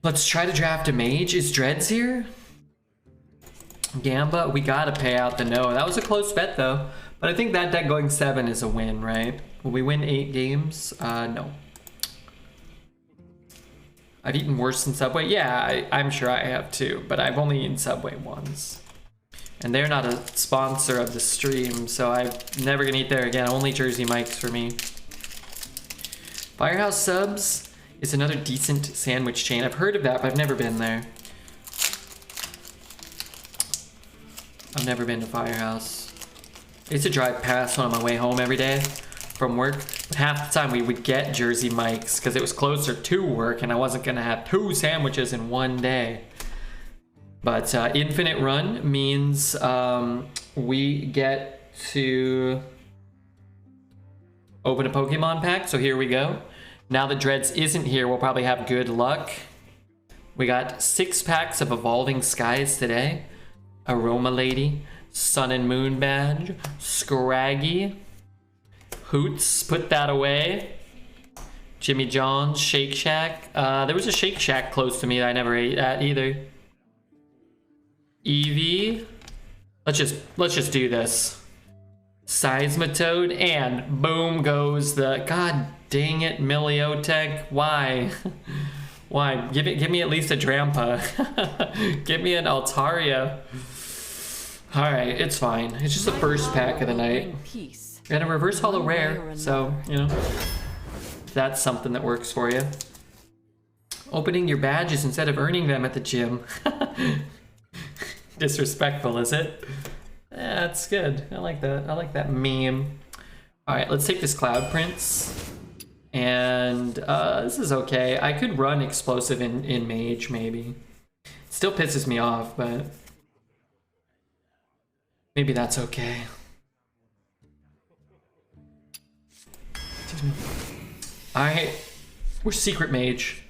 Let's try to draft a mage. Is Dreads here? Gamba, we gotta pay out the no. That was a close bet though. But I think that deck going 7 is a win, right? Will we win 8 games? No. I've eaten worse than Subway. Yeah, I'm sure I have too, but I've only eaten Subway once. And they're not a sponsor of the stream, so I'm never gonna eat there again. Only Jersey Mike's for me. Firehouse Subs is another decent sandwich chain. I've heard of that, but I've never been there. I've never been to Firehouse. I used to drive past one on my way home every day from work. But half the time we would get Jersey Mike's because it was closer to work and I wasn't gonna have 2 sandwiches in one day. But infinite run means we get to open a Pokemon pack. So here we go. Now that Dreads isn't here, we'll probably have good luck. We got 6 packs of Evolving Skies today. Aroma Lady, Sun and Moon Badge, Scraggy, Hoots, put that away. Jimmy John's, Shake Shack. There was a Shake Shack close to me that I never ate at either. Eevee. Let's just do this. Seismitoad, and boom goes the, god dang it, Miliotech. Why? Why? Give me at least a Drampa. Give me an Altaria. Alright, it's fine. It's just the first pack of the night. And a reverse holo rare, so, you know, that's something that works for you. Opening your badges instead of earning them at the gym. Disrespectful, is it? Yeah, that's good. I like that. I like that meme. Alright, let's take this Cloud Prince. And this is okay. I could run Explosive in Mage, maybe. It still pisses me off, but maybe that's okay. Alright, we're Secret Mage.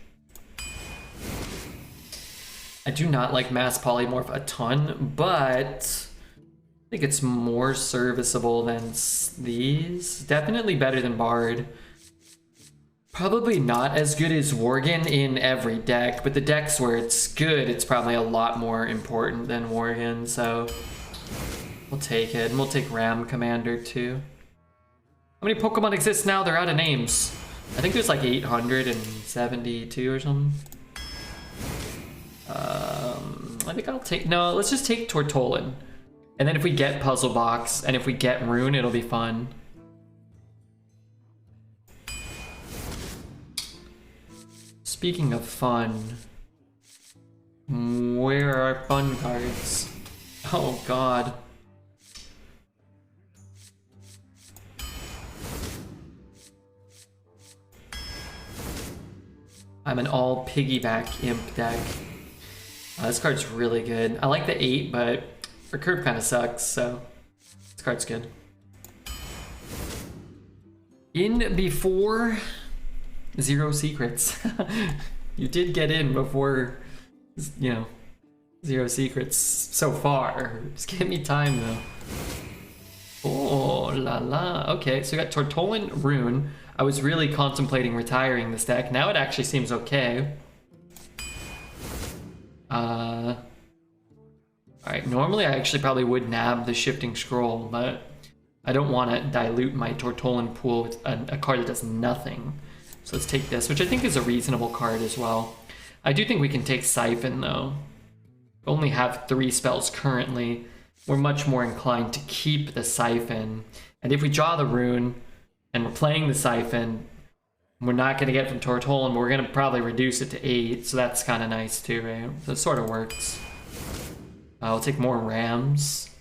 I do not like Mass Polymorph a ton, but I think it's more serviceable than these. Definitely better than Bard. Probably not as good as Worgen in every deck, but the decks where it's good, it's probably a lot more important than Worgen, so we'll take it. And we'll take Ram Commander too. How many Pokemon exist now? They're out of names. I think there's like 872 or something. I think I'll take, no, let's just take Tortolin. And then if we get Puzzle Box and if we get Rune, it'll be fun. Speaking of fun, where are our fun cards? Oh god. I'm an all piggyback imp deck. This card's really good. I like the 8, but Recurve kind of sucks, so this card's good. In before 0 secrets. You did get in before, you know, 0 secrets so far. Just give me time though. Oh la la. Okay, so we got Tortolin, Rune. I was really contemplating retiring this deck. Now it actually seems okay. Alright, normally I actually probably would nab the Shifting Scroll, but I don't want to dilute my Tortolin pool with a card that does nothing. So let's take this, which I think is a reasonable card as well. I do think we can take Siphon though. We only have 3 spells currently. We're much more inclined to keep the Siphon. And if we draw the Rune, and we're playing the Siphon, we're not going to get it from Tortolin, but we're going to probably reduce it to 8, so that's kind of nice too, right? So it sort of works. I'll take more Rams.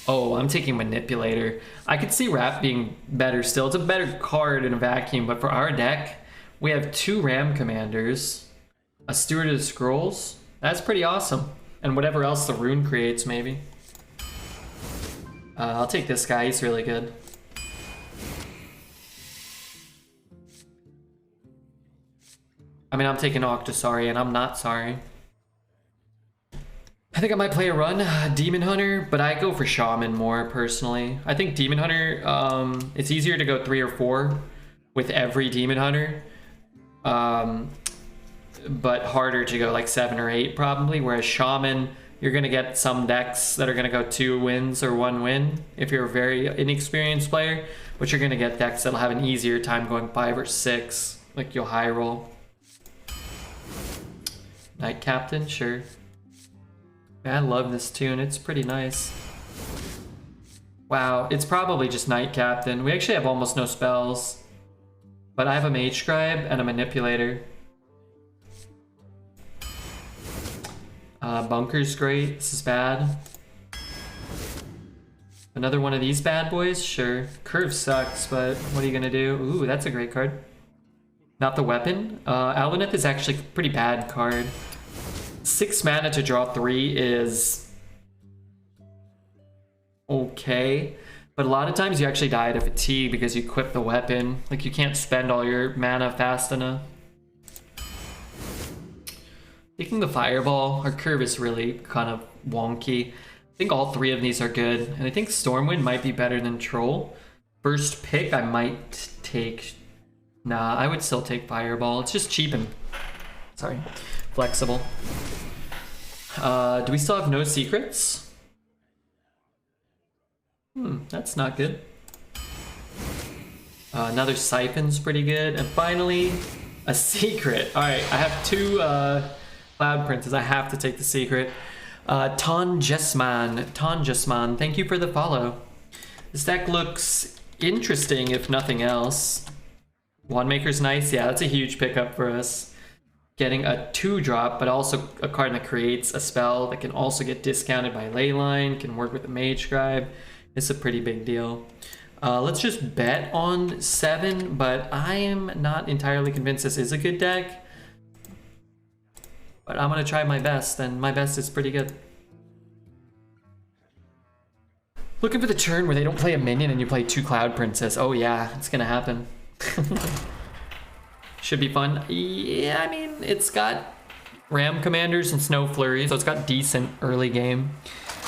Oh, I'm taking Manipulator. I could see Wrap being better still. It's a better card in a vacuum, but for our deck, we have 2 Ram Commanders, a Steward of the Scrolls. That's pretty awesome. And whatever else the Rune creates, maybe. I'll take this guy, he's really good. I mean, I'm taking Octosari, and I'm not sorry. I think I might play a run, Demon Hunter, but I go for Shaman more, personally. I think Demon Hunter, it's easier to go 3 or 4 with every Demon Hunter. but harder to go like 7 or 8 probably. Whereas Shaman, you're gonna get some decks that are gonna go 2 wins or 1 win if you're a very inexperienced player, but you're gonna get decks that'll have an easier time going 5 or 6, like you'll high roll. Knight Captain, sure. Yeah, I love this tune, it's pretty nice. Wow, it's probably just Knight Captain. We actually have almost no spells, but I have a Mage Scribe and a Manipulator. Bunker's great. This is bad. Another one of these bad boys? Sure. Curve sucks, but what are you gonna do? Ooh, that's a great card. Not the weapon. Alvineth is actually a pretty bad card. 6 mana to draw 3 is okay, but a lot of times you actually die to fatigue because you equip the weapon. Like, you can't spend all your mana fast enough. Taking the Fireball, our curve is really kind of wonky. I think all 3 of these are good, and I think Stormwind might be better than Troll. First pick, I might take... Nah, I would still take Fireball. It's just cheap and... Sorry. Flexible. Do we still have no secrets? That's not good. Another Siphon's pretty good. And finally, a secret. Alright, I have 2 Cloud Princes. I have to take the secret. Tonjesman, thank you for the follow. This deck looks interesting, if nothing else. Wandmaker's nice. Yeah, that's a huge pickup for us. Getting a 2-drop, but also a card that creates a spell that can also get discounted by Leyline, can work with the Mage Scribe. It's a pretty big deal. Let's just bet on 7, but I am not entirely convinced this is a good deck. But I'm gonna try my best, and my best is pretty good. Looking for the turn where they don't play a minion and you play 2 Cloud Princess. Oh yeah, it's gonna happen. Should be fun. Yeah, I mean, it's got Ram Commanders and Snow Flurry, so it's got decent early game.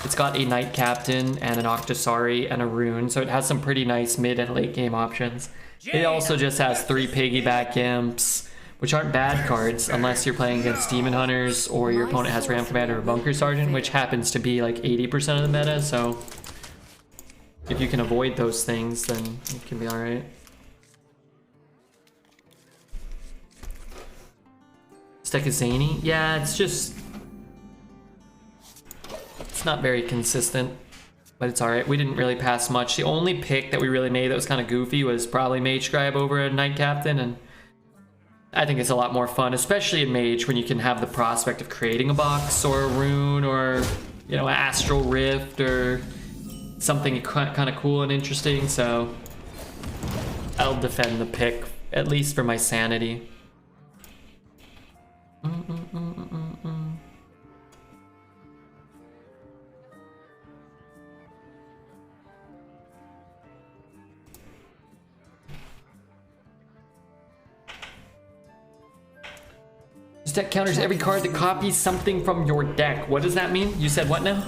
It's got a Knight Captain and an Octosari and a Rune, so it has some pretty nice mid and late game options. It also just has 3 Piggyback Imps, which aren't bad cards unless you're playing against Demon Hunters or your opponent has Ram Commander or Bunker Sergeant, which happens to be like 80% of the meta, so if you can avoid those things, then it can be alright. This deck is zany. Yeah, it's just... It's not very consistent, but it's alright. We didn't really pass much. The only pick that we really made that was kind of goofy was probably Mage Scribe over a Knight Captain, and I think it's a lot more fun, especially in Mage, when you can have the prospect of creating a box or a rune or, you know, an Astral Rift or something kind of cool and interesting, so I'll defend the pick, at least for my sanity. This deck counters every card that copies something from your deck. What does that mean? You said what now?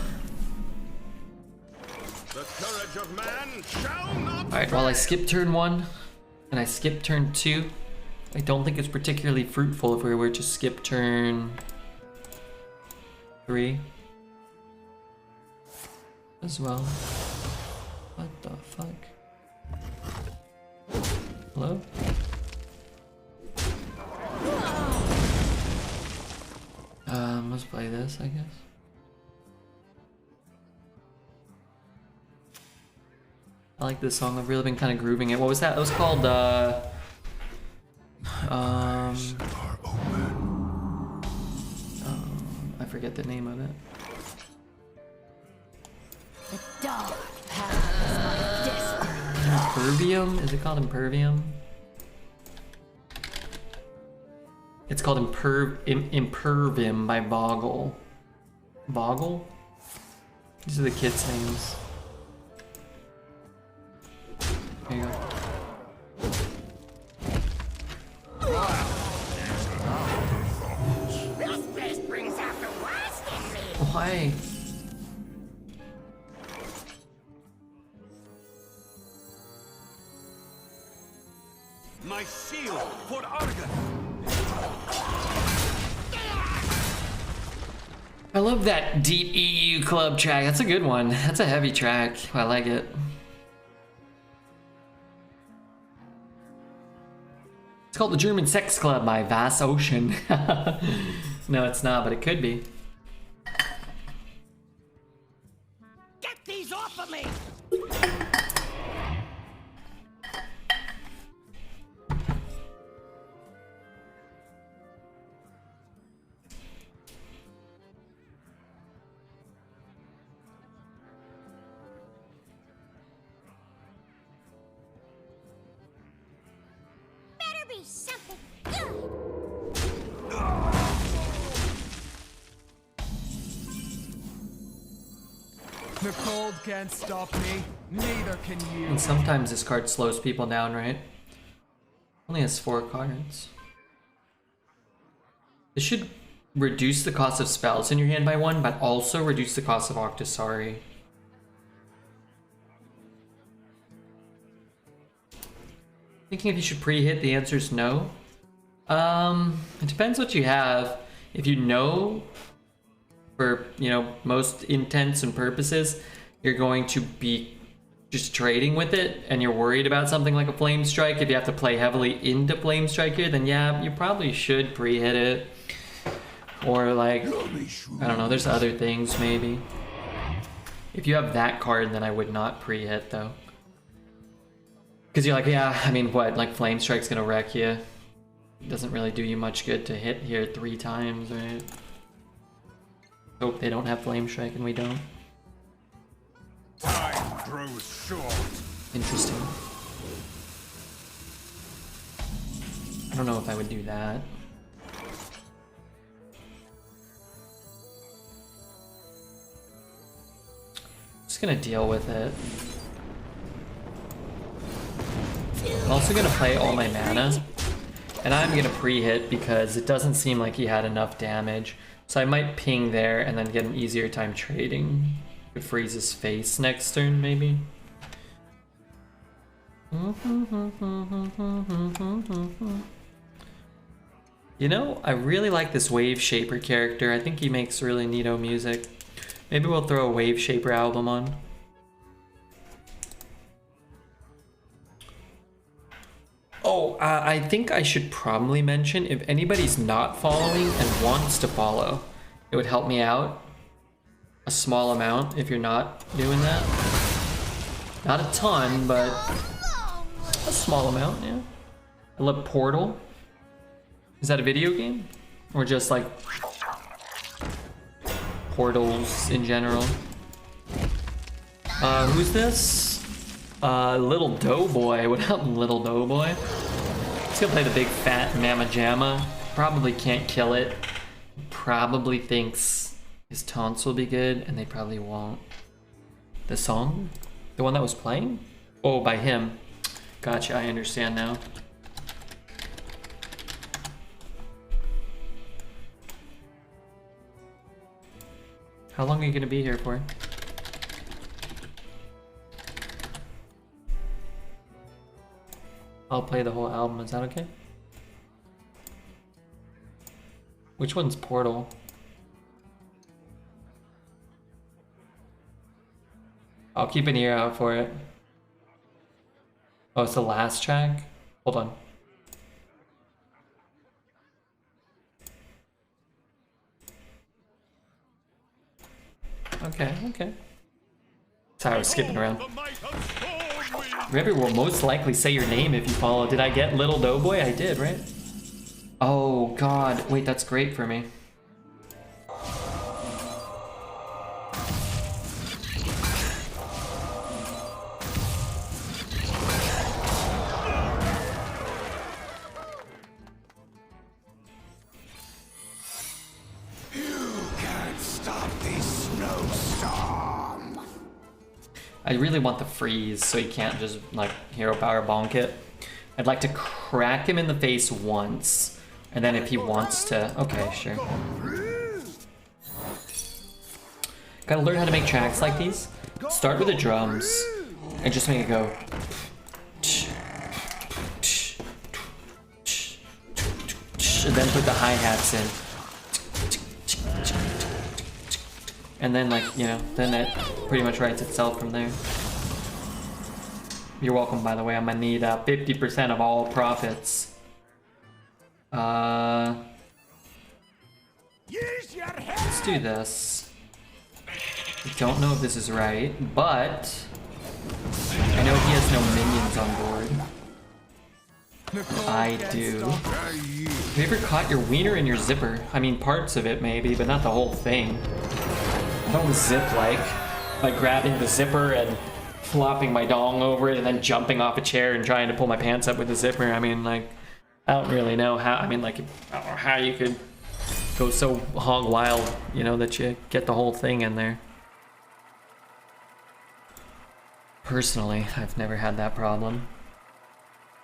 The courage of man shall not. Alright, well, I skipped turn 1 and I skipped turn 2. I don't think it's particularly fruitful if we were to skip turn 3 as well. What the fuck? Hello? Let's play this, I guess. I like this song. I've really been kind of grooving it. What was that? It was called, I forget the name of it. The dark path is my Impervium? Is it called Impervium? It's called Impervium by Boggle. Boggle? These are the kids' names. There you go. This place brings out the worst in me. Why? My shield for Argon. I love that Deep EU Club track. That's a good one. That's a heavy track. I like it. It's called the German Sex Club by Vass Ocean. No, it's not, but it could be. Get these off of me! Better be something good. The cold can't stop me, neither can you. And sometimes this card slows people down, right? Only has 4 cards. This should reduce the cost of spells in your hand by 1, but also reduce the cost of Octosari. Thinking if you should pre-hit, the answer is no. It depends what you have. If you know, for, you know, most intents and purposes, you're going to be just trading with it, and you're worried about something like a Flame Strike, if you have to play heavily into Flame Strike here, then yeah, you probably should pre-hit it. Or like, I don't know, there's other things maybe. If you have that card, then I would not pre-hit though. Because you're like, yeah, I mean, what, like Flame Strike's gonna wreck you. It doesn't really do you much good to hit here 3 times, right? Hope they don't have Flame Strike and we don't. Time grows short. Interesting. I don't know if I would do that. Just gonna deal with it. I'm also gonna play all my mana, and I'm gonna pre-hit because it doesn't seem like he had enough damage. So I might ping there and then get an easier time trading. Could freeze his face next turn, maybe. You know, I really like this Wave Shaper character. I think he makes really neato music. Maybe we'll throw a Wave Shaper album on. Oh, I think I should probably mention, if anybody's not following and wants to follow, it would help me out a small amount if you're not doing that. Not a ton, but a small amount, yeah. I love Portal. Is that a video game? Or just like portals in general? Who's this? Little Doughboy. What up, Little Doughboy? He's gonna play the big fat Mamma Jamma. Probably can't kill it. Probably thinks his taunts will be good, and they probably won't. The song? The one that was playing? Oh, by him. Gotcha, I understand now. How long are you gonna be here for? I'll play the whole album, is that okay? Which one's Portal? I'll keep an ear out for it. Oh, it's the last track? Hold on. Okay, okay. Sorry, I was skipping around. The might of storm wind. River will most likely say your name if you follow. Did I get Little Doughboy? I did, right? Oh, God. Wait, that's great for me. I really want the freeze so he can't just like hero power bonk it. I'd like to crack him in the face once, and then if he wants to, okay, sure. Gotta learn how to make tracks like these. Start with the drums and just make it go. And then put the hi-hats in. And then, like, you know, then it pretty much writes itself from there. You're welcome, by the way. I'm gonna need 50% of all profits. Use your head. Let's do this. I don't know if this is right, but I know he has no minions on board. I do. Have you ever caught your wiener in your zipper? I mean, parts of it maybe, but not the whole thing. I don't zip like grabbing the zipper and flopping my dong over it and then jumping off a chair and trying to pull my pants up with the zipper. I mean, like, I don't really know how. I mean, like, I don't know how you could go so hog wild, you know, that you get the whole thing in there. Personally, I've never had that problem.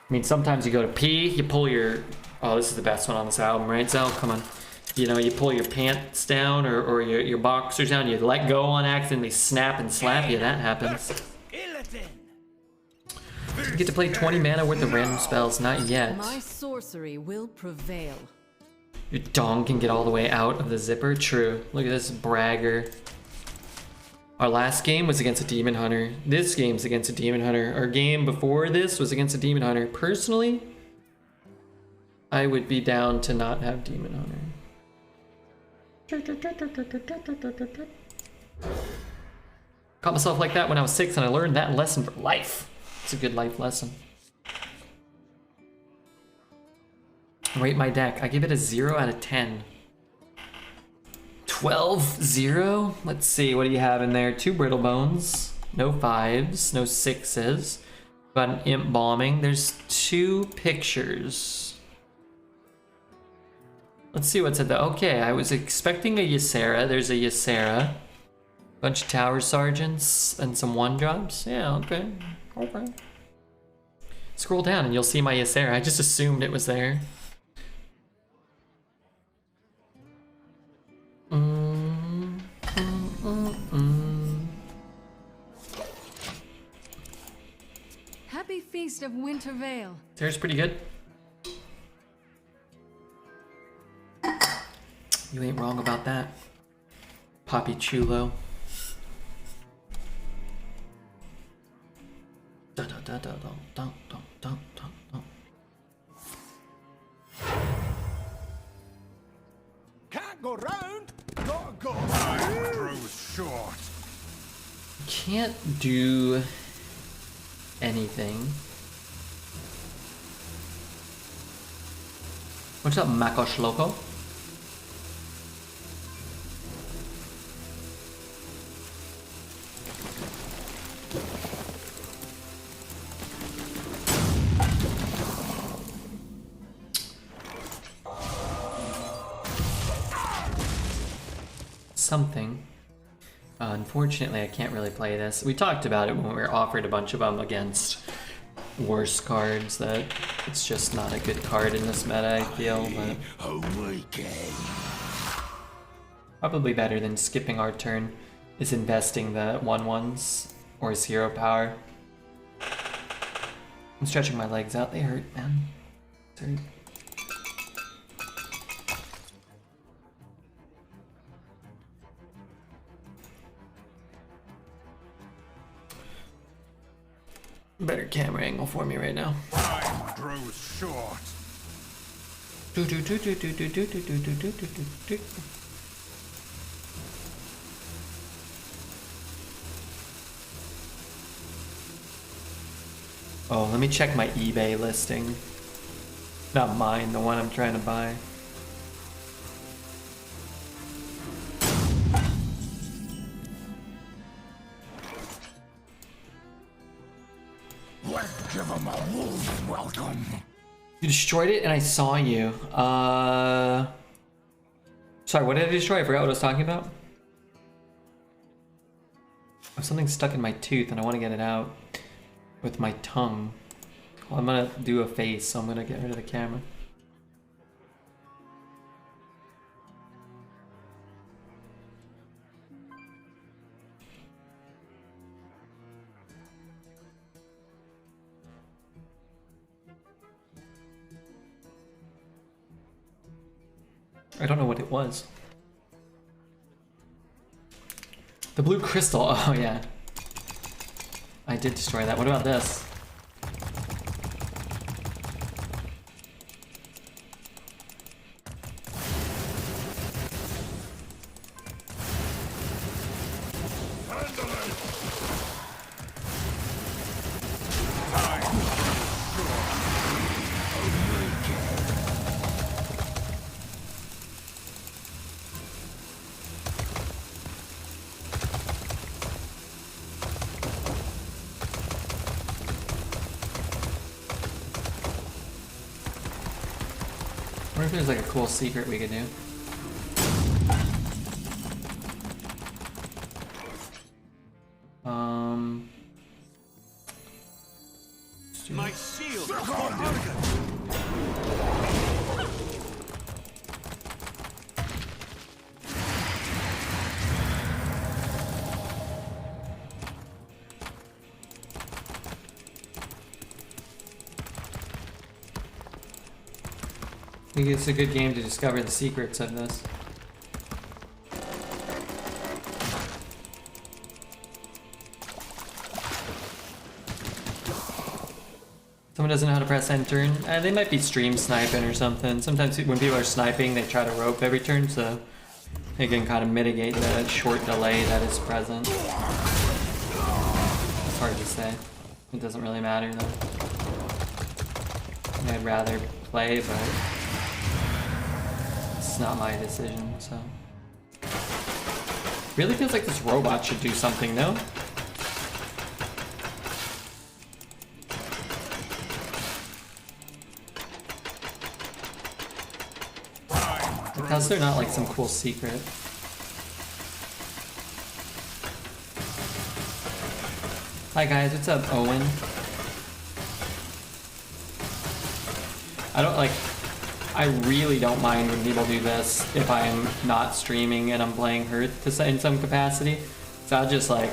I mean, sometimes you go to pee, you pull your... Oh, this is the best one on this album, right, Zal? Come on. You know, you pull your pants down or your boxers down, you let go on accident, they snap and slap you. That happens. You get to play 20 mana worth of random spells. Not yet. My sorcery will prevail. Your dong can get all the way out of the zipper. True. Look at this bragger. Our last game was against a demon hunter. This game's against a demon hunter. Our game before this was against a demon hunter. Personally, I would be down to not have demon hunter. Caught myself like that when I was 6 and I learned that lesson for life. It's a good life lesson. Rate my deck. I give it a 0 out of 10. 12-0? Let's see, what do you have in there? 2 brittle bones, no 5s, no 6s. Got an imp bombing. There's 2 pictures. Let's see what's at the... Okay, I was expecting a Ysera. There's a Ysera. Bunch of tower sergeants and some 1-drops. Yeah, okay. Okay. Scroll down and you'll see my Ysera. I just assumed it was there. Happy Feast of Winter Vale. There's pretty good. You ain't wrong about that. Poppy Chulo. Dun, dun, dun, dun, dun, dun, dun, dun, dun. Can't go round. Gotta go. Time grows short. Can't do anything. What's up, Makosh Loco? Something. Unfortunately, I can't really play this. We talked about it when we were offered a bunch of them against worse cards, that it's just not a good card in this meta, I feel, but probably better than skipping our turn is investing the 1/1s or 0 power. I'm stretching my legs out, they hurt, man. It's hurt. Better camera angle for me right now. Time grows short. Oh, let me check my eBay listing. Not mine, the one I'm trying to buy. Let's give him a warm welcome. You destroyed it and I saw you. Sorry, what did I destroy? I forgot what I was talking about. Oh, something stuck in my tooth and I want to get it out with my tongue. Well, I'm gonna do a face, so I'm gonna get rid of the camera. I don't know what it was. The blue crystal. Oh yeah. I did destroy that. What about this? I wonder if there's like a cool secret we could do. My shield is for Argon. I think it's a good game to discover the secrets of this. Someone doesn't know how to press end turn. They might be stream sniping or something. Sometimes when people are sniping, they try to rope every turn, so they can kind of mitigate the short delay that is present. It's hard to say. It doesn't really matter though. I'd rather play, but it's not my decision, so. Really feels like this robot should do something, though. Because they're not like some cool secret. Hi guys, what's up, Owen? I really don't mind when people do this if I'm not streaming and I'm playing Hearth in some capacity. So I'll just like...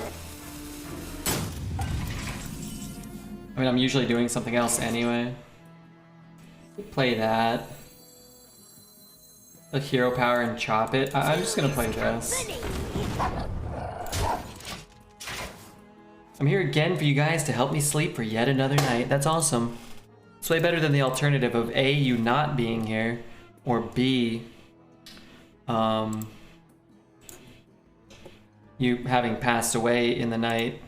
I mean, I'm usually doing something else anyway. Play that. A hero power and chop it. I'm just gonna play this. I'm here again for you guys to help me sleep for yet another night. That's awesome. It's way better than the alternative of A, you not being here, or B, you having passed away in the night.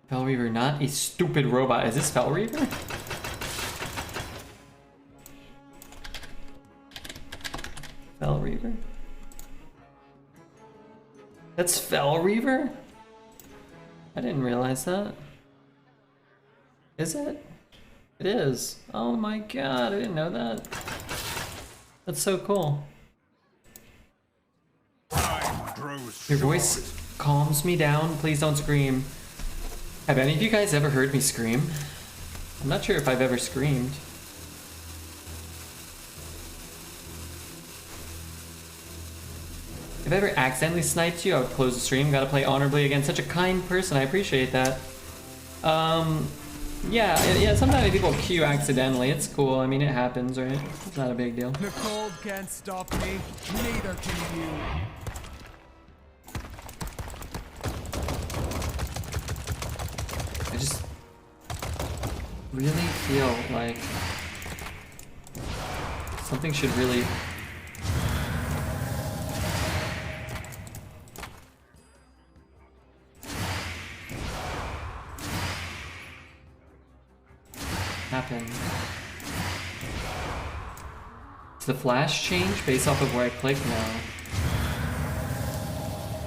Fel Reaver, not a stupid robot. Is this Fel Reaver? Fel Reaver? That's Fel Reaver? I didn't realize that. Is it? It is. Oh my god, I didn't know that. That's so cool. Your voice calms me down. Please don't scream. Have any of you guys ever heard me scream? I'm not sure if I've ever screamed. If I ever accidentally sniped you, I would close the stream. Gotta play honorably against such a kind person. I appreciate that. Yeah, sometimes people queue accidentally. It's cool. I mean, it happens, right? It's not a big deal. The cold can't stop me, neither can you. I just really feel like something should really happen. Does the flash change based off of where I click? No.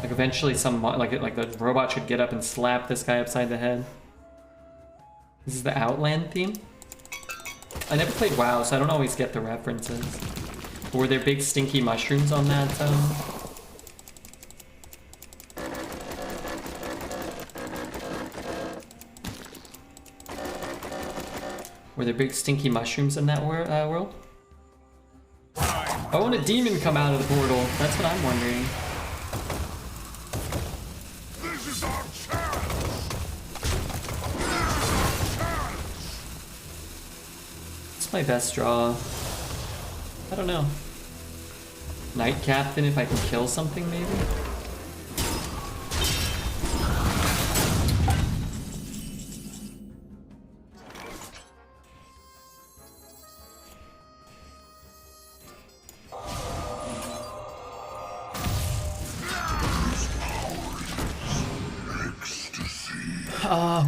Like eventually like the robot should get up and slap this guy upside the head. This is the Outland theme? I never played WoW, so I don't always get the references. Were there big stinky mushrooms on that Were there big stinky mushrooms in that world? Why won't a demon come out of the portal? That's what I'm wondering. This is our chance! It's my best draw. I don't know. Knight Captain if I can kill something maybe?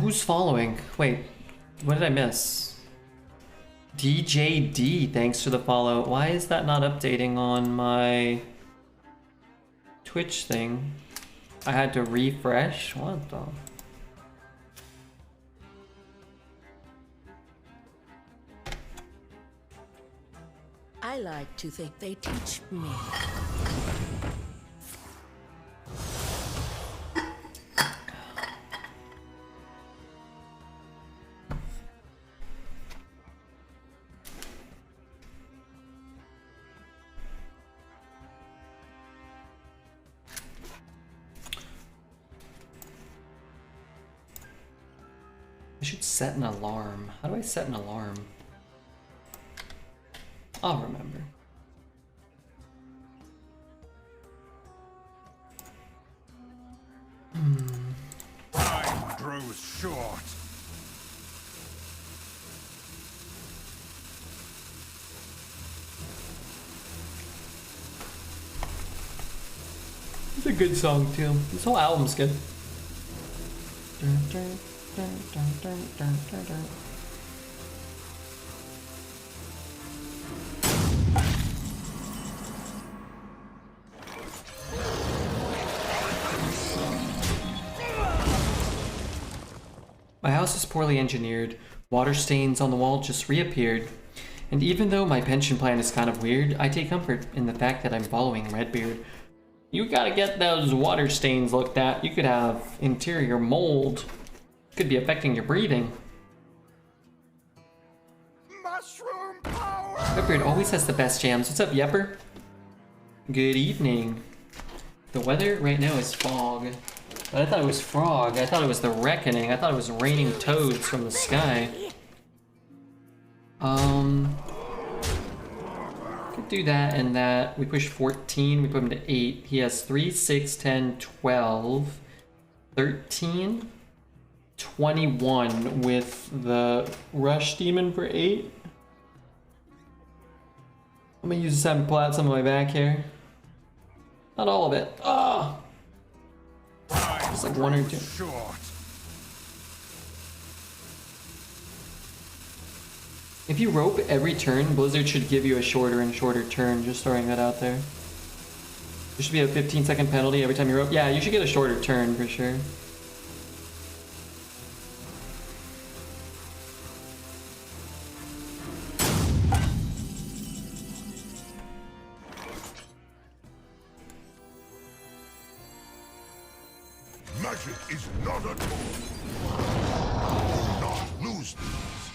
Who's following? Wait, what did I miss? DJD, thanks for the follow. Why is that not updating on my Twitch thing? I had to refresh? What the? I like to think they teach me. I should set an alarm. How do I set an alarm? I'll remember. Time grows short. It's a good song too. This whole album's good. My house is poorly engineered. Water stains on the wall just reappeared. And even though my pension plan is kind of weird, I take comfort in the fact that I'm following Redbeard. You gotta get those water stains looked at. You could have interior mold. Could be affecting your breathing. Mushroom power! Redbeard always has the best jams. What's up, Yepper? Good evening. The weather right now is fog. But I thought it was frog. I thought it was the reckoning. I thought it was raining toads from the sky. Could do that and that. We push 14. We put him to 8. He has 3, 6, 10, 12, 13, 21 with the rush demon for 8. I'm gonna use this time to pull out some of my back hair. Not all of it. Ah! Just like 1 or 2. Short. If you rope every turn, Blizzard should give you a shorter and shorter turn. Just throwing that out there. There should be a 15-second penalty every time you rope. Yeah, you should get a shorter turn for sure. Magic is not a tool. Do not lose these.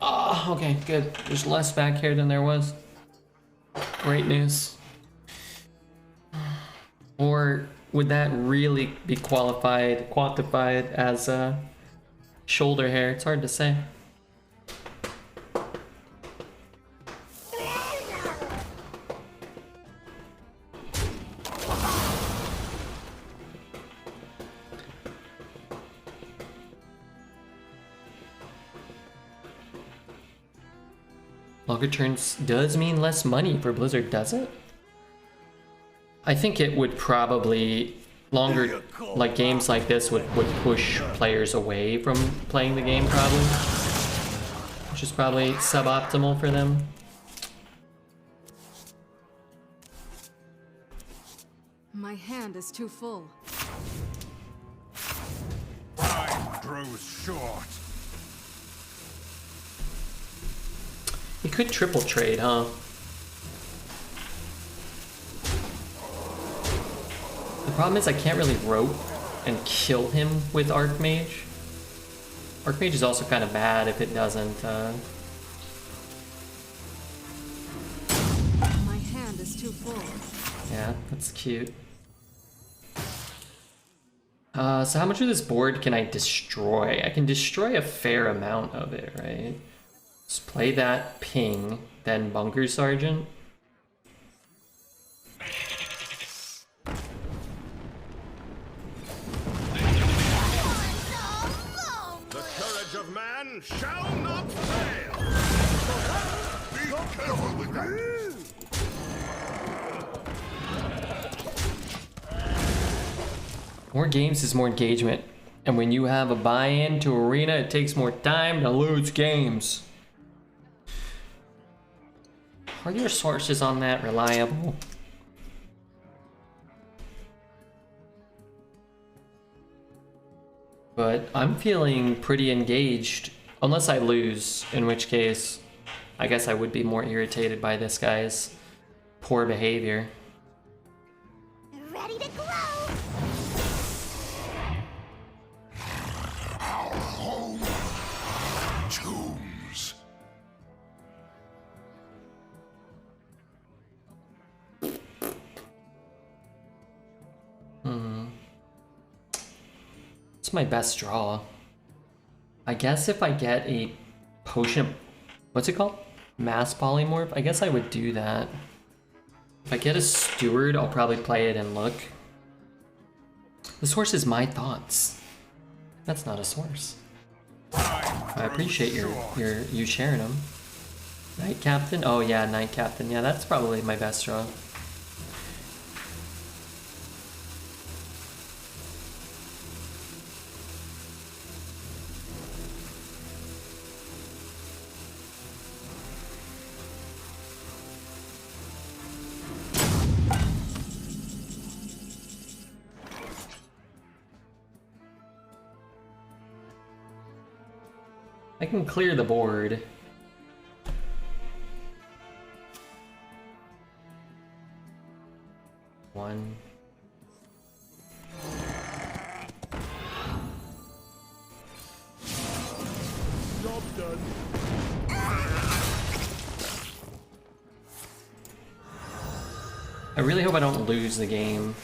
Ah, okay, good. There's less back here than there was. Great news. Or would that really be quantified as shoulder hair? It's hard to say. Longer turns does mean less money for Blizzard, does it? I think it would probably, longer, like games like this would push players away from playing the game probably. Which is probably suboptimal for them. My hand is too full. Time grows short. He could triple trade, huh? The problem is I can't really rope and kill him with Archmage. Archmage is also kind of bad if it doesn't. My hand is too full. Yeah, that's cute. So how much of this board can I destroy? I can destroy a fair amount of it, right? Let's play that ping, then Bunker Sergeant. The courage of man shall not fail. Be careful with that. More games is more engagement. And when you have a buy-in to Arena, it takes more time to lose games. Are your sources on that reliable? But I'm feeling pretty engaged. Unless I lose, in which case, I guess I would be more irritated by this guy's poor behavior. Ready to grow. Our home, tombs. It's my best draw. I guess if I get a potion of, what's it called? Mass polymorph? I guess I would do that. If I get a steward, I'll probably play it and look. The source is my thoughts. That's not a source. I appreciate you sharing them. Knight Captain? Oh yeah, Knight Captain. Yeah, that's probably my best draw. I can clear the board. One. Job done. I really hope I don't lose the game.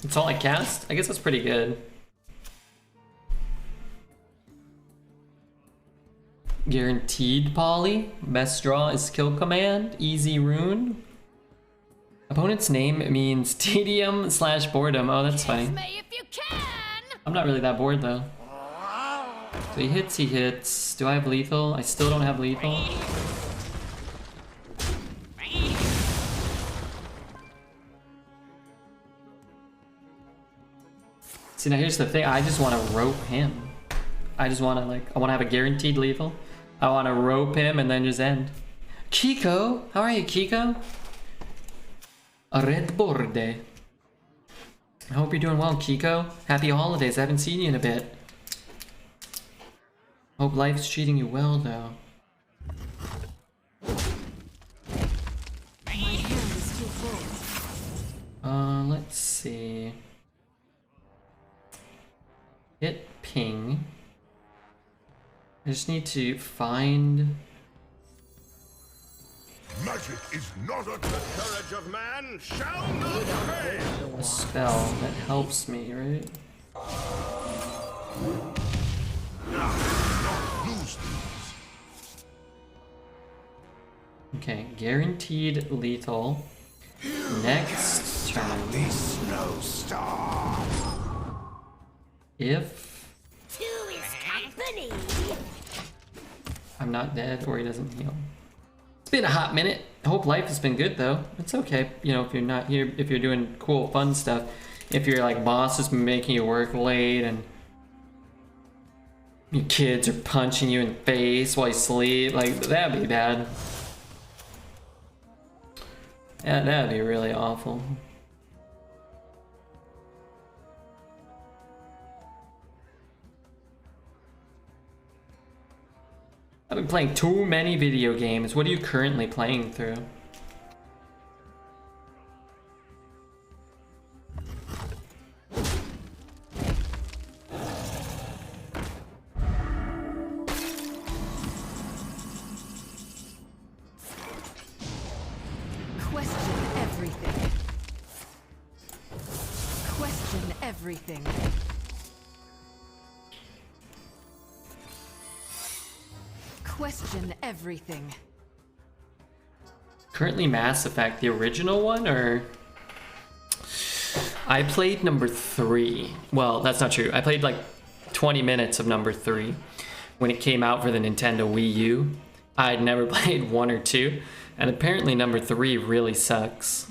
That's all I cast? I guess that's pretty good. Guaranteed poly. Best draw is kill command. Easy rune. Opponent's name means tedium / boredom. Oh, that's funny. Me if you can. I'm not really that bored though. So he hits. Do I have lethal? I still don't have lethal. See, now here's the thing. I just want to rope him. I just want to I want to have a guaranteed lethal. I want to rope him and then just end. Kiko, how are you, Kiko? A red borde. I hope you're doing well, Kiko. Happy holidays. I haven't seen you in a bit. Hope life's treating you well, though. My hand is too full. Let's see. Hit ping. I just need to find... Magic is not a the courage of man shall not fail. a spell that helps me, right? Lose these. Okay, guaranteed lethal. Next turn. Snowstorm. If Two is company. I'm not dead or he doesn't heal. It's been a hot minute. I hope life has been good though. It's okay, you know, if you're not here, if you're doing cool, fun stuff. If your boss has been making you work late and your kids are punching you in the face while you sleep, that'd be bad. Yeah, that'd be really awful. I've been playing too many video games. What are you currently playing through? everything. Question everything. Question everything. Currently Mass Effect, the original one, or? I played number 3. Well, that's not true. I played like 20 minutes of number 3 when it came out for the Nintendo Wii U. I'd never played 1 or 2, and apparently number 3 really sucks.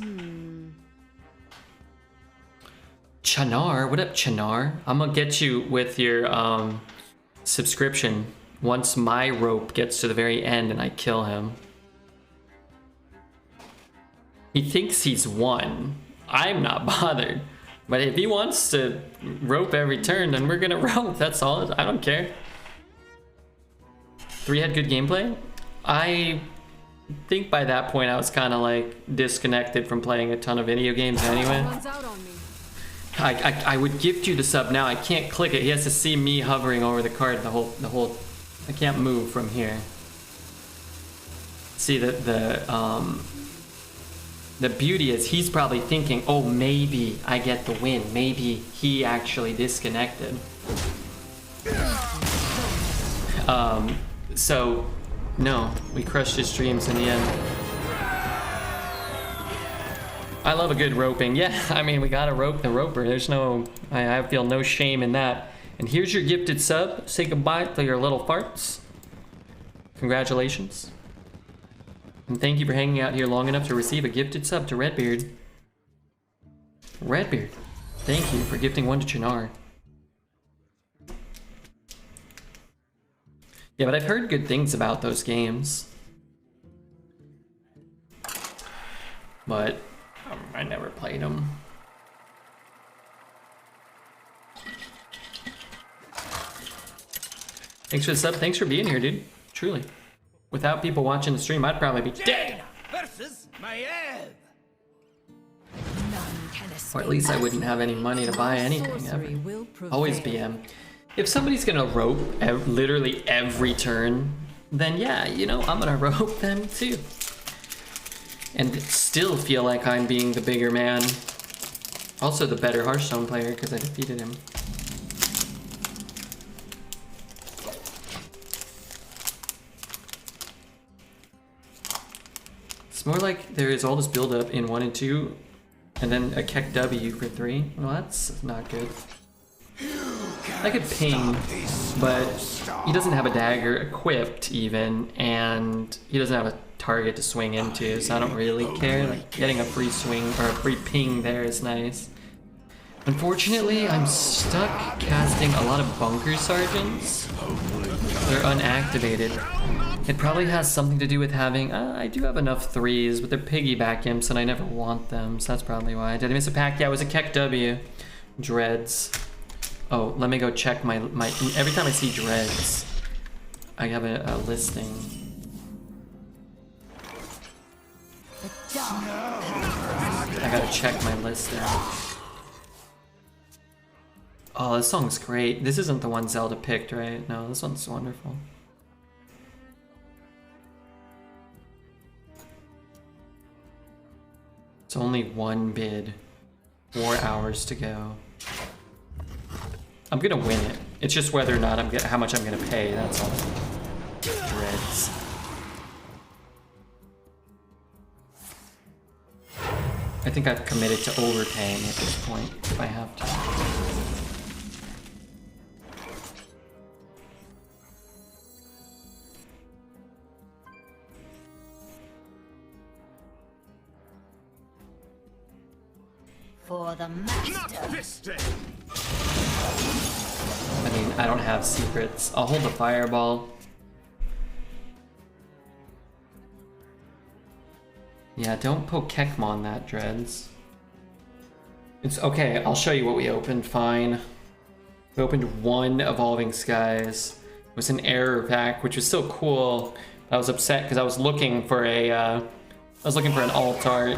Chanar, what up, Chanar? I'm gonna get you with your subscription once my rope gets to the very end and I kill him. He thinks he's won. I'm not bothered. But if he wants to rope every turn, then we're gonna rope. That's all. I don't care. 3 had good gameplay. I think by that point I was kind of like disconnected from playing a ton of video games anyway. Runs out on me. I would gift you the sub now. I can't click it. He has to see me hovering over the card the whole. I can't move from here. See the beauty is he's probably thinking, oh, maybe I get the win. Maybe he actually disconnected. So no, we crushed his dreams in the end. I love a good roping. Yeah, I mean, we gotta rope the roper. There's no, I feel no shame in that. And here's your gifted sub. Say goodbye to your little farts. Congratulations. And thank you for hanging out here long enough to receive a gifted sub to Redbeard. Redbeard, thank you for gifting 1 to Chinar. Yeah, but I've heard good things about those games. But I never played them. Thanks for the sub. Thanks for being here, dude. Truly. Without people watching the stream, I'd probably be dead. Versus Mage. Or at least I wouldn't have any money to buy anything ever. Always BM. If somebody's gonna rope literally every turn, then yeah, you know, I'm gonna rope them too. And still feel like I'm being the bigger man. Also the better Hearthstone player because I defeated him. It's more like there is all this build up in 1 and 2, and then a Keck W for 3. Well, that's not good. I could ping, but he doesn't have a dagger equipped even, and he doesn't have a target to swing into, so I don't really care. Like, getting a free swing or a free ping there is nice. Unfortunately, I'm stuck casting a lot of bunker sergeants. They're unactivated. It probably has something to do with having, I do have enough 3s, but they're piggyback imps and I never want them, so that's probably why. Did I miss a pack? Yeah, it was a Keck W. Dreads. Oh, let me go check my every time I see Dreads, I have a listing. I gotta check my listing. Oh, this song's great. This isn't the one Zelda picked, right? No, this one's wonderful. It's only 1 bid. 4 hours to go. I'm gonna win it. It's just whether or not how much I'm gonna pay, that's all. Dreads. I think I've committed to overpaying at this point, if I have to. For the master. Not this day. I mean, I don't have secrets. I'll hold the fireball. Yeah, don't poke Kekmon that, Dreads. It's okay, I'll show you what we opened, fine. We opened 1 Evolving Skies. It was an error pack, which was still cool. But I was upset because I was looking for an alt art.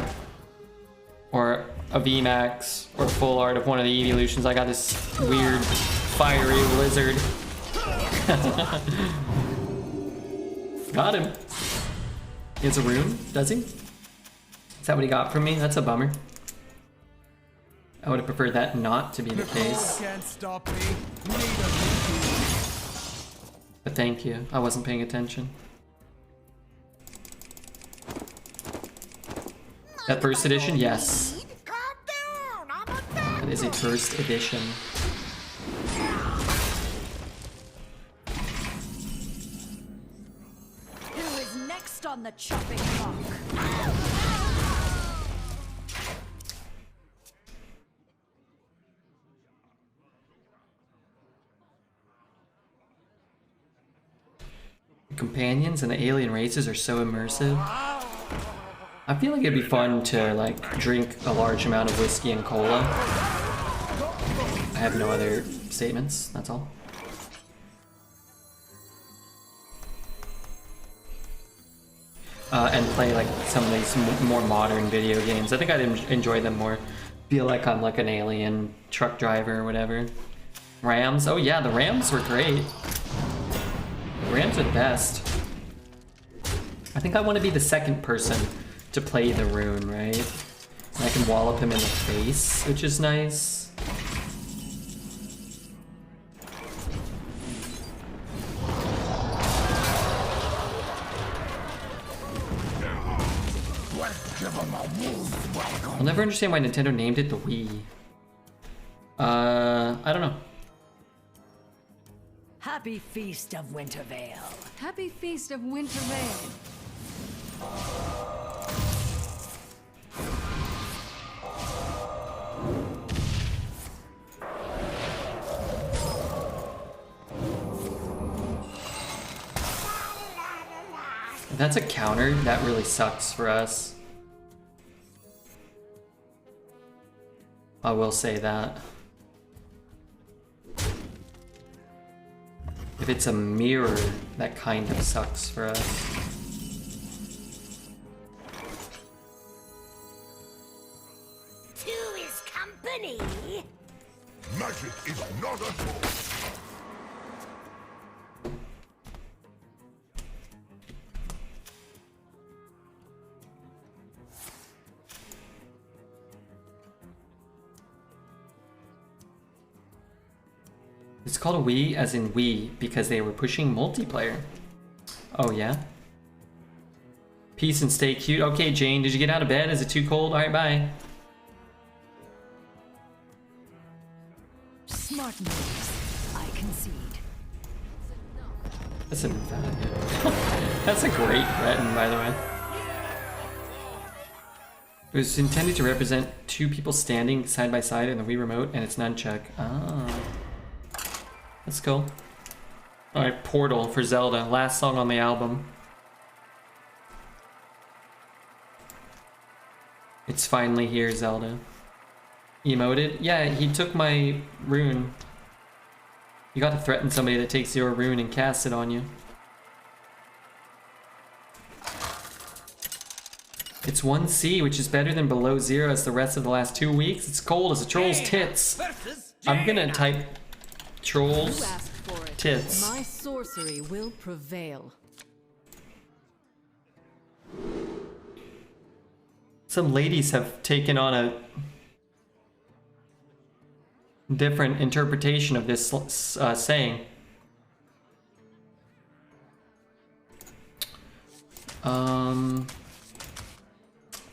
Or a VMAX, or a full art of one of the evolutions. I got this weird fiery lizard. Got him. He has a rune, does he? Is that what he got from me? That's a bummer. I would have preferred that not to be the case. Can't stop me. Neither can you. But thank you. I wasn't paying attention. That first edition? Yes. That is a first edition. Who is next on the chopping block? The companions and the alien races are so immersive. I feel like it'd be fun to like drink a large amount of whiskey and cola. I have no other statements, that's all. And play like some of these more modern video games. I think I'd enjoy them more. Feel like I'm like an alien truck driver or whatever. Rams, oh yeah, the Rams were great. The Rams are the best. I think I want to be the second person to play the rune, right? And I can wallop him in the face, which is nice. I'll never understand why Nintendo named it the Wii. I don't know. Happy Feast of Wintervale. Happy Feast of Wintervale. If that's a counter, that really sucks for us. I will say that. If it's a mirror, that kind of sucks for us. Two is company. Magic is not a tool. It's called a Wii as in Wii because they were pushing multiplayer. Oh yeah? Peace and stay cute. Okay, Jane, did you get out of bed? Is it too cold? Alright, bye. Smart moves. I concede. That's an emphatic. That's a great threaten, by the way. It was intended to represent two people standing side by side in the Wii remote and its nunchuck. Ah. That's cool. Alright, Portal for Zelda. Last song on the album. It's finally here, Zelda. Emoted? Yeah, he took my rune. You gotta threaten somebody that takes your rune and casts it on you. It's 1C, which is better than below 0 as the rest of the last 2 weeks. It's cold as a troll's tits. I'm gonna type trolls You asked for it. tits. My sorcery will prevail. Some ladies have taken on a different interpretation of this saying. Yeah,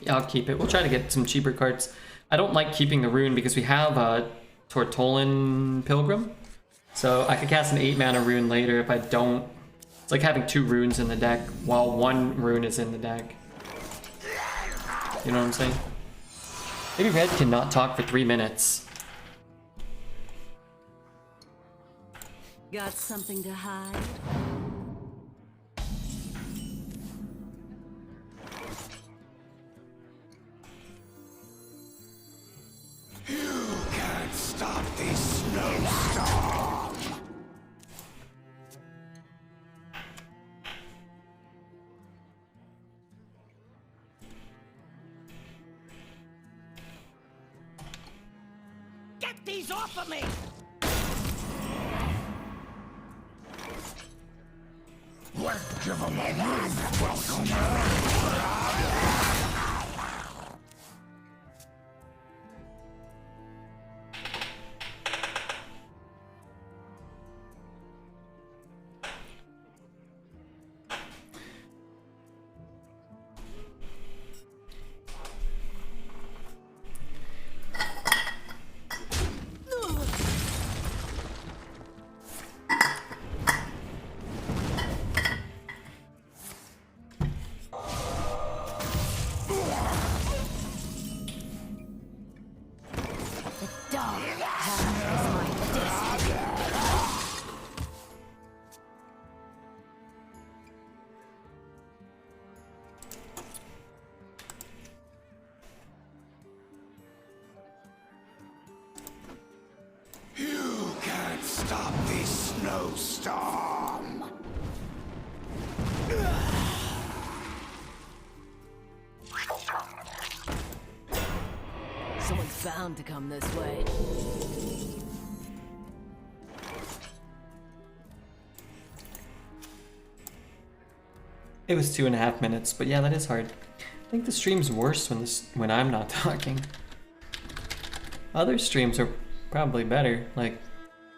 I'll keep it. We'll try to get some cheaper cards. I don't like keeping the rune because we have a Tortollan Pilgrim. So I could cast an 8 mana rune later if I don't. It's like having 2 runes in the deck while 1 rune is in the deck. You know what I'm saying? Maybe Red cannot talk for 3 minutes. Got something to hide? Can't stop this snowstorm. Get these off of me! Let's give them a warm welcome. Dark path is my destiny. You can't stop this snowstorm. Someone's bound to come this way. It was 2.5 minutes, but yeah, that is hard. I think the stream's worse when I'm not talking. Other streams are probably better. Like,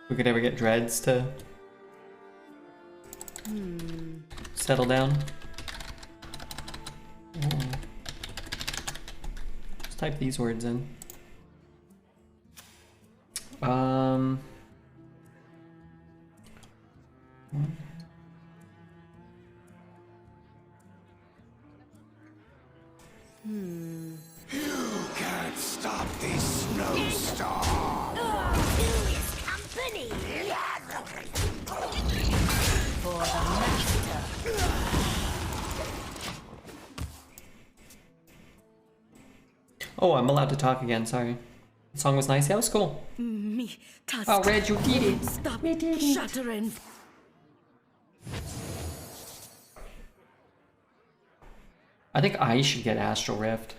we could ever get Dreads to settle down. Let's type these words in. You can't stop this snowstorm. Who is company? For the master. Oh, I'm allowed to talk again, sorry. The song was nice, yeah, it was cool. Me, tusk. Oh, Red, you did it! Stop We did it. shuddering. I think I should get Astral Rift.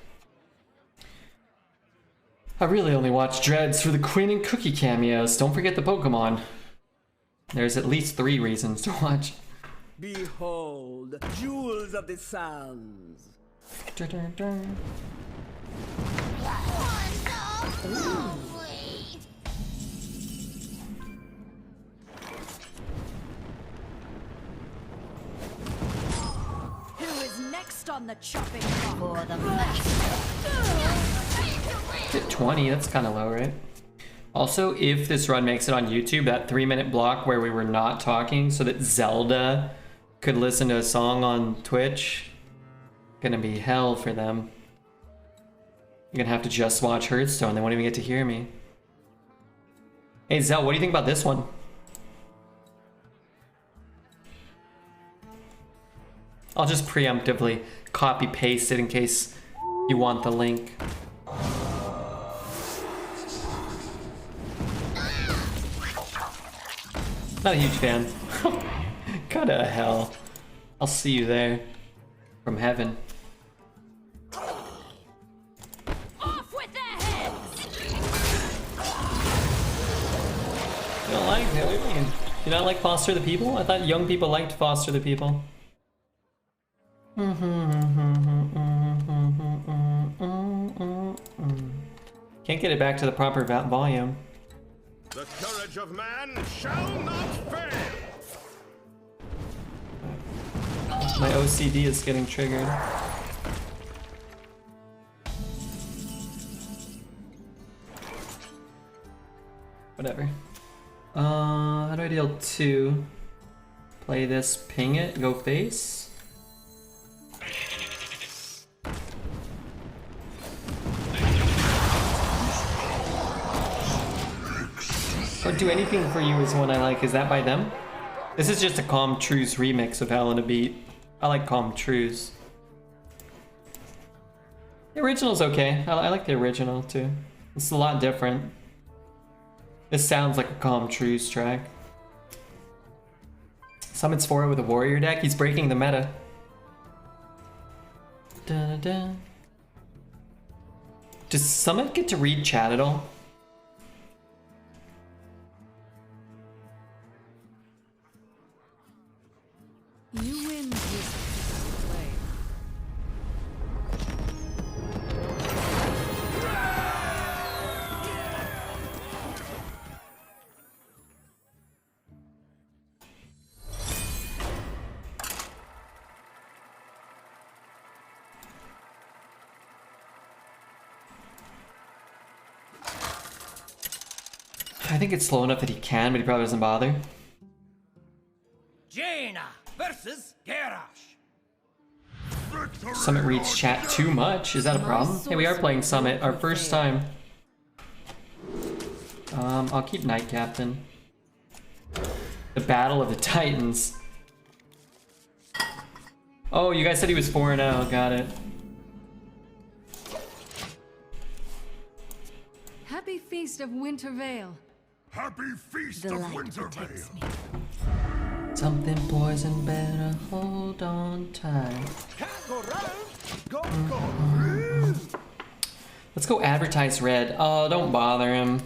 I really only watch Dreads for the Quinn and Cookie cameos. Don't forget the Pokemon. There's at least 3 reasons to watch. Behold, jewels of the sands. Dun, dun, dun. Who is next on the chopping block? For the master. Hit 20, that's kind of low, right? Also, if this run makes it on YouTube, that 3-minute block where we were not talking so that Zelda could listen to a song on Twitch, gonna be hell for them. You're gonna have to just watch Hearthstone, they won't even get to hear me. Hey Zel, what do you think about this one? I'll just preemptively copy paste it in case you want the link. Not a huge fan. Go to hell. I'll see you there. From heaven. Off with their heads! You don't like it? What do you mean? You not like Foster the People? I thought young people liked Foster the People. Can't get it back to the proper volume. The courage of man shall not fail. My OCD is getting triggered. Whatever. How do I deal 2? Play this, ping it, go face. Don't do anything for you is one I like. Is that by them? This is just a Calm Truce remix of Hell in a Beat. I like Calm Truce. The original's okay. I like the original too. It's a lot different. This sounds like a Calm Truce track. Summons 4 with a warrior deck. He's breaking the meta. Dun, dun. Does Summit get to read chat at all? You win this play. I think it's slow enough that he can, but he probably doesn't bother. Jaina versus Garrosh. Summit reads chat too much. Is that a problem? Hey, we are playing Summit, our first time. I'll keep Knight Captain. The Battle of the Titans. Oh, you guys said he was 4-0. Got it. Happy Feast of Winter Vale. Happy feast The of light Winter protects Vale. me. Something poison, better hold on tight. Let's go advertise red. Oh, don't bother him.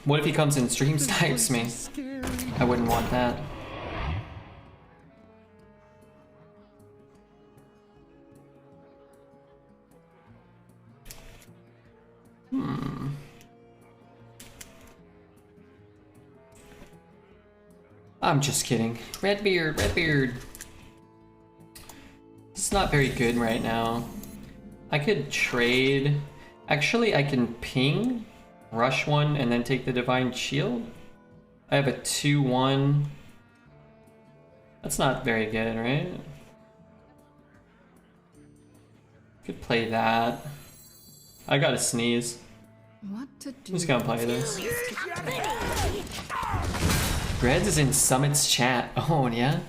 What if he comes in and stream snipes me? I wouldn't want that. I'm just kidding. Redbeard, Redbeard. It's not very good right now. I could trade. Actually, I can ping, rush one, and then take the Divine Shield. I have a 2-1. That's not very good, right? Could play that. I gotta sneeze. What to do? Who's gonna play this? Reds is in Summit's chat. Oh, yeah?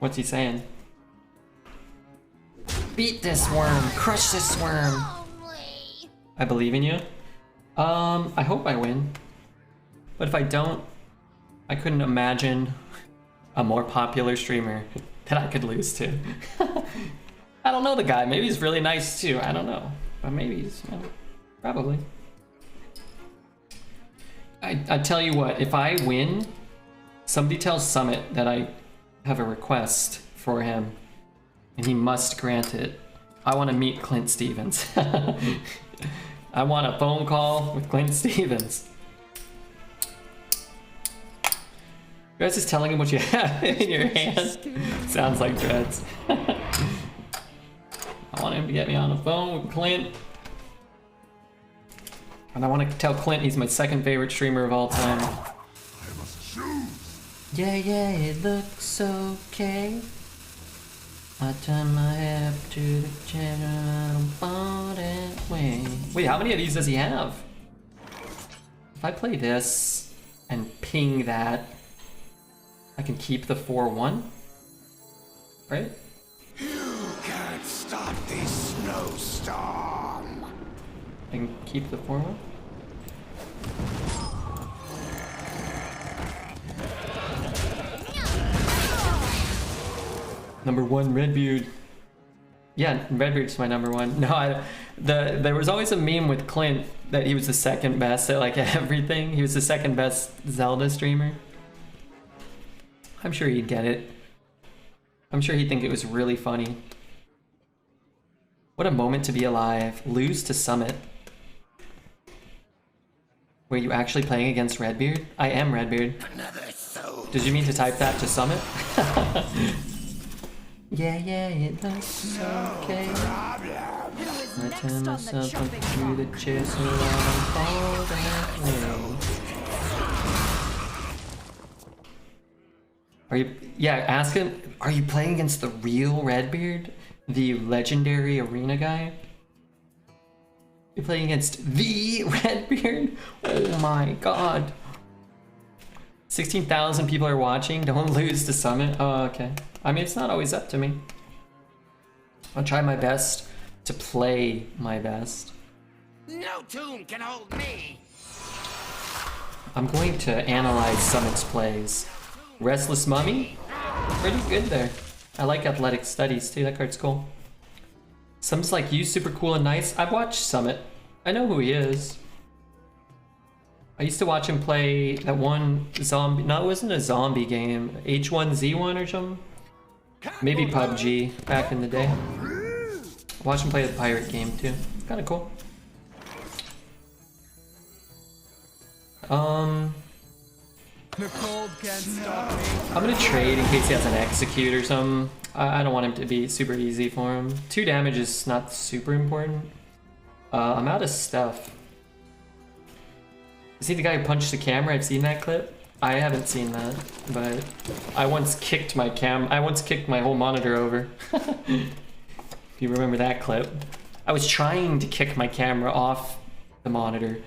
What's he saying? Beat this worm! Crush this worm! I believe in you. I hope I win. But if I don't, I couldn't imagine a more popular streamer that I could lose to. I don't know the guy. Maybe he's really nice too. I don't know. But maybe he's, you know, probably. I tell you what, if I win, somebody tells Summit that I have a request for him, and he must grant it. I want to meet Clint Stevens. I want a phone call with Clint Stevens. You guys just telling him what you have in your hand? Sounds like dreads. I want him to get me on the phone with Clint. And I want to tell Clint he's my second favorite streamer of all time. Yeah, it looks okay. I turn my head up to the channel, I don't want it way. Wait, how many of these does he have? If I play this and ping that, I can keep the 4-1, right? You can't stop this snowstorm. I can keep the 4-1. Number 1, Redbeard. Yeah, Redbeard's my number 1. No, there was always a meme with Clint that he was the second best at like everything. He was the second best Zelda streamer. I'm sure he'd get it. I'm sure he'd think it was really funny. What a moment to be alive. Lose to Summit. Were you actually playing against Redbeard? I am Redbeard. Did you mean to type that to Summit? Yeah, it looks okay. I turn myself up through the chair so I don't fall that way. Are you, yeah, ask him, are you playing against the real Redbeard? The legendary arena guy? You're playing against the Redbeard? Oh my god. 16,000 people are watching. Don't lose to Summit. Oh, okay. I mean, it's not always up to me. I'll try my best to play my best. No tune can hold me. I'm going to analyze Summit's plays. Restless Mummy? Pretty good there. I like Athletic Studies too. That card's cool. Summit's like you, super cool and nice. I've watched Summit. I know who he is. I used to watch him play that one zombie. No, it wasn't a zombie game. H1Z1 or something. Maybe PUBG back in the day. I watched him play the pirate game too. It's kind of cool. The cold can't stop me. I'm gonna trade in case he has an execute or something. I don't want him to be super easy for him. 2 damage is not super important. I'm out of stuff. Is he the guy who punched the camera? I've seen that clip. I haven't seen that, but I once kicked my whole monitor over. If you remember that clip. I was trying to kick my camera off the monitor,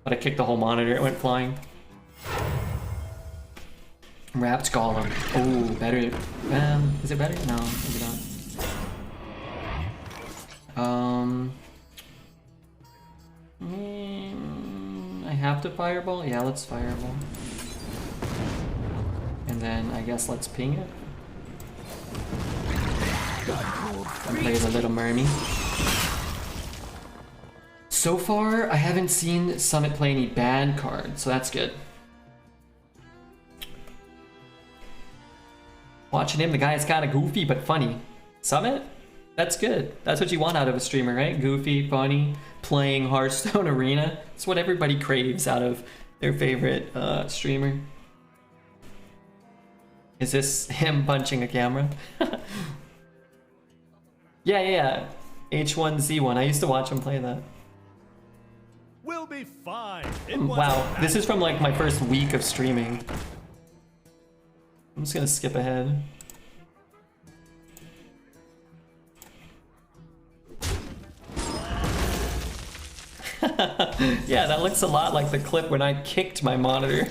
But I kicked the whole monitor, it went flying. Wrapped Golem. Oh, better. Is it better? No, maybe not. I have to Fireball? Yeah, let's Fireball. And then I guess let's ping it. And play the Little Mermaid. So far, I haven't seen Summit play any bad cards, so that's good. Watching him, the guy is kind of goofy but funny. Summit? That's good. That's what you want out of a streamer, right? Goofy, funny, playing Hearthstone Arena. It's what everybody craves out of their favorite streamer. Is this him punching a camera? Yeah. H1Z1. I used to watch him play that. We'll be fine. Wow, this is from like my first week of streaming. I'm just gonna skip ahead. Yeah, that looks a lot like the clip when I kicked my monitor.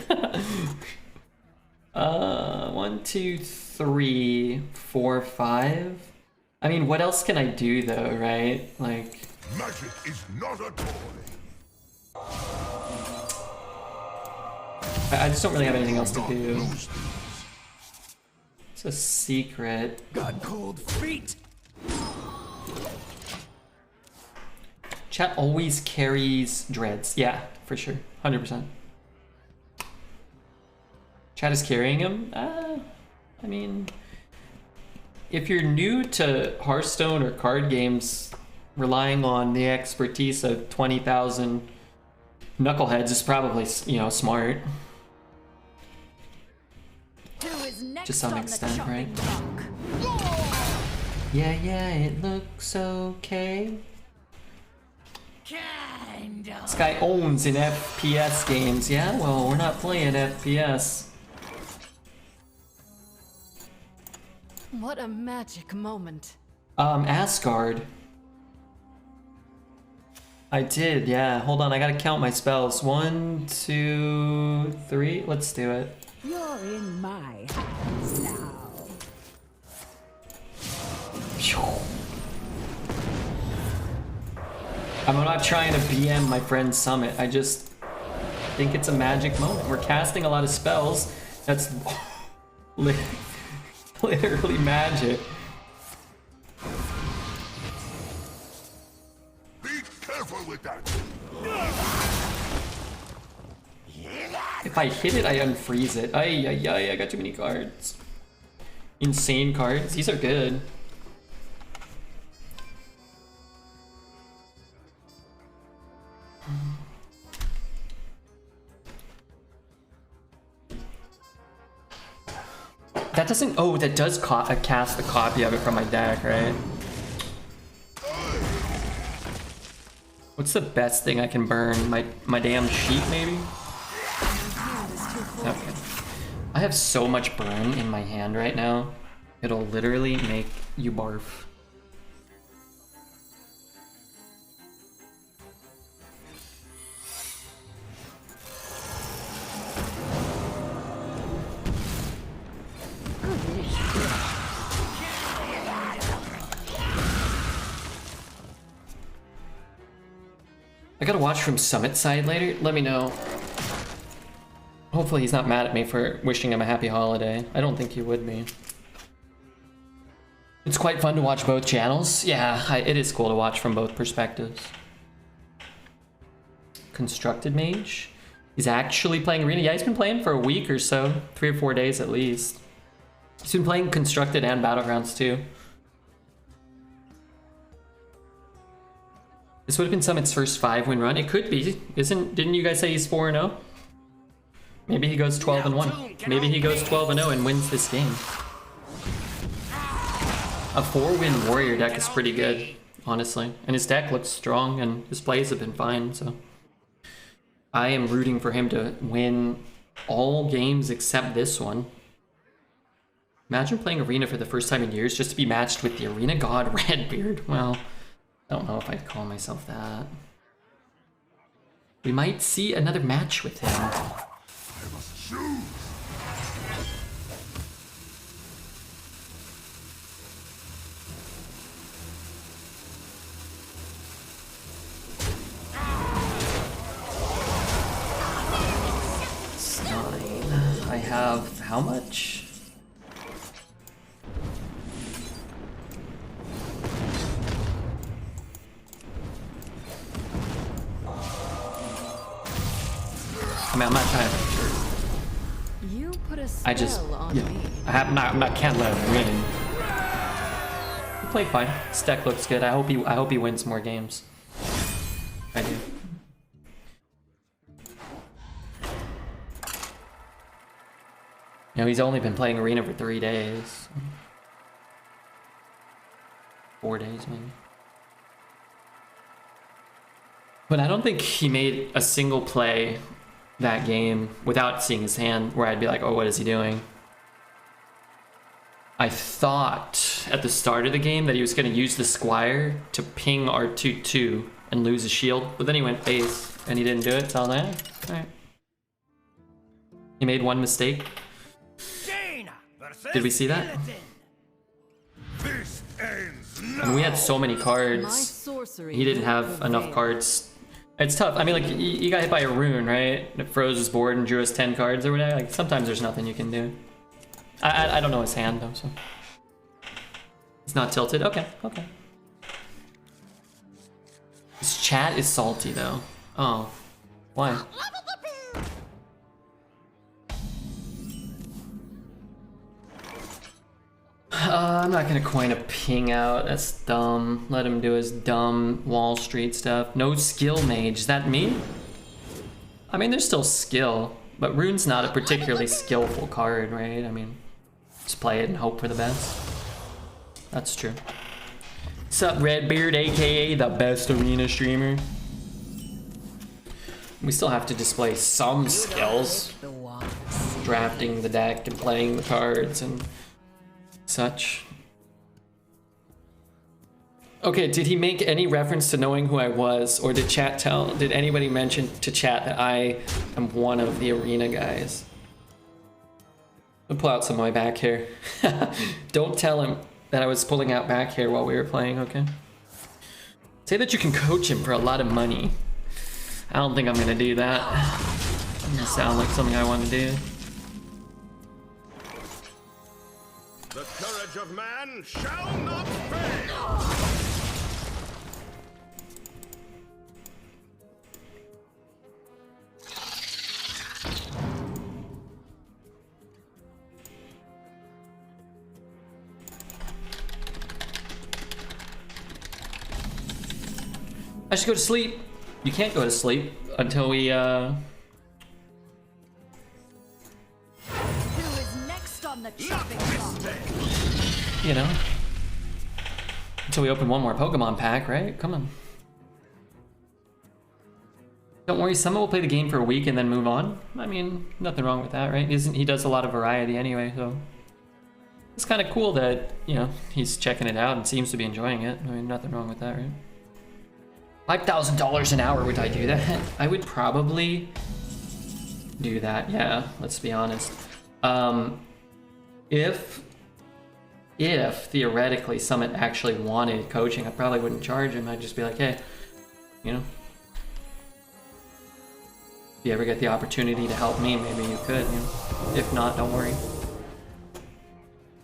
1, 2, 3, 4, 5. I mean, what else can I do though, right? Like, Magic is not a toy. I just don't really have anything else to do. It's a secret. Got cold feet. Chat always carries dreads. Yeah, for sure. 100%. Chat is carrying him? I mean, if you're new to Hearthstone or card games, relying on the expertise of 20,000 knuckleheads is probably, you know, smart. To some extent, right? Yeah, it looks okay. This guy owns in FPS games. Yeah, well, we're not playing FPS. What a magic moment. Asgard. I did, yeah. Hold on, I gotta count my spells. 1, 2, 3. Let's do it. You're in my hands now. I'm not trying to BM my friend Summit. I just think it's a magic moment. We're casting a lot of spells. That's literally magic. Be careful with that. If I hit it, I unfreeze it. Ay, I got too many cards. Insane cards. These are good. That doesn't... Oh, that does cast a copy of it from my deck, right? What's the best thing I can burn? My damn sheet, maybe? Okay. I have so much burn in my hand right now. It'll literally make you barf. I gotta watch from Summit side later. Let me know. Hopefully he's not mad at me for wishing him a happy holiday. I don't think he would be. It's quite fun to watch both channels. Yeah, it is cool to watch from both perspectives. Constructed Mage. He's actually playing Arena. Yeah, he's been playing for a week or so. 3 or 4 days at least. He's been playing Constructed and Battlegrounds too. This would have been Summit's first 5-win run. It could be. Didn't you guys say he's 4-0? Maybe he goes 12-1. Maybe he goes 12-0 and wins this game. A 4-win warrior deck is pretty good, honestly. And his deck looks strong and his plays have been fine, so. I am rooting for him to win all games except this one. Imagine playing Arena for the first time in years just to be matched with the Arena God Redbeard. Well, I don't know if I'd call myself that. We might see another match with him. I must choose. It's 9. I have how much? I mean, I'm not trying to sure. You put a spell I just, on yeah, me. I'm not can't let him win. He played fine. His deck looks good. I hope he wins more games. I do. You know, he's only been playing Arena for 3 days. 4 days, maybe. But I don't think he made a single play that game without seeing his hand where I'd be like, oh, what is he doing? I thought at the start of the game that he was going to use the Squire to ping our 2/2 and lose his shield, but then he went base and he didn't do it, so I was like, eh, alright. He made one mistake. Did we see that? This ends now. And we had so many My cards. sorcery. He didn't will have enough prevail. cards. It's tough. I mean, like, you got hit by a rune, right? It froze his board and drew us 10 cards or whatever. Like, sometimes there's nothing you can do. I don't know his hand, though, so. It's not tilted. Okay, okay. His chat is salty, though. Oh. Why? I'm not gonna coin a ping out. That's dumb. Let him do his dumb Wall Street stuff. No skill mage. Is that me? I mean, there's still skill, but Rune's not a particularly skillful card, right? I mean, just play it and hope for the best. That's true. Sup, Redbeard, aka the best arena streamer? We still have to display some skills. Drafting the deck and playing the cards and such. Okay, did he make any reference to knowing who I was, or did anybody mention to chat that I am one of the arena guys? I'll pull out some of my back hair. Don't tell him that I was pulling out back hair while we were playing, okay? Say that you can coach him for a lot of money. I don't think I'm gonna do that. Doesn't sound like something I want to do. The courage of man shall not fail. I should go to sleep. You can't go to sleep until we, Who is next on the chopping block? you know, until we open one more Pokemon pack, right? Come on. Don't worry, someone will play the game for a week and then move on. I mean, nothing wrong with that, right? He does a lot of variety anyway, so it's kind of cool that, you know, he's checking it out and seems to be enjoying it. I mean, nothing wrong with that, right? $5,000 an hour, would I do that? I would probably do that, yeah, let's be honest. If theoretically Summit actually wanted coaching, I probably wouldn't charge him. I'd just be like, hey, you know, if you ever get the opportunity to help me, maybe you could, you know. If not, don't worry.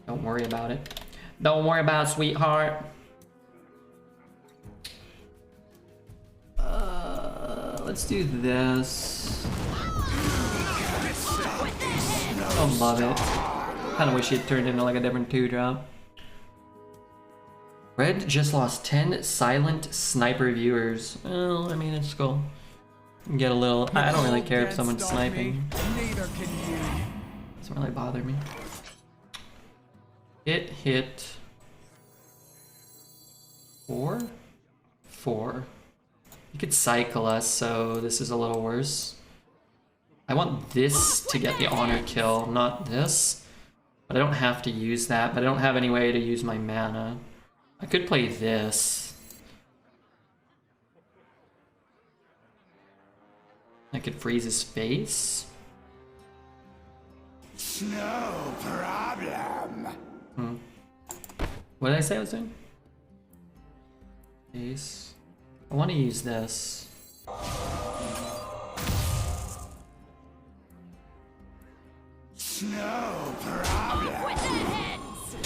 Don't worry about it. Don't worry about it, sweetheart. Let's do this. I love it. Kind of wish he had turned into like a different 2-drop. Red just lost 10 silent sniper viewers. Well, I mean, it's cool. Get a little. I don't really care if someone's sniping. Neither can you. Doesn't really bother me. It hit 4? 4. You could cycle us, so this is a little worse. I want this to get the honor kill, not this. But I don't have to use that, but I don't have any way to use my mana. I could play this. I could freeze his face. No problem. What did I say I was doing? Face. I want to use this. No problem. With their heads!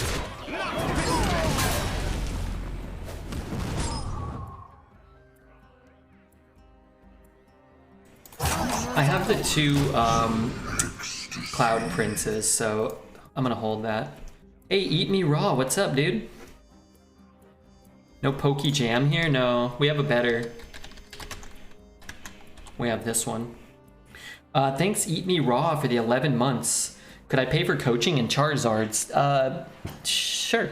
I have the two Cloud Princes, so I'm gonna hold that. Hey, Eat Me Raw, what's up, dude? No Pokey Jam here? No, we have a better. We have this one. Thanks, Eat Me Raw, for the 11 months. Could I pay for coaching in Charizards? Sure.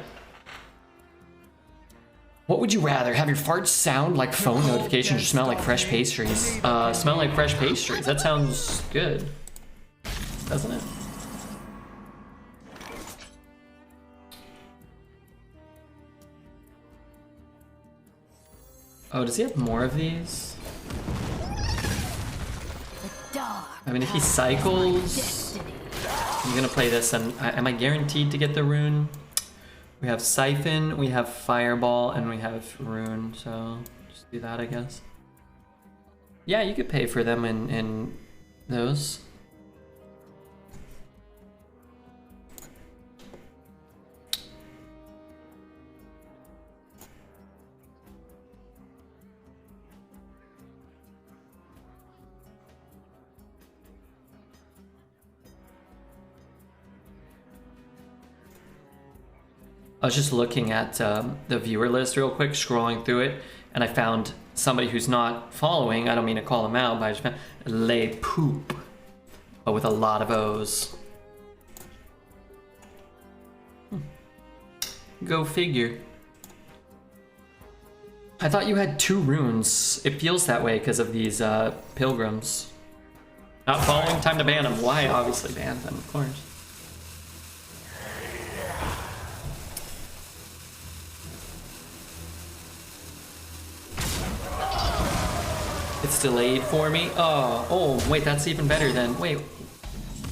What would you rather? Have your farts sound like phone notifications or smell like fresh pastries? Smell like fresh pastries. That sounds good. Doesn't it? Oh, does he have more of these? I mean, if he cycles, I'm gonna play this, and am I guaranteed to get the rune? We have Siphon, we have Fireball, and we have Rune, so just do that, I guess. Yeah, you could pay for them in those. I was just looking at the viewer list real quick, scrolling through it, and I found somebody who's not following. I don't mean to call him out, but I just found Le Poop, but with a lot of O's. Go figure. I thought you had 2 runes. It feels that way because of these pilgrims. Not following, time to ban them. Why? Obviously ban them, of course. It's delayed for me. Oh, wait, that's even better then. Wait,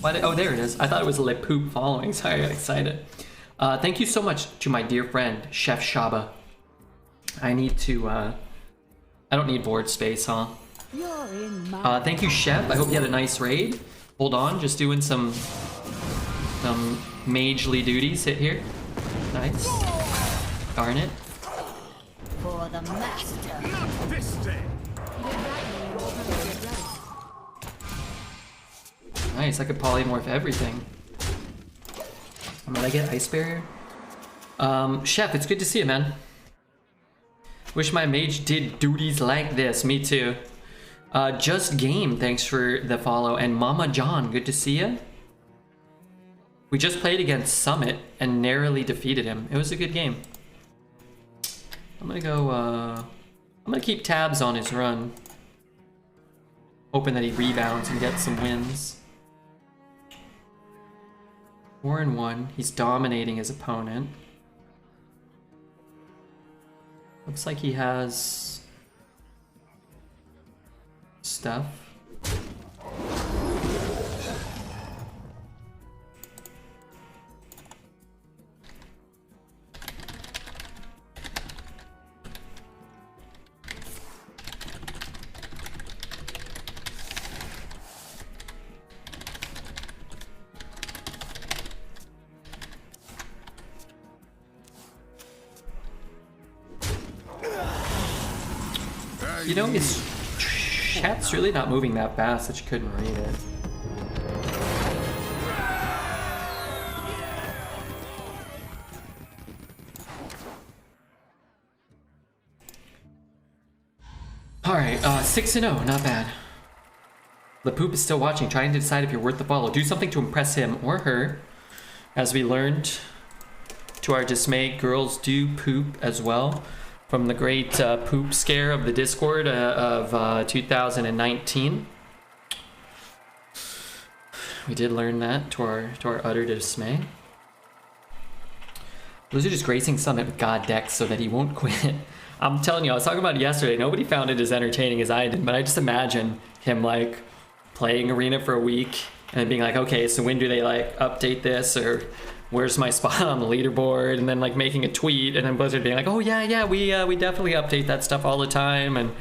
why oh, there it is. I thought it was Le Poop following. Sorry, I got excited. Thank you so much to my dear friend, Chef Shaba. I need to, I don't need board space, huh? Thank you, Chef. I hope you had a nice raid. Hold on, just doing some magely duties. Hit here. Nice. Darn it. For the master. Not this day. Nice, I could polymorph everything. Did I get Ice Barrier? Chef, it's good to see you, man. Wish my mage did duties like this. Me too. Just Game, thanks for the follow. And Mama John, good to see you. We just played against Summit and narrowly defeated him. It was a good game. I'm gonna go, I'm gonna keep tabs on his run. Hoping that he rebounds and gets some wins. 4-1. He's dominating his opponent. Looks like he has stuff. You know, his chat's really not moving that fast that you couldn't read it. Alright, 6-0, not bad. The Poop is still watching, trying to decide if you're worth the follow. Do something to impress him or her. As we learned, to our dismay, girls do poop as well. From the great poop scare of the Discord of 2019. We did learn that to our utter dismay. Blizzard is gracing Summit with God decks so that he won't quit. I'm telling you, I was talking about it yesterday. Nobody found it as entertaining as I did, but I just imagine him like playing Arena for a week and being like, okay, so when do they like update this, or where's my spot on the leaderboard, and then like making a tweet, and then Blizzard being like, oh yeah, we definitely update that stuff all the time, and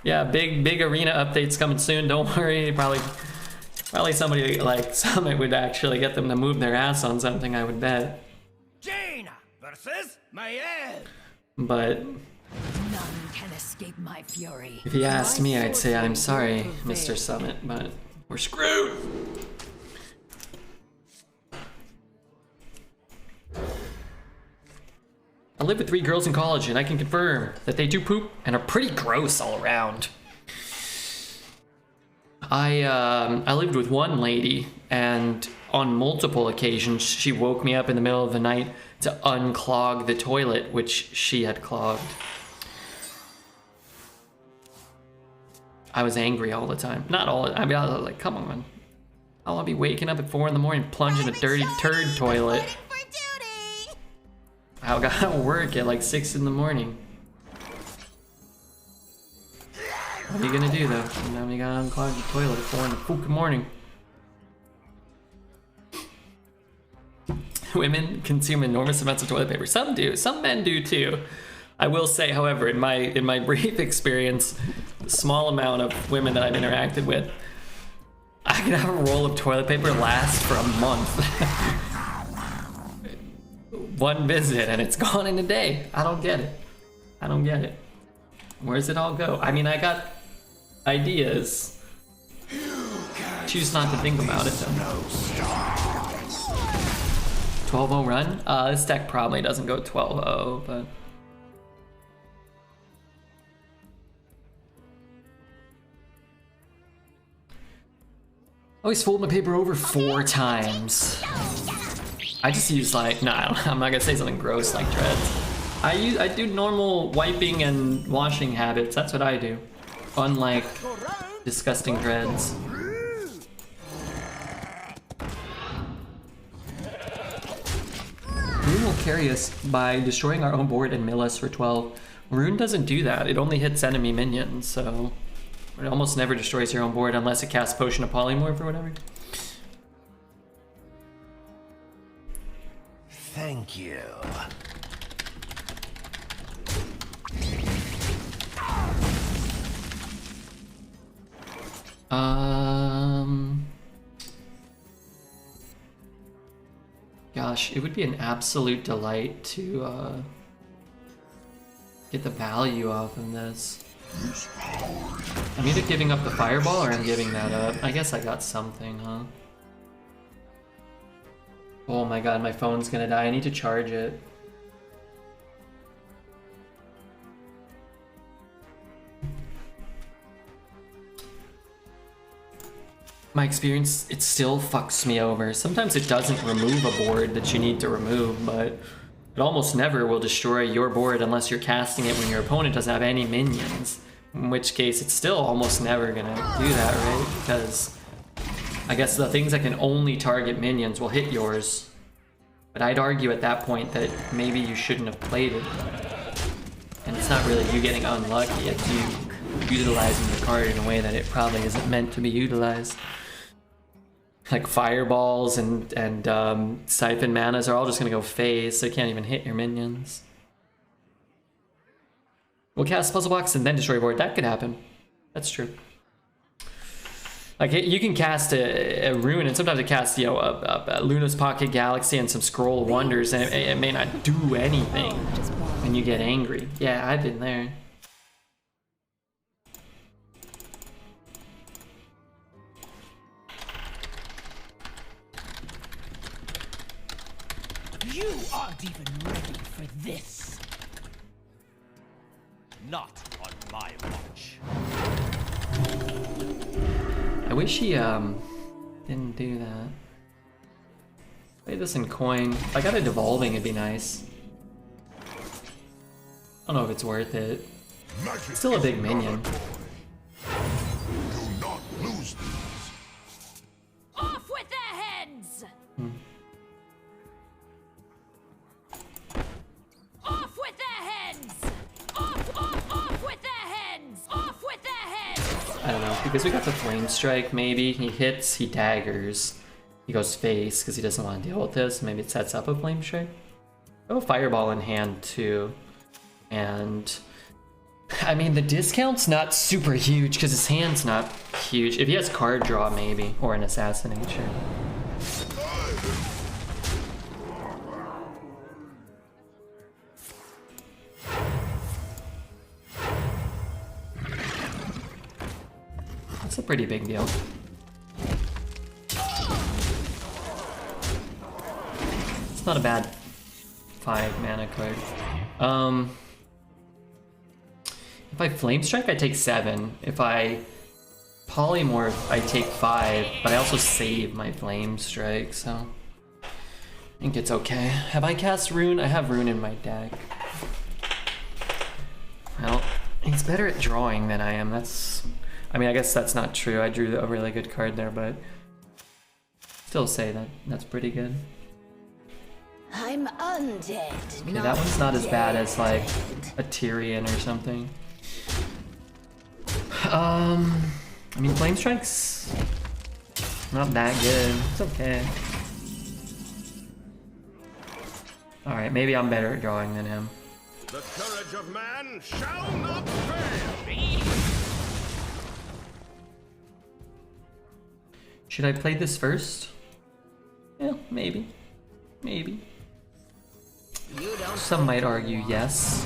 yeah, big Arena updates coming soon, don't worry. Probably somebody like Summit would actually get them to move their ass on something, I would bet. Jaina versus Mage. But None can escape my fury. if you asked me, I'd say I'm sorry, Mr. Summit, but we're screwed. I live with 3 girls in college, and I can confirm that they do poop and are pretty gross all around. I lived with one lady, and on multiple occasions she woke me up in the middle of the night to unclog the toilet, which she had clogged. I was angry all the time. Not all. I mean, I was like, come on. I want to be waking up at 4 in the morning, plunging a dirty turd toilet. I gotta work at like 6 in the morning. What are you gonna do though? Now you gotta unclog the toilet at 4 in the fucking morning. Women consume enormous amounts of toilet paper. Some do. Some men do too. I will say, however, in my brief experience, the small amount of women that I've interacted with, I can have a roll of toilet paper last for a month. One visit and it's gone in a day. I don't get it. I don't get it. Where's it all go? I mean, I got ideas. Choose not to think about it though. 12-0 run? This deck probably doesn't go 12-0, but... Always fold my paper over 4 times. I just use like, nah, I'm not gonna say something gross like dreads. I do normal wiping and washing habits. That's what I do. Unlike disgusting dreads. Rune will carry us by destroying our own board and mill us for 12. Rune doesn't do that. It only hits enemy minions, so it almost never destroys your own board unless it casts Potion of Polymorph or whatever. Thank you. Gosh, it would be an absolute delight to get the value off of this. I'm either giving up the fireball or I'm giving that up. I guess I got something, huh? Oh my god, my phone's gonna die. I need to charge it. My experience, it still fucks me over. Sometimes it doesn't remove a board that you need to remove, but it almost never will destroy your board unless you're casting it when your opponent doesn't have any minions. In which case, it's still almost never gonna do that, right? Because I guess the things that can only target minions will hit yours. But I'd argue at that point that maybe you shouldn't have played it. And it's not really you getting unlucky, it's you utilizing the card in a way that it probably isn't meant to be utilized. Like fireballs and siphon manas are all just gonna go phase, so you can't even hit your minions. We'll cast Puzzle Box and then destroy your board. That could happen. That's true. Like you can cast a rune, and sometimes it casts, you know, a Luna's Pocket Galaxy and some Scroll of Wonders, and it may not do anything when you get angry. Yeah, I've been there. You aren't even ready for this. Not on my watch. I wish he didn't do that. Play this in coin. If I got a devolving, it'd be nice. I don't know if it's worth it. It's still a big minion. Do not lose these. Off with their heads! Off with their heads! Off with their heads! Off with their heads! I don't know, because we got the Flame Strike, maybe. He hits, he daggers. He goes face because he doesn't want to deal with this. Maybe it sets up a Flame Strike. I have a Fireball in hand too. And I mean, the discount's not super huge because his hand's not huge. If he has card draw, maybe, or an Assassination. That's a pretty big deal. It's not a bad 5 mana card. If I Flame Strike, I take 7. If I Polymorph, I take 5, but I also save my Flame Strike, so I think it's okay. Have I cast Rune? I have Rune in my deck. Well, he's better at drawing than I am. I mean, I guess that's not true. I drew a really good card there, but still say that that's pretty good. I'm undead. Okay, that one's not as bad as like a Tyrion or something. I mean, Flame Strike's not that good. It's okay. Alright, maybe I'm better at drawing than him. The courage of man shall not fail. Should I play this first? Yeah, maybe. Maybe. Some might argue yes.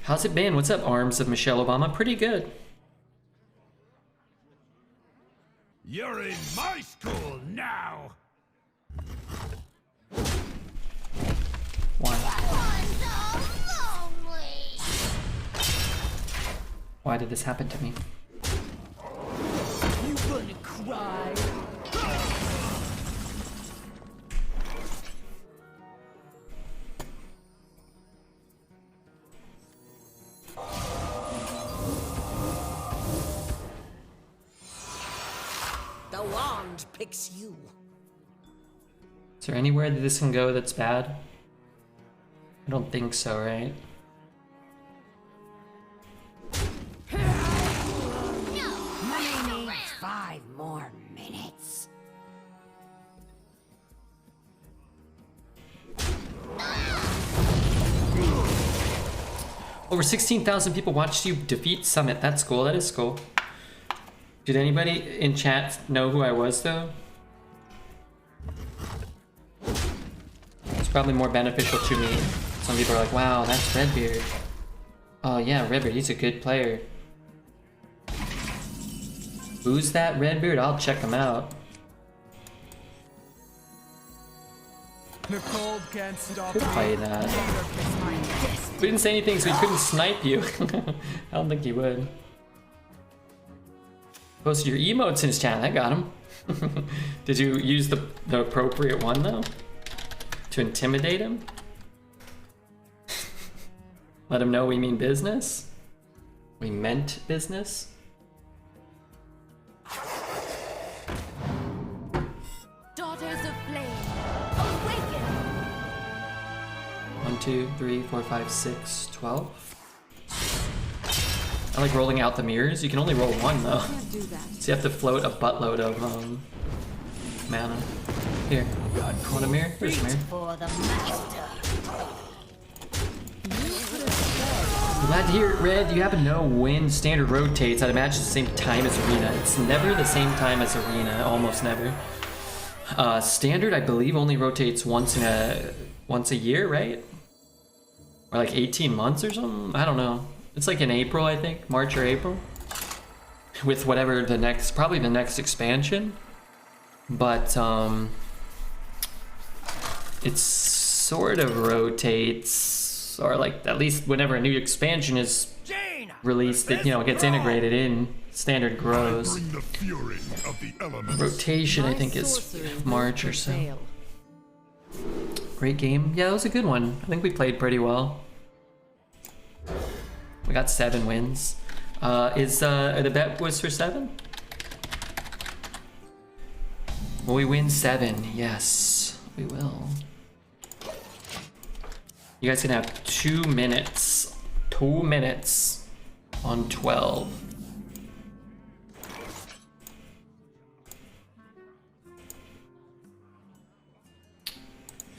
How's it been? What's up, Arms of Michelle Obama? Pretty good. You're in my school now. Why? Why did this happen to me? You gonna cry? The wand picks you. Is there anywhere that this can go that's bad? I don't think so, right? I need 5 more minutes. Over 16,000 people watched you defeat Summit. That's cool. That is cool. Did anybody in chat know who I was, though? It's probably more beneficial to me. Some people are like, wow, that's Redbeard. Oh yeah, Redbeard, he's a good player. Who's that Redbeard? I'll check him out. The cold can't stop Could me. play that. We didn't say anything, so he couldn't snipe you. I don't think he would. Posted your emotes in his chat. I got him. Did you use the appropriate one though? To intimidate him? Let him know we mean business? We meant business? Daughters of Flame, awaken! 1, 2, 3, 4, 5, 6, 12. I like rolling out the mirrors. You can only roll one though. Can't do that. So you have to float a buttload of mana. Here, want a mirror? Here's a mirror. For the master. I'm glad to hear it, Red. Do you happen to know when Standard rotates? I'd imagine it's the same time as Arena. It's never the same time as Arena, almost never. Standard, I believe, only rotates once a year, right? Or like 18 months or something? I don't know. It's like in April, I think, March or April. With whatever the next, probably the next expansion. But it sort of rotates, or like at least whenever a new expansion is released, it, you know, gets integrated in. Standard grows. Bring the fury of the elements. Rotation, I think, is Sorcery March or will so. prevail. Great game. Yeah, it was a good one. I think we played pretty well. We got 7 wins. The bet was for 7? Will we win 7? Yes, we will. You guys can have 2 minutes. 2 minutes on 12.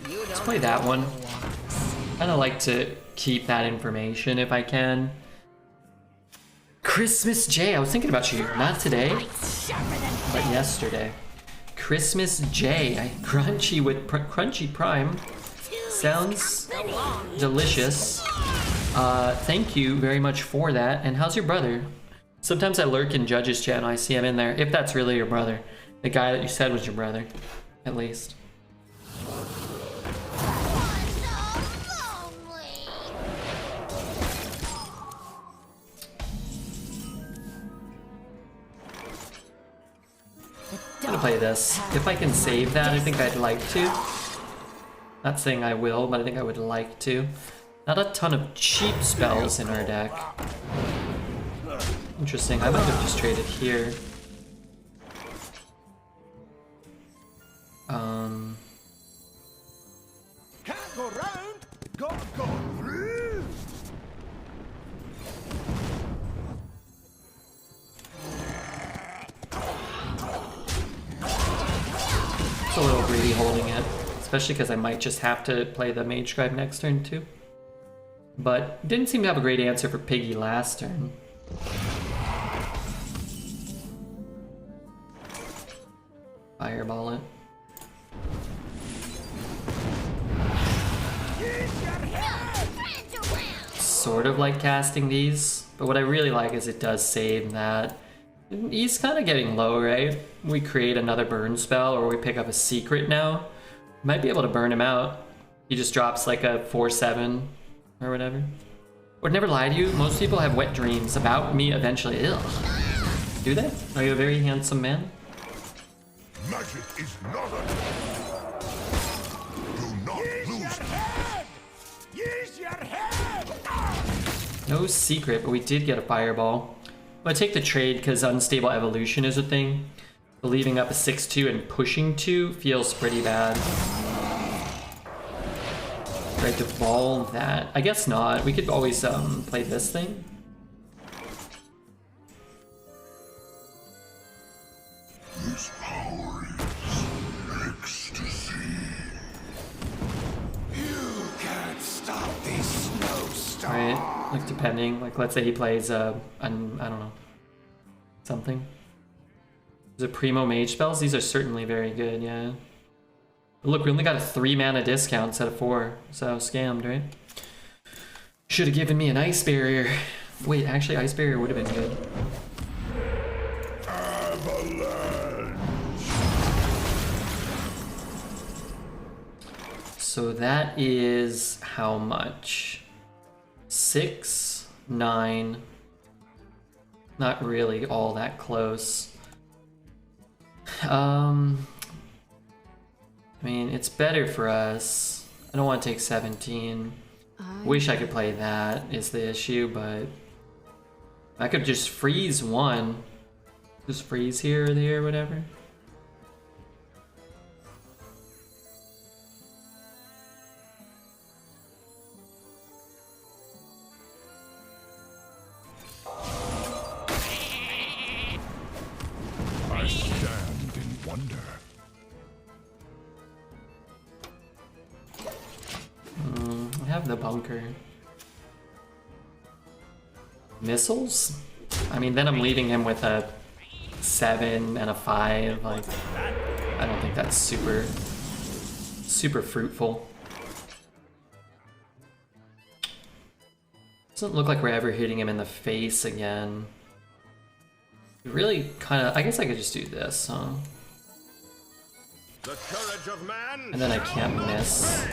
Let's play that one. I kind of like to keep that information if I can. Christmas J. I was thinking about you. Not today, but yesterday. Christmas J. Crunchy with Crunchy Prime. Sounds delicious. Thank you very much for that. And how's your brother? Sometimes I lurk in Judge's channel. I see him in there. If that's really your brother. The guy that you said was your brother. At least. I'm gonna play this. If I can save that, I think I'd like to. Not saying I will, but I think I would like to. Not a ton of cheap spells in our deck. Interesting, I might have just traded here. Can't go round, gotta go through. It's a little greedy holding it, especially because I might just have to play the Mage Scribe next turn too. But didn't seem to have a great answer for Piggy last turn. Fireball it. Sort of like casting these, but what I really like is it does save that. He's kind of getting low, right? We create another burn spell or we pick up a secret now. Might be able to burn him out. He just drops like a 4/7 or whatever. Would never lie to you, most people have wet dreams about me eventually. Ugh. Do they? Are you a very handsome man? Magic is not a do not lose. Use your head! No secret, but we did get a fireball. I'm gonna take the trade because unstable evolution is a thing. But leaving up a 6/2 and pushing 2 feels pretty bad. Try to devolve that. I guess not. We could always play this thing. This power is ecstasy. You can't stop these snowstorms. Right, like depending. Like let's say he plays I don't know, something. The Primo Mage spells, these are certainly very good, yeah. But look, we only got a 3 mana discount instead of 4, so scammed, right? Should have given me an Ice Barrier. Wait, actually Ice Barrier would have been good. Avalanche. So that is how much? 6, 9. Not really all that close. I mean, it's better for us. I don't want to take 17. Wish I could play that is the issue, but I could just freeze 1. Just freeze here or there, whatever. I stand in wonder. I have the bunker. Missiles? I mean, then I'm leaving him with a 7 and a 5. Like, I don't think that's super fruitful. Doesn't look like we're ever hitting him in the face again. Really kind of, I guess I could just do this, huh? The courage of man. And then I can't miss.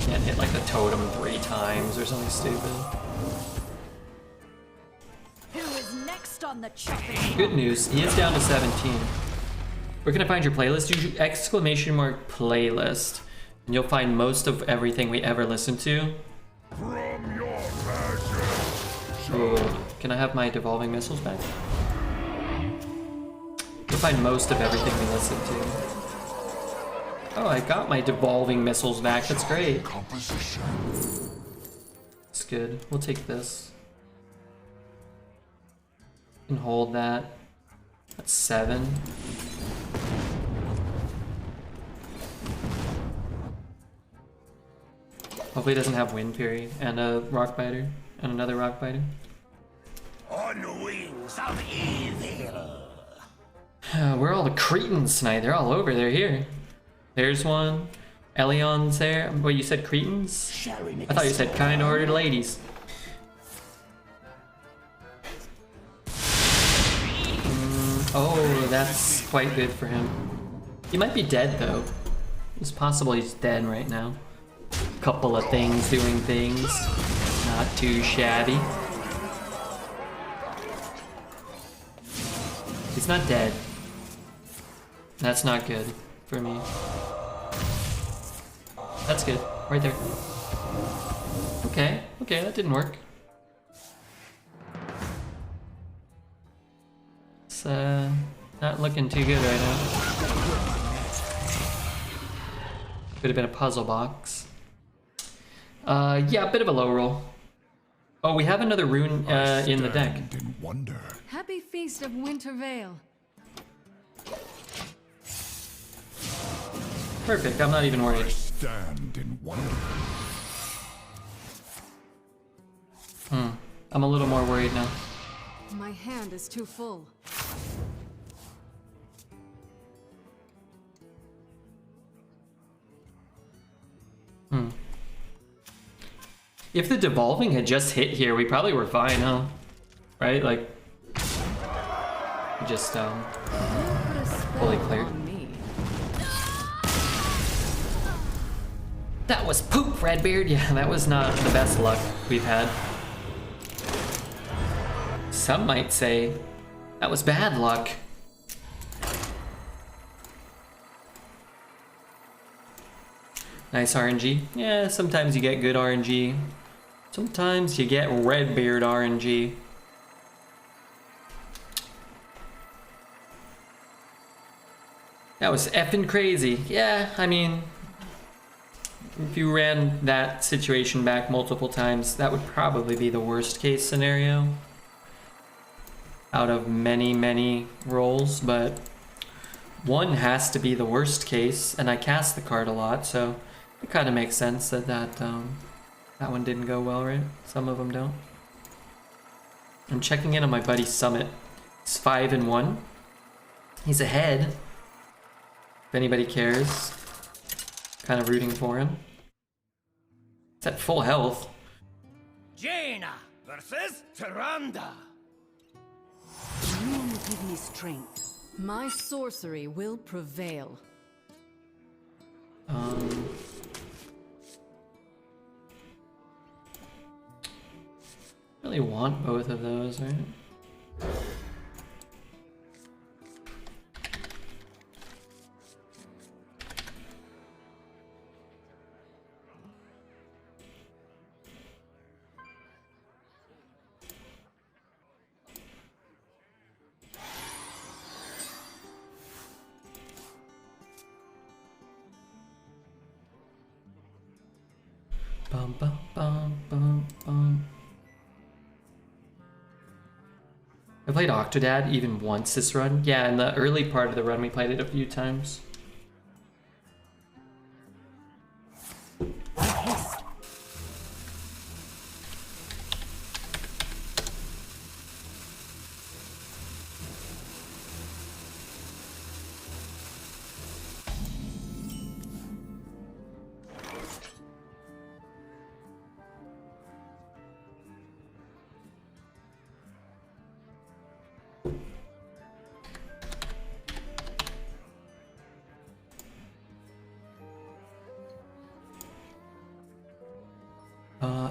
Can't hit like the totem 3 times or something stupid. Who is next on the chopping block? Good news, he is down to 17. Where can I find your playlist? Use exclamation mark playlist, and you'll find most of everything we ever listen to. From your passion. Oh, can I have my devolving missiles back? You'll find most of everything we listen to. Oh, I got my devolving missiles back. That's great. It's good. We'll take this. And hold that. That's 7. Hopefully it doesn't have wind fury and a rock biter and another rock biter. On wings of evil. Where are all the Cretans tonight? They're all over. They're here. There's one. Elion's there. What, you said Cretans? I thought you said kind-hearted ladies. Oh, that's quite good for him. He might be dead, though. It's possible he's dead right now. Couple of things doing things. Not too shabby. He's not dead. That's not good for me. That's good. Right there. Okay, okay, that didn't work. It's not looking too good right now. Could have been a puzzle box. Yeah, a bit of a low roll. Oh, we have another rune in the deck. Happy Feast of Winter Vale. Perfect, I'm not even worried. Stand in wonder. I'm a little more worried now. My hand is too full. If the devolving had just hit here, we probably were fine, huh? Right? Like, just, Put a spell fully cleared. on me. That was poop, Redbeard. Yeah, that was not the best luck we've had. Some might say that was bad luck. Nice RNG. Yeah, sometimes you get good RNG. Sometimes you get Redbeard RNG. That was effing crazy. Yeah, I mean, if you ran that situation back multiple times, that would probably be the worst case scenario out of many, many rolls, but one has to be the worst case, and I cast the card a lot, so it kind of makes sense that that one didn't go well, right? Some of them don't. I'm checking in on my buddy Summit. He's 5-1. He's ahead. If anybody cares. Kind of rooting for him. He's at full health. Jaina versus Tyrande. You give me strength. My sorcery will prevail. Really want both of those, right? Bum, bum, bum, bum, bum. I played Octodad even once this run. Yeah, in the early part of the run we played it a few times.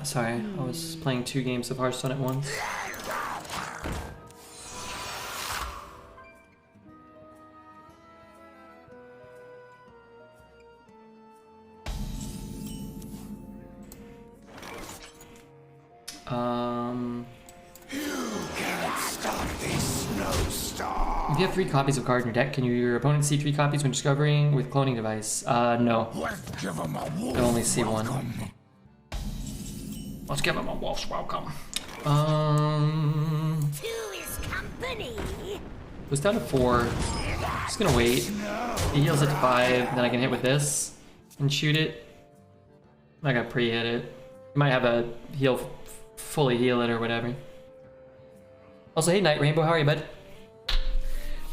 Sorry, I was playing 2 games of Hearthstone at once. If you have 3 copies of card in your deck, can your opponent see 3 copies when discovering with cloning device? No. I only see 1. Let's give him a wolf's welcome. Two is company. Was down to 4. Just gonna wait. He heals it to 5, then I can hit with this and shoot it. I gotta pre-hit it. You might have a fully heal it or whatever. Also, hey Night Rainbow, how are you, bud?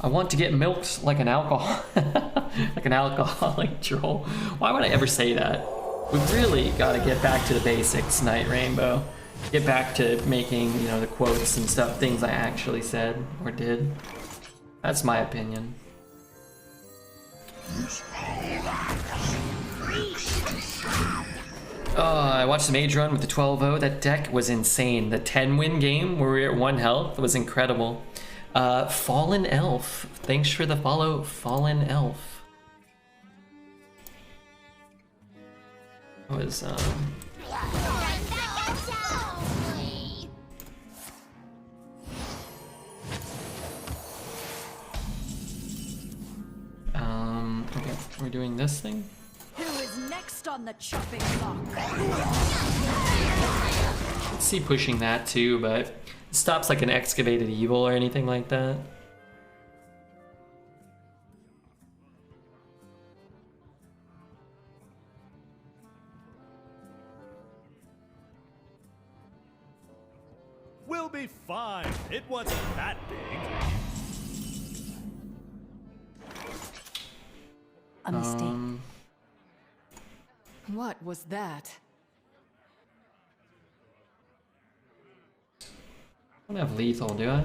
I want to get milked like an alcohol, like an alcoholic troll. Why would I ever say that? We really gotta get back to the basics, Night Rainbow. Get back to making, you know, the quotes and stuff, things I actually said or did. That's my opinion. I watched the Mage run with the 12-0. That deck was insane. The 10-win game where we were at 1 health was incredible. Fallen Elf. Thanks for the follow, Fallen Elf. What was, okay, we're doing this thing. Who is next on the chopping block? Let's see pushing that too, but it stops like an excavated evil or anything like that. We'll be fine. It wasn't that big. A mistake. What was that? I don't have lethal, do I?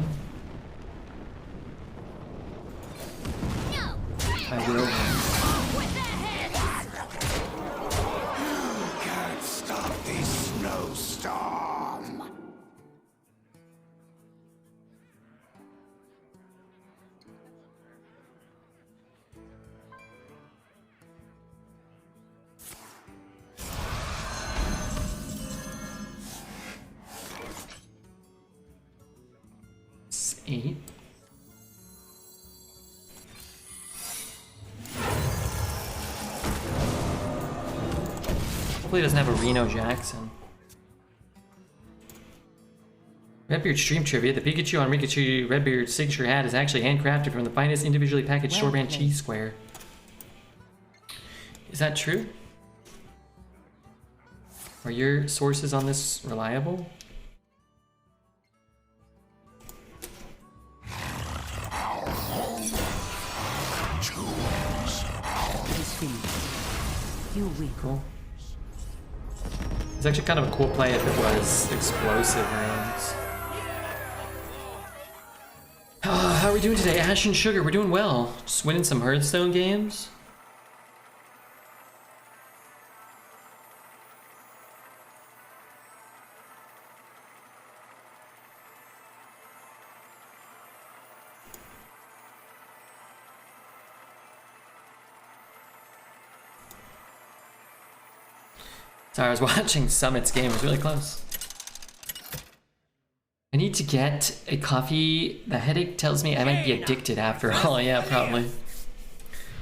No. I will. With their heads. Can't stop this snowstorm. It's 8. Hopefully it doesn't have a Reno Jackson. Redbeard stream trivia. The Pikachu on Rikachu Redbeard signature hat is actually handcrafted from the finest individually packaged store-brand cheese square. Is that true? Are your sources on this reliable? You win. Cool. It's actually kind of a cool play if it was explosive rounds. How are we doing today? Ash and Sugar, we're doing well. Just winning some Hearthstone games. Sorry, I was watching Summit's game. It was really close. I need to get a coffee. The headache tells me I might be addicted after all. Yeah, probably.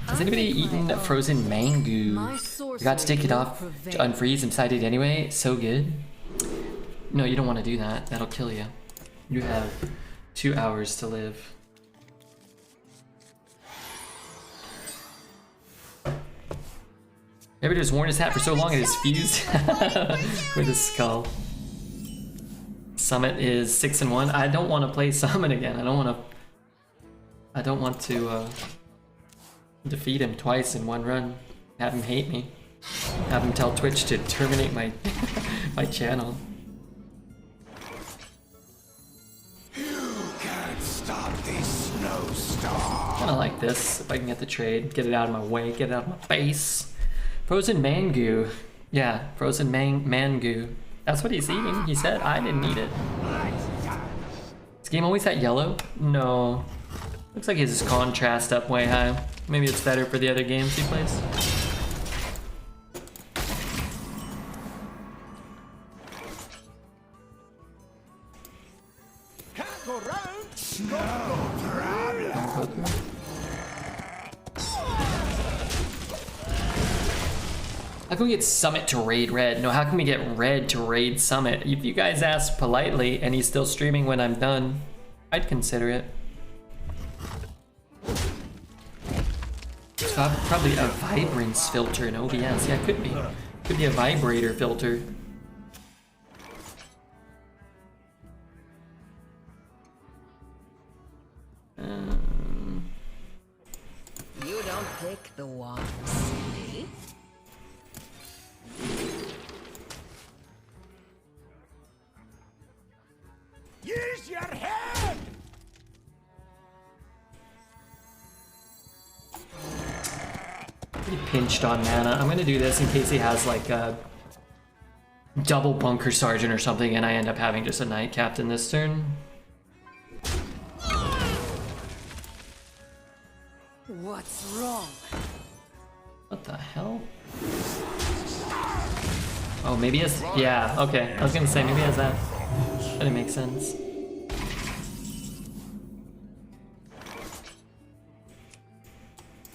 Has anybody eaten frozen mango? I got to take it off to unfreeze inside it anyway. So good. No, you don't want to do that. That'll kill you. You have 2 hours to live. Maybe just worn his hat for so long it is fused with his skull. Summit is 6-1. I don't want to play Summit again. I don't want to defeat him twice in one run. Have him hate me. Have him tell Twitch to terminate my my channel. You can't stop this snowstorm. Kinda like this. If I can get the trade, get it out of my way, get it out of my face. Frozen mango. Yeah, frozen mango. That's what he's eating. He said I didn't eat it. This game always that yellow? No. Looks like his contrast up way high. Maybe it's better for the other games he plays. How can we get Summit to raid red? No, how can we get red to raid Summit? If you guys ask politely and he's still streaming when I'm done, I'd consider it. So probably a vibrance filter in OBS. Yeah, it could be. Could be a vibrator filter. You don't pick the ones, see? Use your head! Pretty pinched on mana. I'm gonna do this in case he has like a double bunker sergeant or something and I end up having just a knight captain this turn. What's wrong? What the hell? Oh, maybe he has... Yeah, okay. I was gonna say, maybe he has that. That didn't make sense.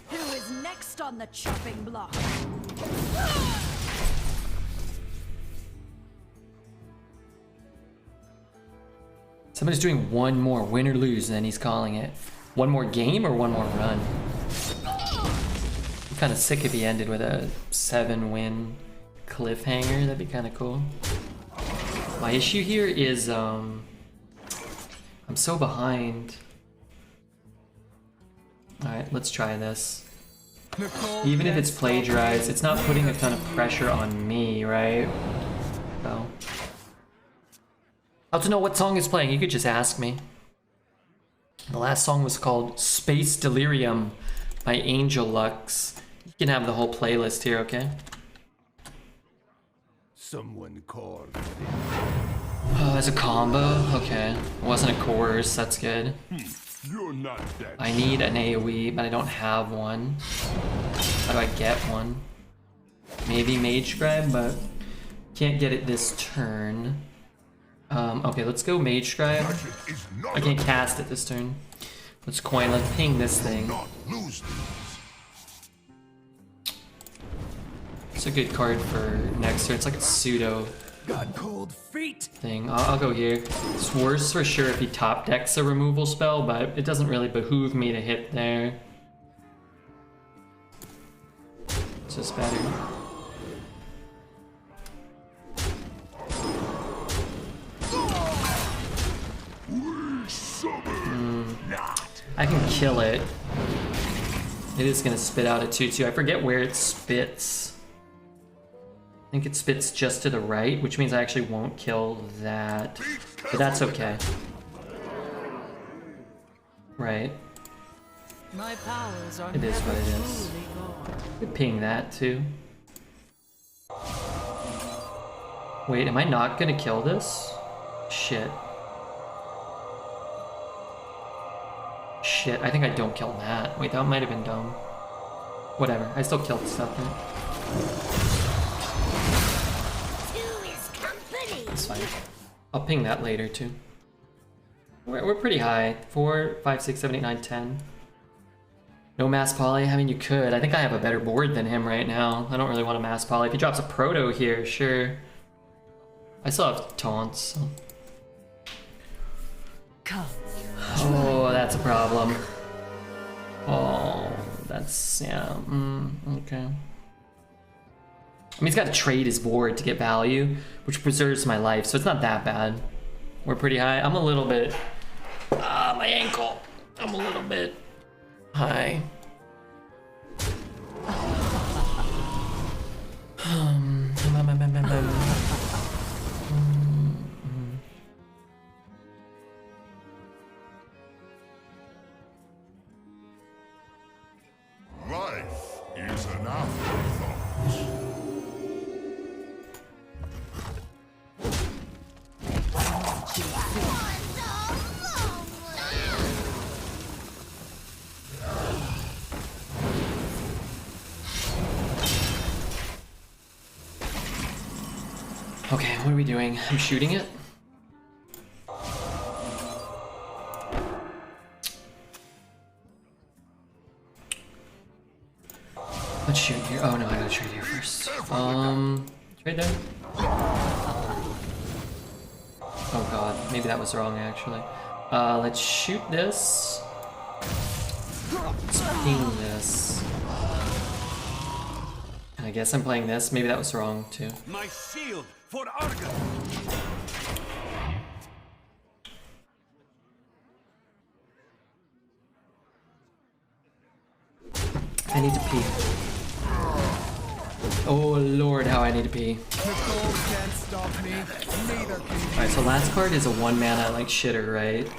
Who is next on the chopping block? Somebody's doing one more, win or lose, and then he's calling it. One more game or one more run? I'm kind of sick if he ended with a 7-win cliffhanger. That'd be kind of cool. My issue here is I'm so behind. Alright, let's try this. Even if it's plagiarized, it's not putting a ton of pressure on me, right? So. How to know what song is playing? You could just ask me. The last song was called Space Delirium by Angel Lux. You can have the whole playlist here, okay? Someone called. Oh, as a combo? Okay. It wasn't a chorus, that's good. You're not that. I need an AoE, but I don't have one. How do I get one? Maybe Mage Scribe, but can't get it this turn. Okay, let's go Mage Scribe. I can't cast it this turn. Let's coin, let's ping this thing. Not lose these. It's a good card for next turn. It's like a pseudo Got cold feet. thing. I'll go here. It's worse for sure if he top decks a removal spell, but it doesn't really behoove me to hit there. It's just better. I can kill it. It is gonna spit out a 2/2. I forget where it spits. I think it spits just to the right, which means I actually won't kill that. But that's okay. Right. My powers are It is never what it is. truly gone. Could ping that too. Wait, am I not gonna kill this? Shit. Shit, I think I don't kill that. Wait, that might have been dumb. Whatever, I still killed stuff then. Two is company. It's fine. I'll ping that later too. We're pretty high. 4, 5, 6, 7, 8, 9, 10. No mass poly? I mean, you could. I think I have a better board than him right now. I don't really want a mass poly. If he drops a proto here, sure. I still have taunts, so. Come. Oh, that's a problem. Oh, that's, yeah, okay. I mean, he's got to trade his board to get value, which preserves my life, so it's not that bad. We're pretty high. I'm a little bit, my ankle. I'm a little bit high. Life is an afterthought. Okay, what are we doing? I'm shooting it? trade here first. Trade there. Oh god, maybe that was wrong actually. Let's shoot this. Let's ping this. And I guess I'm playing this. Maybe that was wrong too. My shield for Argus. I need to pee. Oh lord, how I need to pee. The cold can't stop me, neither can you. Alright, so last card is a 1 mana like shitter, right?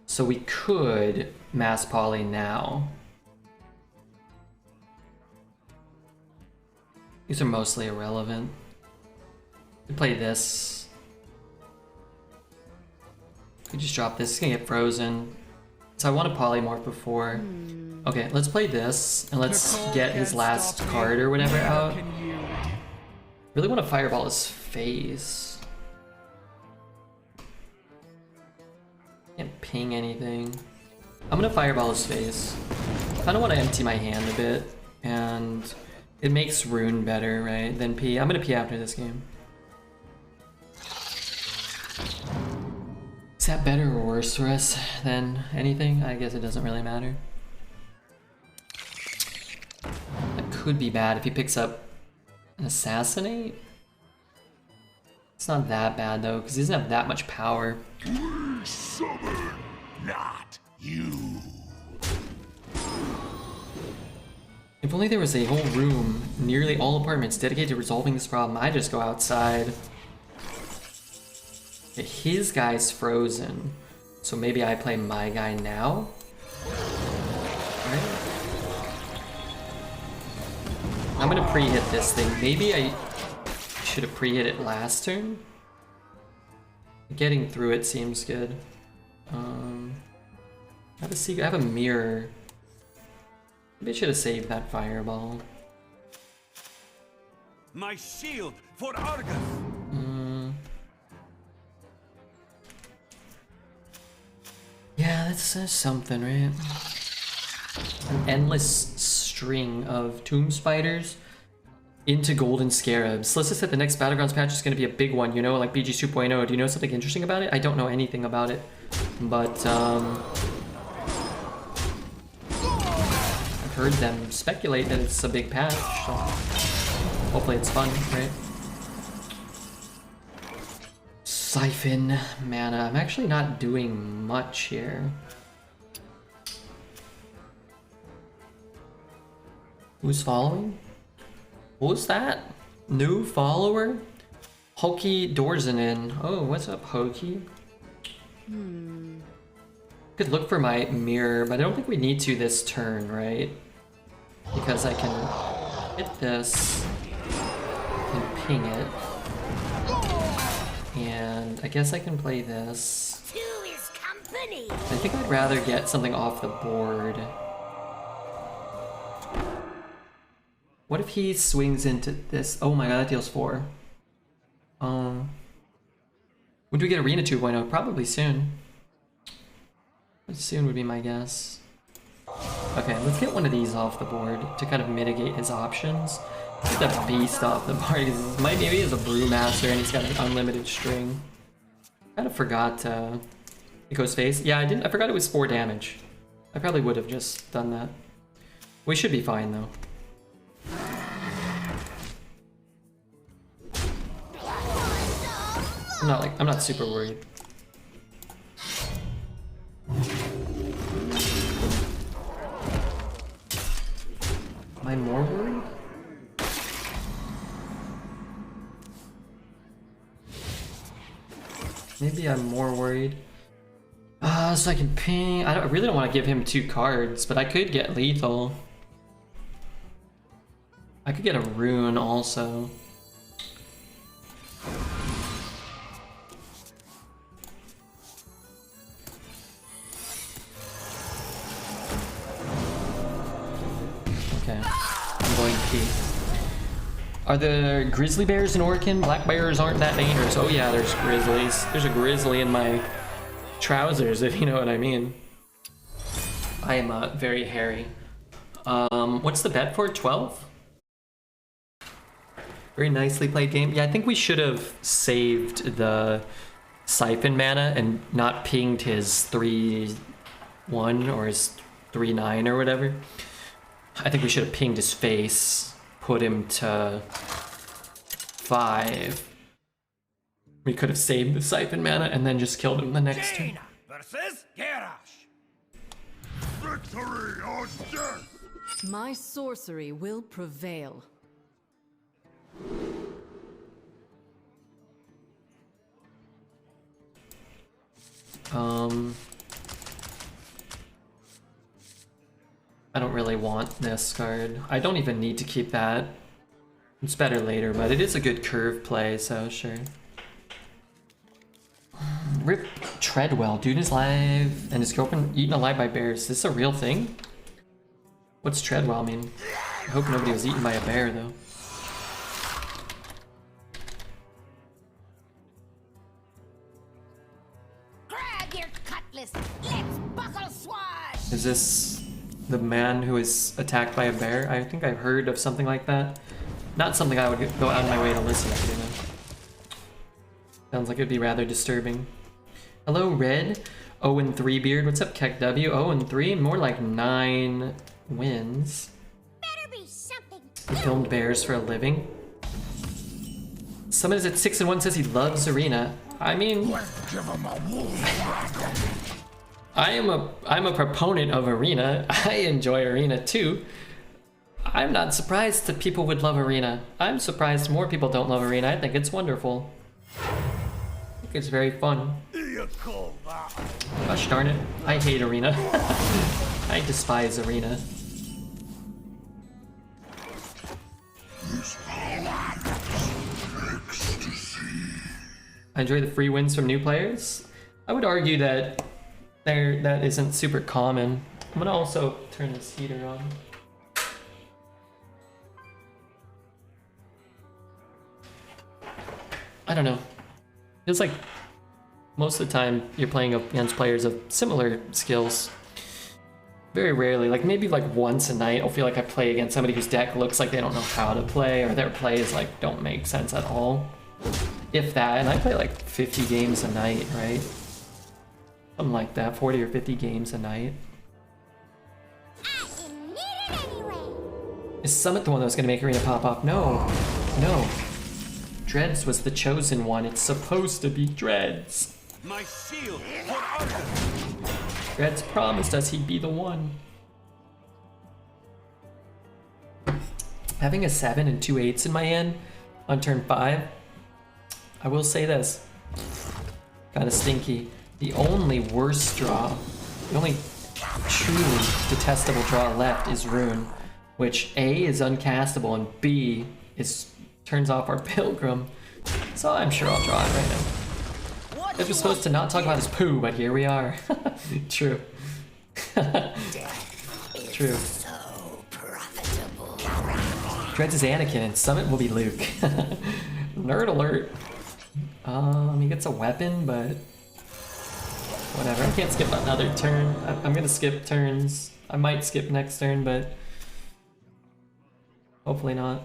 So we could mass poly now. These are mostly irrelevant. We play this. We just drop this. It's gonna get frozen. So I want to polymorph before. Okay, let's play this and let's get his last card or whatever out. Really want to fireball his face. Can't ping anything. I'm gonna fireball his face. I don't want to empty my hand a bit, and it makes rune better, right? Than P. I'm gonna P after this game. Is that better or worse for us than anything? I guess it doesn't really matter. That could be bad if he picks up an assassinate. It's not that bad though, because he doesn't have that much power. Summon, not you. If only there was a whole room, nearly all apartments, dedicated to resolving this problem. I'd just go outside. Okay, his guy's frozen, so maybe I play my guy now? Right? I'm gonna pre-hit this thing. Maybe I should have pre-hit it last turn? Getting through it seems good. I have a secret, I have a mirror. Maybe I should have saved that fireball. My shield for Argus. Yeah, that's something, right? An endless string of tomb spiders into golden scarabs. Let's just say the next Battlegrounds patch is going to be a big one, you know, like BG 2.0. Do you know something interesting about it? I don't know anything about it, but I've heard them speculate that it's a big patch, so hopefully it's fun, right? Siphon mana. I'm actually not doing much here. Who's following? Who's that? New follower? Hokey Dorzanin. Oh, what's up, Hokey? Could look for my mirror, but I don't think we need to this turn, right? Because I can hit this and ping it. And I guess I can play this. Two is company. I think I'd rather get something off the board. What if he swings into this? Oh my god, that deals 4. When do we get Arena 2.0? Probably soon. Soon would be my guess. Okay, let's get one of these off the board to kind of mitigate his options. Get the beast off the board, because maybe he's a brewmaster and he's got an unlimited string. Kind of forgot Echo's face. Yeah, I forgot it was 4 damage. I probably would have just done that. We should be fine though. I'm not super worried. Am I more worried? Maybe I'm more worried. So I can ping. I really don't want to give him 2 cards, but I could get lethal. I could get a rune also. Okay, I'm going P. Are there grizzly bears in Orkin? Black bears aren't that dangerous. Oh yeah, there's grizzlies. There's a grizzly in my trousers, if you know what I mean. I am very hairy. What's the bet for? 12? Very nicely played game. Yeah, I think we should have saved the Siphon mana and not pinged his 3-1 or his 3-9 or whatever. I think we should have pinged his face, put him to 5. We could have saved the Siphon mana and then just killed him the next turn. Jaina versus Garrosh. Victory or death! My sorcery will prevail. I don't really want this card. I don't even need to keep that. It's better later, but it is a good curve play, so sure. Rip Treadwell, dude is alive and his girlfriend eaten alive by bears. Is this a real thing? What's Treadwell mean? I hope nobody was eaten by a bear though. Grab your cutlass. Let's buckle swash. Is this the man who is attacked by a bear? I think I've heard of something like that. Not something I would go out of my way to listen to, you know. Sounds like it'd be rather disturbing. Hello, Red. 0-3 Beard. What's up, Keck W? 0-3? More like 9 wins. Better be something. He filmed bears for a living. Someone is at 6-1 says he loves Arena. I mean, I'm a proponent of Arena. I enjoy Arena too. I'm not surprised that people would love Arena. I'm surprised more people don't love Arena. I think it's wonderful. I think it's very fun. Gosh darn it. I hate Arena. I despise Arena. I enjoy the free wins from new players. I would argue that that isn't super common. I'm gonna also turn this heater on. I don't know. Feels like most of the time you're playing against players of similar skills. Very rarely, like maybe like once a night, I'll feel like I play against somebody whose deck looks like they don't know how to play, or their plays like don't make sense at all. If that, and I play like 50 games a night, right? Something like that, 40 or 50 games a night. Is Summit the one that was gonna make Arena pop off? No, no. Dreads was the chosen one. It's supposed to be Dreads. My shield for Arthur. Dreads promised us he'd be the one. Having a 7 and 2 8s in my hand on turn 5, I will say this. Kinda stinky. The only worst draw, the only truly detestable draw left is Rune, which A is uncastable and B is turns off our Pilgrim. So I'm sure I'll draw it right now. It was supposed to not talk about his poo, but here we are. True. True. So profitable. Dreads is Anakin and Summit will be Luke. Nerd alert. He gets a weapon, but whatever. I can't skip another turn. I'm gonna skip turns. I might skip next turn, but hopefully not.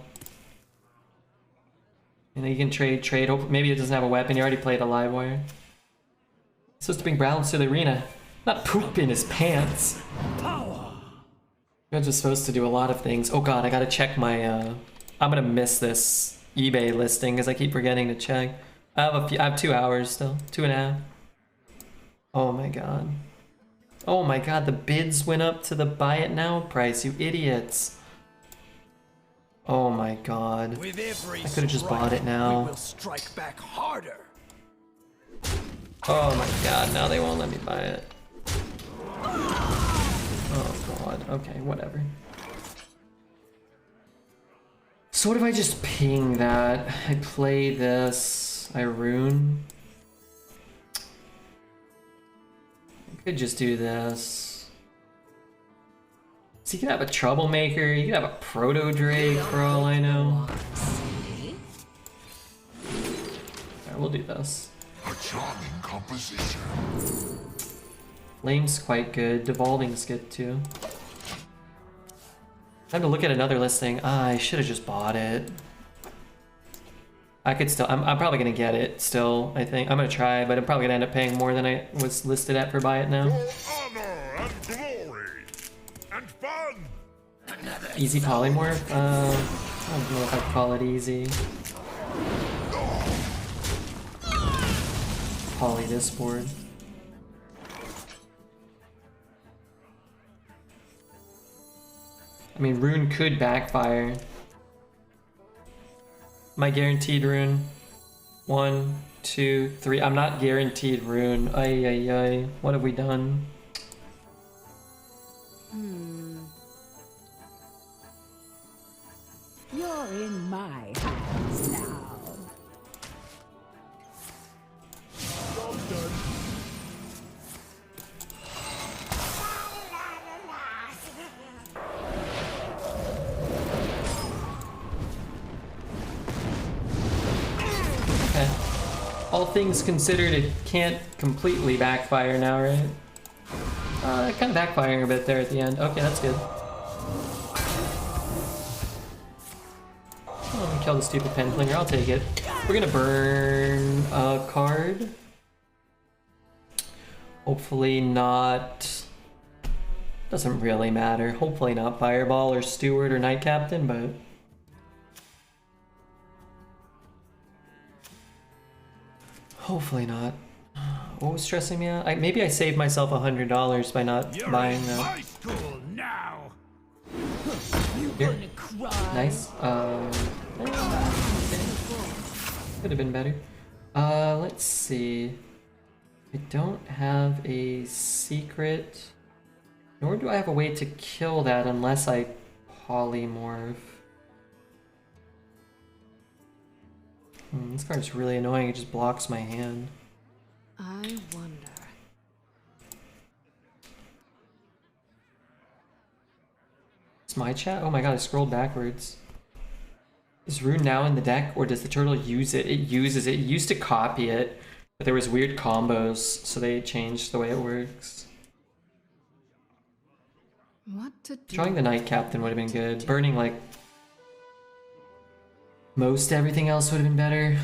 You know, you can trade. Hope maybe it doesn't have a weapon. You already played a live wire. He's supposed to bring Browns to the arena, not poop in his pants. Dreads was supposed to do a lot of things. Oh god, I gotta check my. I'm gonna miss this eBay listing because I keep forgetting to check. I have 2 hours still, 2.5. Oh my god. Oh my god, the bids went up to the buy it now price, you idiots. Oh my god. With every I could have just bought it now. We will strike back harder. Oh my god, now they won't let me buy it. Oh god, okay, whatever. So what if I just ping that? I play this, I rune. I could just do this. So you could have a Troublemaker, you could have a Proto Drake for all I know. Alright, we'll do this. A charming composition. Flame's quite good, Devolving's good too. Time to look at another listing. Ah, I should have just bought it. I could still. I'm probably gonna get it still. I think I'm gonna try, but I'm probably gonna end up paying more than I was listed at for buy it now. For honor and glory and fun. Easy polymorph. I don't know if I'd call it easy. Poly this board. I mean, rune could backfire. Am I guaranteed rune? 1, 2, 3. I'm not guaranteed rune. Ay, ay, ay. What have we done? You're in my hands now. Okay. All things considered, it can't completely backfire now, right? It kind of backfiring a bit there at the end. Okay, that's good. Oh, let me kill the stupid pen flinger. I'll take it. We're gonna burn a card. Hopefully not. Doesn't really matter. Hopefully not Fireball or Steward or Knight Captain, but. Hopefully not. What was stressing me out? Maybe I saved myself $100 by not buying that. High school now. Here. Nice. Could have been better. Let's see. I don't have a secret, nor do I have a way to kill that unless I polymorph. This card's really annoying. It just blocks my hand. I wonder. It's my chat? Oh my god, I scrolled backwards. Is rune now in the deck, or does the turtle use it? It uses it. It used to copy it, but there was weird combos, so they changed the way it works. What to do? Drawing the Knight Captain would have been good. Burning, like, most everything else would have been better.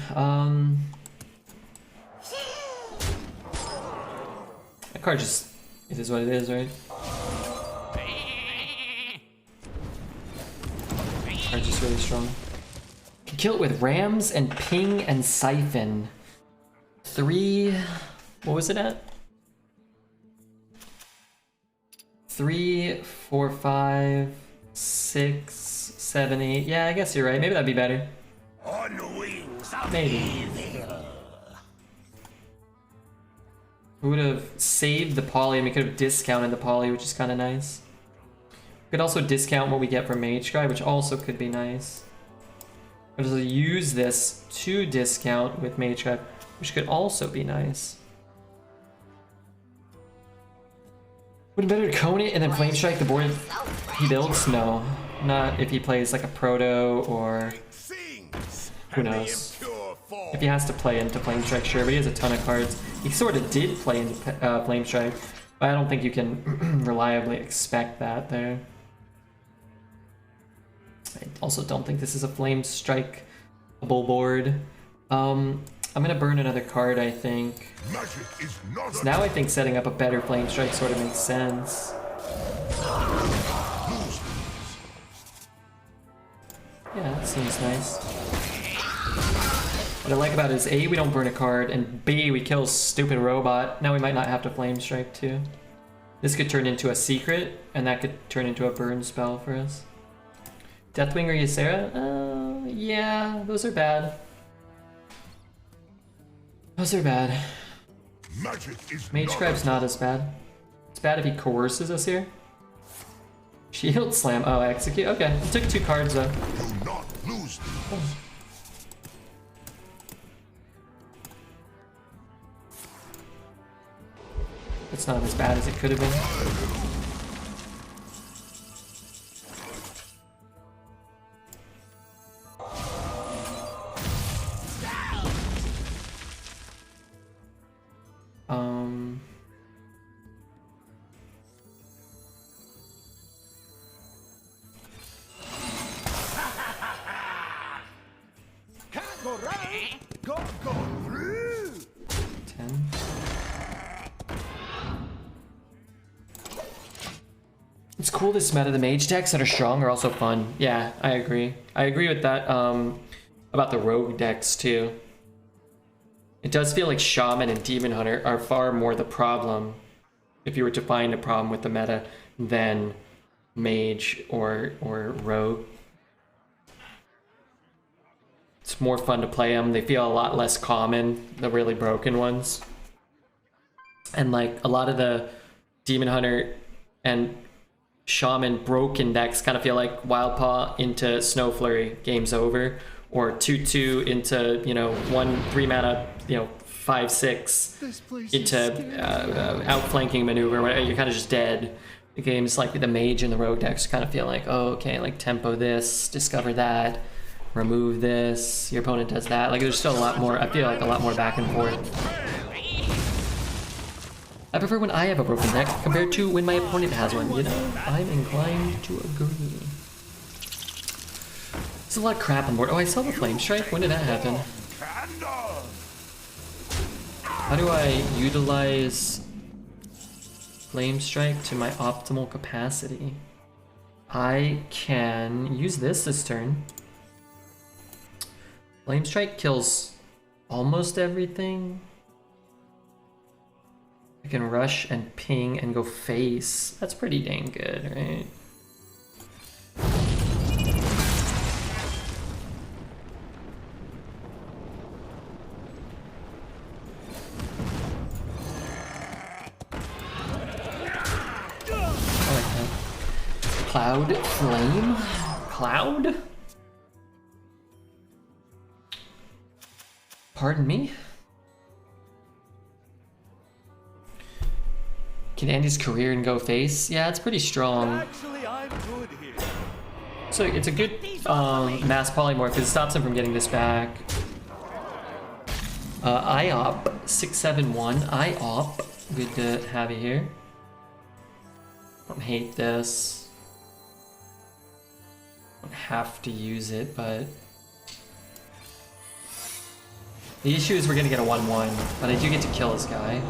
That card just, it is what it is, right? Card's just really strong. Can kill it with Rams and Ping and Siphon. 3, what was it at? 3, 4, 5, 6, 7, 8. Yeah, I guess you're right. Maybe that'd be better. On the wings of Maybe. evil. We would have saved the poly and we could have discounted the poly, which is kind of nice. We could also discount what we get from Mage Guy, which also could be nice. We could also use this to discount with Mage Guy, which could also be nice. Would it be better to cone it and then flame strike the board he builds? No, not if he plays like a proto or who knows. If he has to play into flame strike, sure, but he has a ton of cards. He sort of did play into flame strike, but I don't think you can reliably expect that there. I also don't think this is a flame strike-able board. I'm gonna burn another card, I think. So now I think setting up a better flame strike sort of makes sense. Yeah, that seems nice. What I like about it is A, we don't burn a card, and B, we kill stupid robot. Now we might not have to flame strike too. This could turn into a secret, and that could turn into a burn spell for us. Deathwing or Ysera? Yeah, those are bad. Those are bad. Mage Scribe's not as bad. It's bad if he coerces us here. Shield Slam. Oh, execute. Okay, he took 2 cards though. Do not lose this. It's not as bad as it could have been. Go through. 10. It's cool this meta. The mage decks that are strong are also fun. Yeah, I agree. I agree with that about the rogue decks too. It does feel like Shaman and Demon Hunter are far more the problem, if you were to find a problem with the meta, than Mage or Rogue. It's more fun to play them. They feel a lot less common, the really broken ones. And like a lot of the Demon Hunter and Shaman broken decks kind of feel like Wild Paw into Snow Flurry, game's over. Or 2/2 into, you know, 1/3 mana, you know, 5/6 into outflanking maneuver. Where you're kind of just dead. The games like the Mage and the Rogue decks kind of feel like, oh, okay, like tempo this, discover that, remove this. Your opponent does that. Like there's still a lot more. I feel like a lot more back and forth. I prefer when I have a broken deck compared to when my opponent has one. You know, I'm inclined to agree. There's a lot of crap on board. Oh, I saw the Flame Strike. When did that happen? How do I utilize Flame Strike to my optimal capacity? I can use this turn. Flame Strike kills almost everything. I can rush and ping and go face. That's pretty dang good, right? Cloud Flame? Cloud? Pardon me? Can end his career and go face? Yeah, it's pretty strong. Actually, I'm good here. So it's a good mass polymorph because it stops him from getting this back. IOP 671. IOP. Good to have you here. Don't hate this. Don't have to use it, but the issue is we're gonna get a 1/1, but I do get to kill this guy.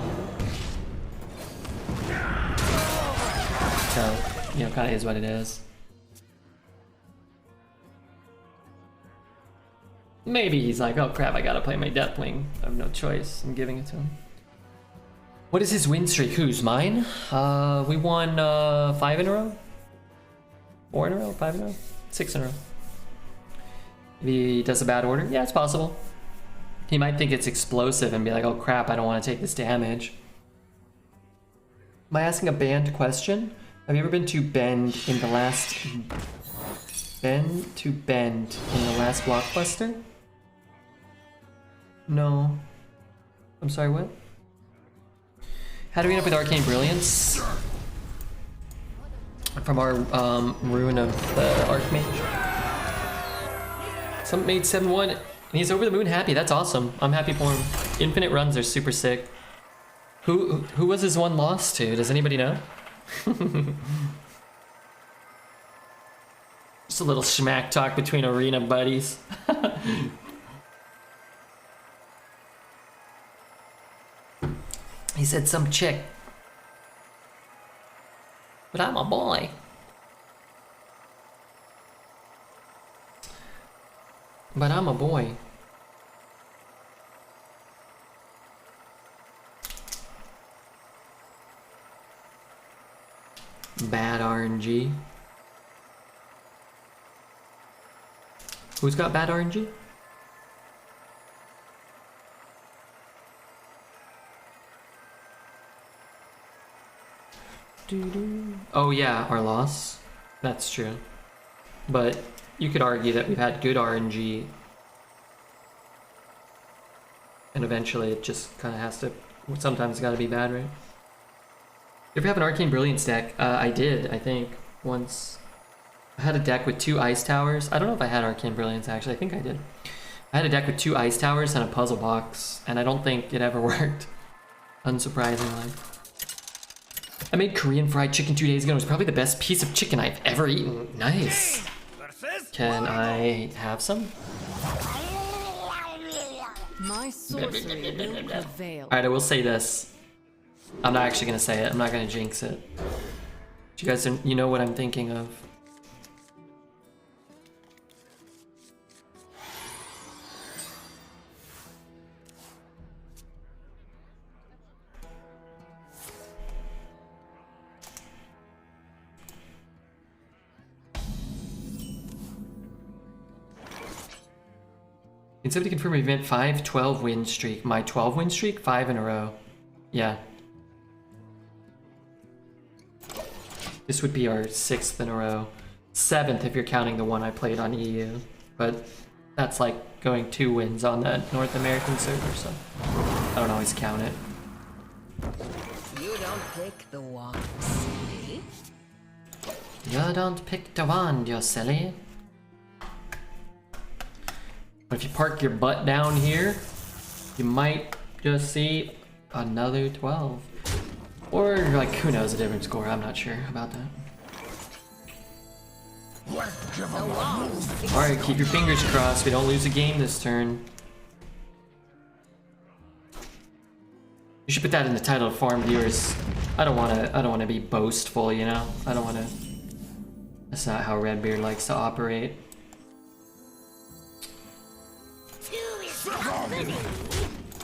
So, you know, kind of is what it is. Maybe he's like, oh crap, I gotta play my Deathwing. I have no choice. I'm giving it to him. What is his win streak? Whose? Mine? We won 5 in a row? 4 in a row? 5 in a row? 6 in a row. If he does a bad order? Yeah, it's possible. He might think it's explosive and be like, oh crap, I don't want to take this damage. Am I asking a banned question? Have you ever been to Bend in the last... Bend in the last Blockbuster? No. I'm sorry, what? How do we end up with Arcane Brilliance? From our Rune of the Archmage. Some made 7/1 and he's over the moon happy. That's awesome. I'm happy for him. Infinite runs are super sick. Who was his one loss to? Does anybody know? Just a little smack talk between arena buddies. He said some chick. But I'm a boy. But I'm a boy. Bad RNG. Who's got bad RNG? Oh yeah, our loss. That's true. But you could argue that we've had good RNG. And eventually it just kind of has to... Sometimes it's got to be bad, right? You ever have an Arcane Brilliance deck? I did, I think, once. I had a deck with 2 Ice Towers. I don't know if I had Arcane Brilliance, actually. I think I did. I had a deck with 2 Ice Towers and a puzzle box, and I don't think it ever worked. Unsurprisingly. I made Korean fried chicken 2 days ago. It was probably the best piece of chicken I've ever eaten. Nice. Can I have some? My sorcery will prevail. Alright, I will say this. I'm not actually gonna say it. I'm not gonna jinx it. You guys, you know what I'm thinking of. Can somebody confirm we meant 5-12 win streak? My 12 win streak? 5 in a row. Yeah. This would be our 6th in a row. 7th if you're counting the one I played on EU. But that's like going 2 wins on the North American server, so I don't always count it. You don't pick the wand, silly. You don't pick the wand, you silly. But if you park your butt down here, you might just see another 12. Or, like, who knows, a different score. I'm not sure about that. Alright, keep your fingers crossed. We don't lose a game this turn. You should put that in the title, farm viewers. I don't wanna be boastful, you know? I don't wanna... That's not how Redbeard likes to operate.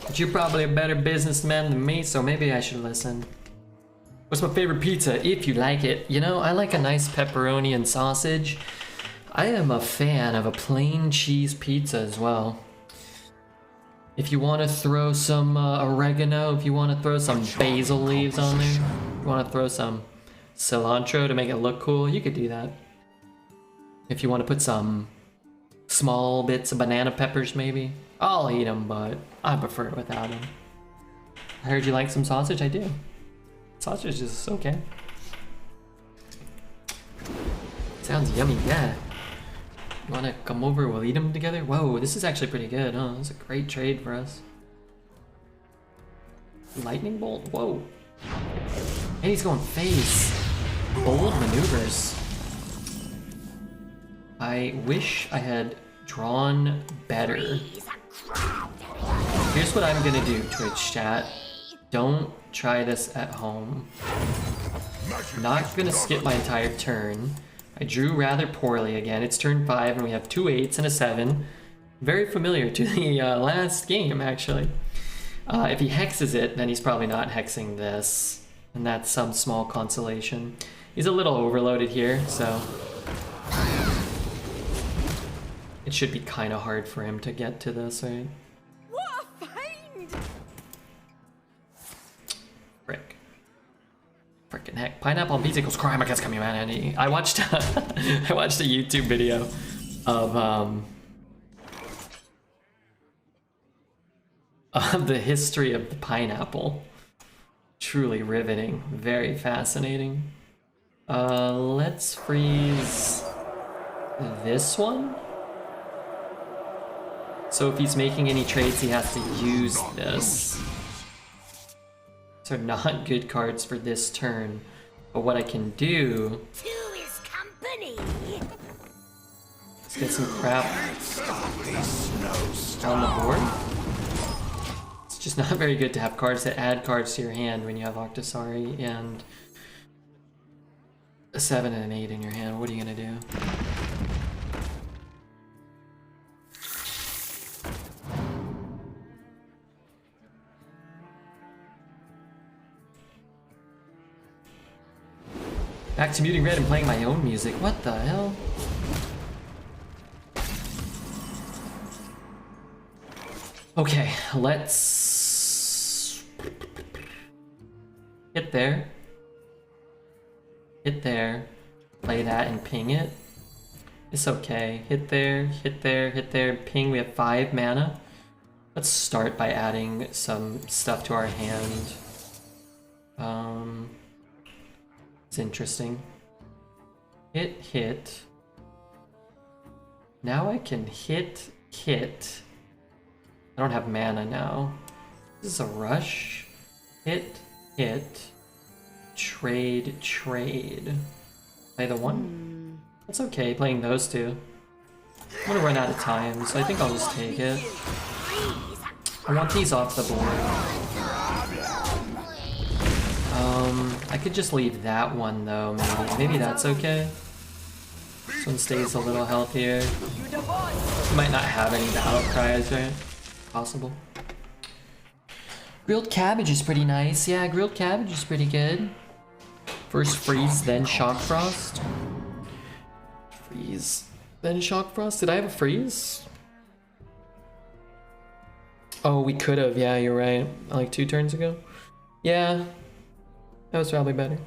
But you're probably a better businessman than me, so maybe I should listen. What's my favorite pizza, if you like it? You know, I like a nice pepperoni and sausage. I am a fan of a plain cheese pizza as well. If you want to throw some oregano, if you want to throw some basil leaves on there, if you want to throw some cilantro to make it look cool, you could do that. If you want to put some small bits of banana peppers maybe, I'll eat them, but I prefer it without them. I heard you like some sausage? I do. Sausage is okay. Sounds yummy, yeah. You wanna come over, we'll eat them together? Whoa, this is actually pretty good, huh? This is a great trade for us. Lightning bolt? Whoa. And he's going face. Bold maneuvers. I wish I had drawn better. Here's what I'm gonna do, Twitch chat. Don't try this at home. I'm not gonna skip my entire turn. I drew rather poorly again. It's turn 5 and we have 2 8s and a 7. Very familiar to the last game, actually. If he hexes it, then he's probably not hexing this. And that's some small consolation. He's a little overloaded here, so... It should be kind of hard for him to get to this, right? What a find! Frick. Frickin' heck. Pineapple on pizza equals crime against humanity. I watched I watched a YouTube video of the history of the pineapple. Truly riveting. Very fascinating. Let's freeze this one. So if he's making any trades, he has to use this. So not good cards for this turn. But what I can do Is company. is get some crap on the board. It's just not very good to have cards that add cards to your hand when you have Octosari and a 7 and an 8 in your hand. What are you gonna do? Back to muting red and playing my own music. What the hell? Okay, let's hit there. Hit there. Play that and ping it. It's okay. Hit there, hit there, hit there, ping. We have 5 mana. Let's start by adding some stuff to our hand. It's interesting. Hit. Now I can hit. I don't have mana now. This is a rush. Hit. Trade. Play the one? That's okay, playing those two. I'm gonna run out of time, so I think I'll just take it. I want these off the board. I could just leave that one though, maybe. Maybe that's okay. This one stays a little healthier. You might not have any battle cries, right? Possible. Grilled cabbage is pretty nice. Yeah, grilled cabbage is pretty good. First freeze, then shock frost. Freeze, then shock frost. Did I have a freeze? Oh, we could have. Yeah, you're right. Like 2 turns ago. Yeah, that was probably better.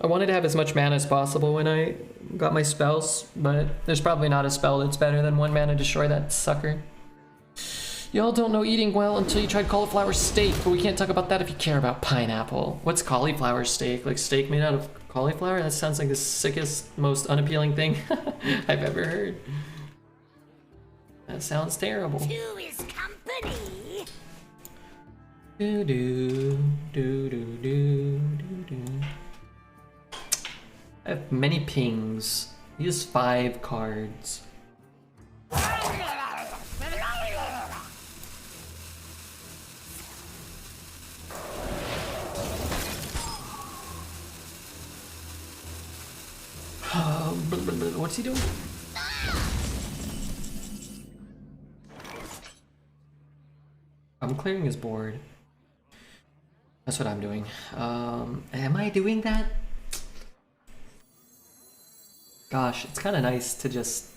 I wanted to have as much mana as possible when I got my spells, but there's probably not a spell that's better than 1 mana destroy that sucker. Y'all don't know eating well until you tried cauliflower steak, but we can't talk about that if you care about pineapple. What's cauliflower steak? Like steak made out of cauliflower? That sounds like the sickest, most unappealing thing I've ever heard. That sounds terrible. Two is company. Do do do do do do. I have many pings. Use 5 cards. What's he doing? I'm clearing his board. That's what I'm doing. Am I doing that? Gosh, it's kind of nice to just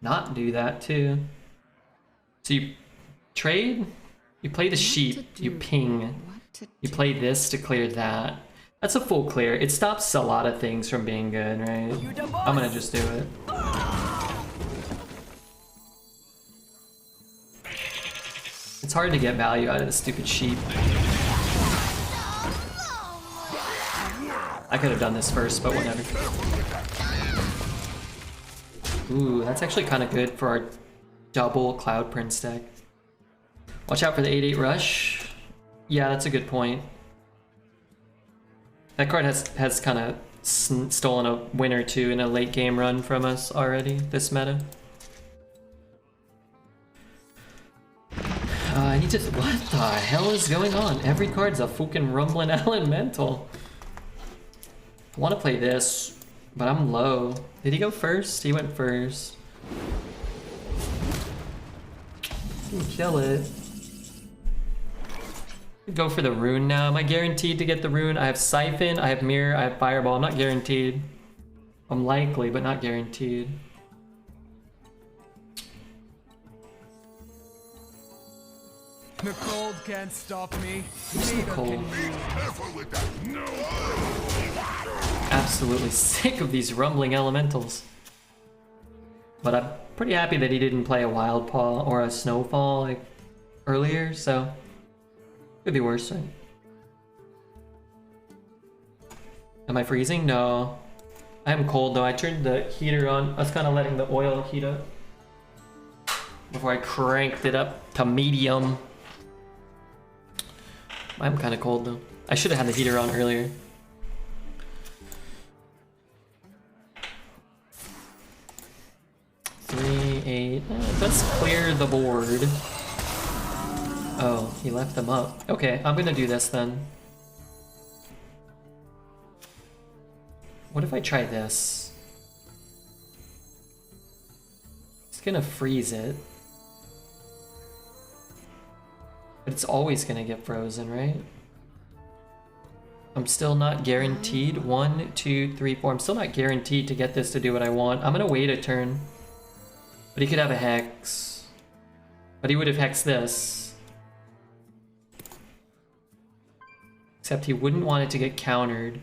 not do that too. So you trade, you play the sheep, you ping, you play this to clear that. That's a full clear. It stops a lot of things from being good, right? I'm gonna just do it. It's hard to get value out of the stupid sheep. I could have done this first, but whatever. Ooh, that's actually kind of good for our double Cloud Prince deck. Watch out for the 8/8 rush. Yeah, that's a good point. That card has kind of stolen a win or two in a late game run from us already, this meta. I need to... What the hell is going on? Every card's a fucking rumbling elemental. I want to play this, but I'm low. Did he go first? He went first. Kill it. Go for the rune now. Am I guaranteed to get the rune? I have Siphon, I have Mirror, I have Fireball. I'm not guaranteed. I'm likely, but not guaranteed. The cold can't stop me. Who's Neither Nicole? can you. Careful with that. No. Absolutely sick of these rumbling elementals. But I'm pretty happy that he didn't play a Wild Paw or a Snowfall like earlier, so could be worse, right? Am I freezing? No. I am cold though. I turned the heater on. I was kind of letting the oil heat up before I cranked it up to medium. I'm kind of cold though. I should have had the heater on earlier. Three, 8. Let's clear the board. Oh, he left them up. Okay, I'm gonna do this then. What if I try this? It's gonna freeze it. But it's always gonna get frozen, right? I'm still not guaranteed. 1, 2, 3, 4. I'm still not guaranteed to get this to do what I want. I'm gonna wait a turn. But he could have a Hex. But he would have hexed this. Except he wouldn't want it to get countered.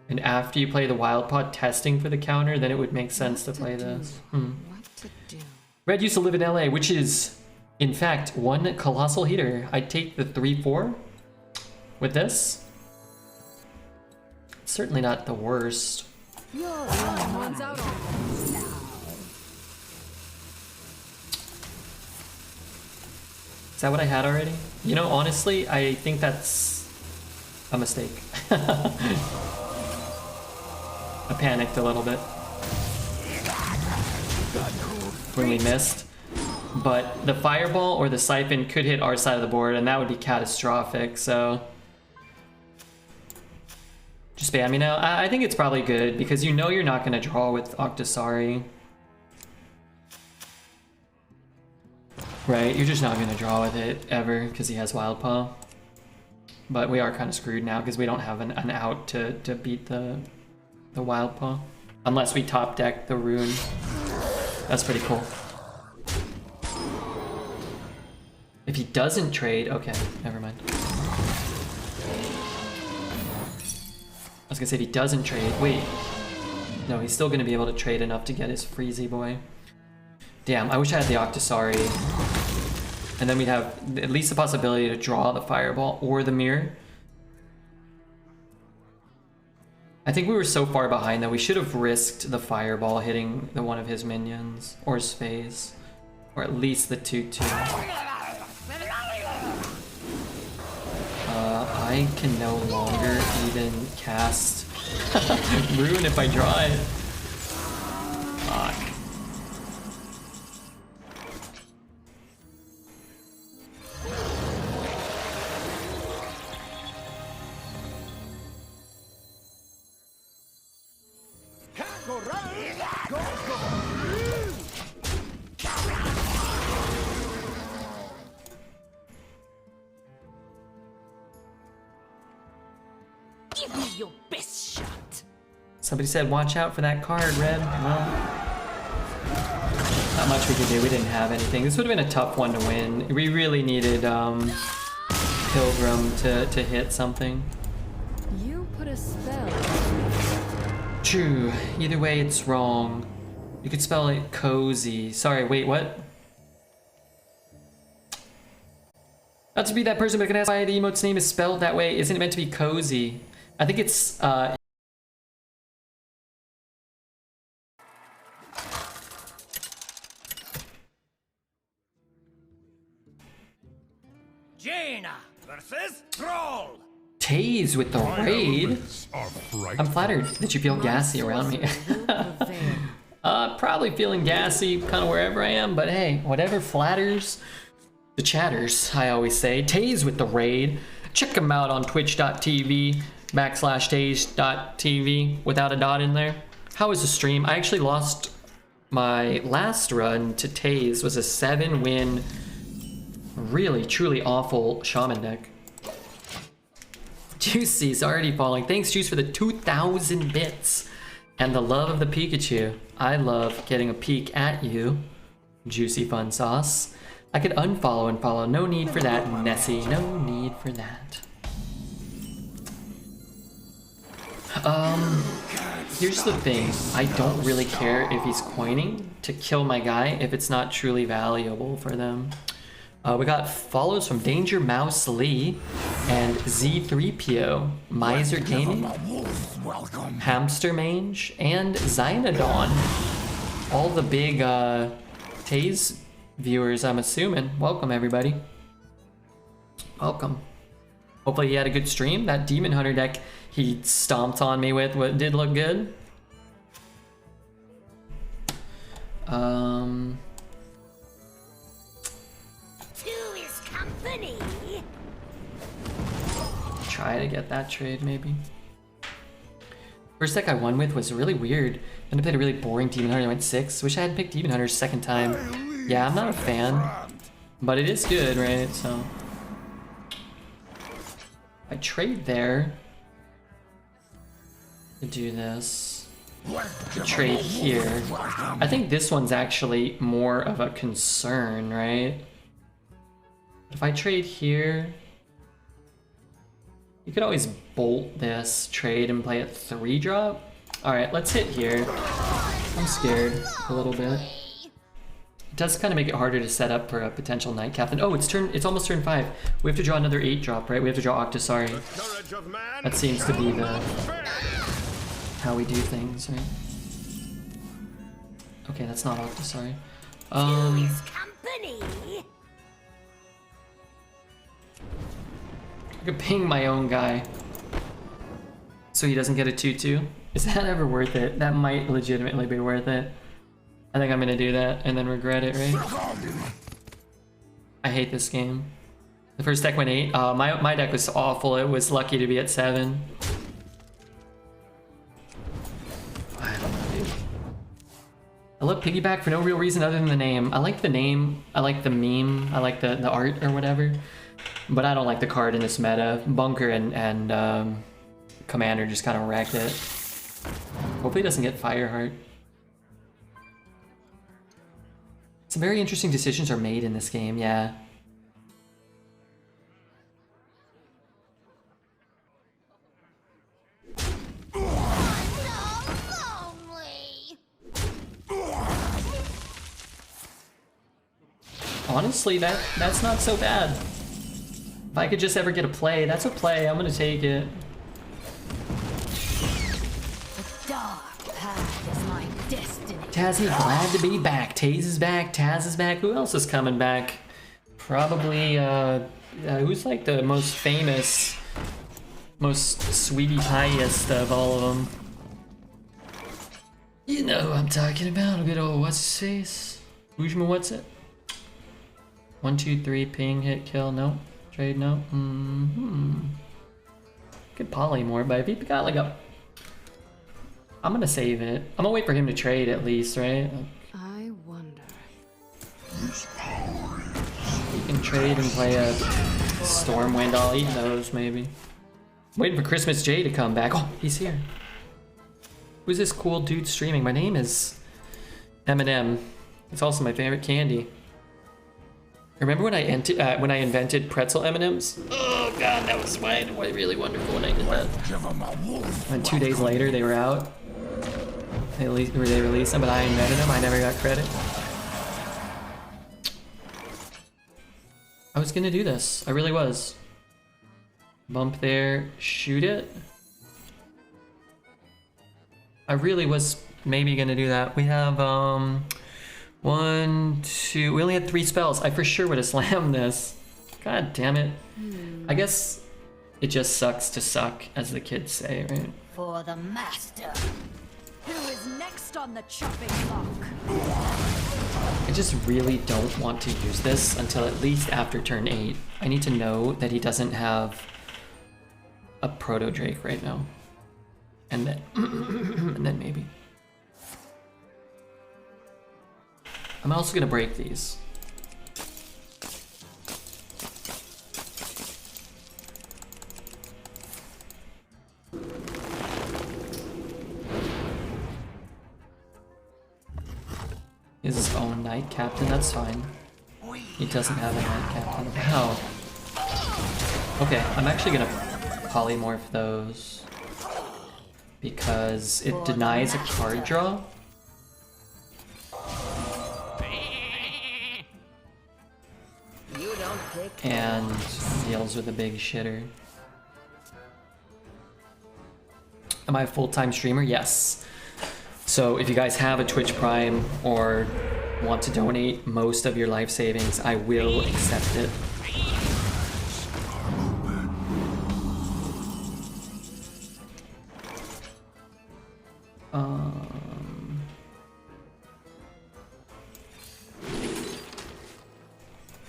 And after you play the Wild Pod testing for the counter, then it would make sense to play this. What to do? Red used to live in LA, which is, in fact, one colossal heater. I'd take the 3/4 with this. It's certainly not the worst. One's out on. Is that what I had already? You know, honestly, I think that's a mistake. I panicked a little bit when we missed. But the fireball or the siphon could hit our side of the board, and that would be catastrophic, so... Just spam, you know? I think it's probably good, because you know you're not going to draw with Octosari. Right, you're just not going to draw with it ever, because he has Wild Paw. But we are kind of screwed now, because we don't have an out to beat the Wild Paw. Unless we top deck the Rune. That's pretty cool. If he doesn't trade, okay, never mind. I was gonna say if he doesn't trade, wait. No, he's still gonna be able to trade enough to get his Freezy boy. Damn, I wish I had the Octosari. And then we'd have at least the possibility to draw the Fireball or the Mirror. I think we were so far behind that we should have risked the Fireball hitting the one of his minions or his face. Or at least the 2/2. I can no longer even cast Rune if I draw it. Fuck. Can't go round. Go, go. Give me your best shot. Somebody said watch out for that card, Red. Well, not much we could do. We didn't have anything. This would have been a tough one to win. We really needed Pilgrim to hit something. You put a spell. True. Either way, it's wrong. You could spell it cozy. Sorry, wait, what? Not to be that person, but can I ask why the emote's name is spelled that way? Isn't it meant to be cozy? I think it's, Jaina versus Troll. Tase with the raid. Elements are frightful. I'm flattered that you feel gassy around me. Probably feeling gassy kind of wherever I am, but hey, whatever flatters the chatters, I always say. Tase with the raid. Check them out on twitch.tv/tase.tv without a dot in there. How was the stream? I actually lost my last run to Tase. Was a 7-win, really, truly awful Shaman deck. Juicy's already falling. Thanks, Juice, for the 2,000 bits. And the love of the Pikachu. I love getting a peek at you, Juicy Fun Sauce. I could unfollow and follow. No need for that, Nessie. No need for that. Here's the thing. I don't really care if he's coining to kill my guy if it's not truly valuable for them. We got follows from Danger Mouse Lee and Z3PO, Miser Gaming, Hamster Mange, and Xynodon. All the big Tase viewers, I'm assuming. Welcome, everybody. Welcome. Hopefully he had a good stream. That Demon Hunter deck he stomped on me with did look good. Two is company. Try to get that trade, maybe. First deck I won with was really weird. Then I played a really boring Demon Hunter. I went 6. Wish I hadn't picked Demon Hunter second time. Yeah, I'm not a fan, but it is good, right? So I trade there to do this. To trade here. I think this one's actually more of a concern, right? If I trade here, you could always bolt this trade and play it 3-drop. All right, let's hit here. I'm scared a little bit. It does kind of make it harder to set up for a potential Night Captain. Oh, it's almost turn 5. We have to draw another 8-drop, right? We have to draw Octosari. Courage of man That seems to be shall not the fail. how we do things, right? Okay, that's not Octosari. Two is company. I could ping my own guy so he doesn't get a 2/2. Is that ever worth it? That might legitimately be worth it. I think I'm gonna do that and then regret it, right? I hate this game. The first deck went 8. My deck was awful. It was lucky to be at 7. I don't know, dude. I love Piggyback for no real reason other than the name. I like the name. I like the meme. I like the art or whatever. But I don't like the card in this meta. Bunker and Commander just kind of wrecked it. Hopefully he doesn't get Fireheart. Some very interesting decisions are made in this game, yeah. Honestly, that's not so bad. If I could just ever get a play, that's a play. I'm gonna take it. The dark path is my destiny. Tazzy, glad to be back. Taze is back. Taz is back. Who else is coming back? Probably, who's like the most famous, most sweetie piest of all of them? You know who I'm talking about. A good old what's his face? Ujma, what's it? 1, 2, 3, ping, hit, kill, no. Trade, no. Could polymorph, but if he got like a... I'm gonna save it. I'm gonna wait for him to trade at least, right? I wonder. He can trade and play a Stormwind. I'll eat those, maybe. Waiting for Christmas J to come back. Oh, he's here. Who's this cool dude streaming? My name is M&M. It's also my favorite candy. Remember when I invented pretzel M&Ms? Oh god, that was really wonderful when I did that. And 2 days later, they were out. They released them, but I invented them. I never got credit. I was gonna do this. I really was. Bump there, shoot it. I really was maybe gonna do that. We have 1, 2, we only had 3 spells. I for sure would have slammed this. God damn it. I guess it just sucks to suck, as the kids say, right? For the master. Who is next on the chopping block? I just really don't want to use this until at least after turn 8. I need to know that he doesn't have a Proto Drake right now. And then, and then maybe. I'm also gonna break these. He has his own Knight Captain, that's fine. He doesn't have a Knight Captain. Wow. Okay, I'm actually gonna polymorph those because it denies a card draw. And deals with a big shitter. Am I a full-time streamer? Yes. So if you guys have a Twitch Prime or want to donate most of your life savings, I will accept it.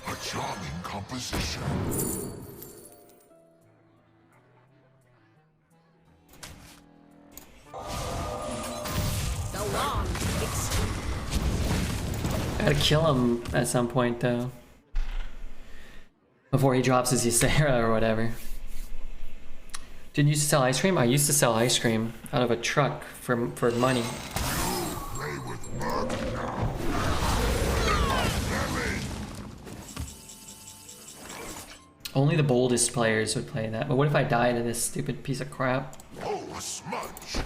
A charming composition. Gotta kill him at some point though. Before he drops his Ysera or whatever. Didn't you used to sell ice cream? I used to sell ice cream out of a truck for money. Play with mud now. Only the boldest players would play that. But what if I die to this stupid piece of crap? Oh, a smudge.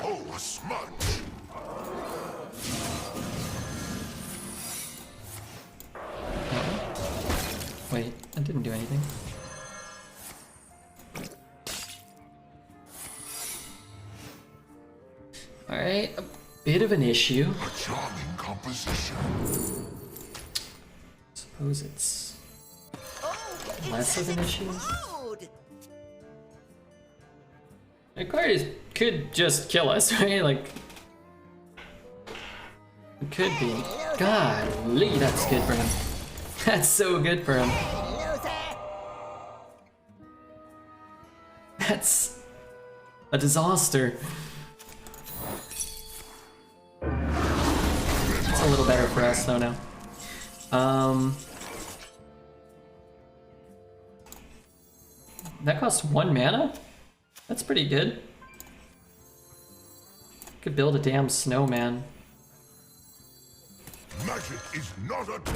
Oh, a smudge. Wait, that didn't do anything. Alright, a bit of an issue. A charming composition. Suppose it's less of an issue. That card could just kill us, right? Like, it could be. Golly, that's good for him. That's so good for him. That's a disaster. It's a little better for us though now. That costs 1 mana? That's pretty good. Could build a damn snowman. Magic is not a toy.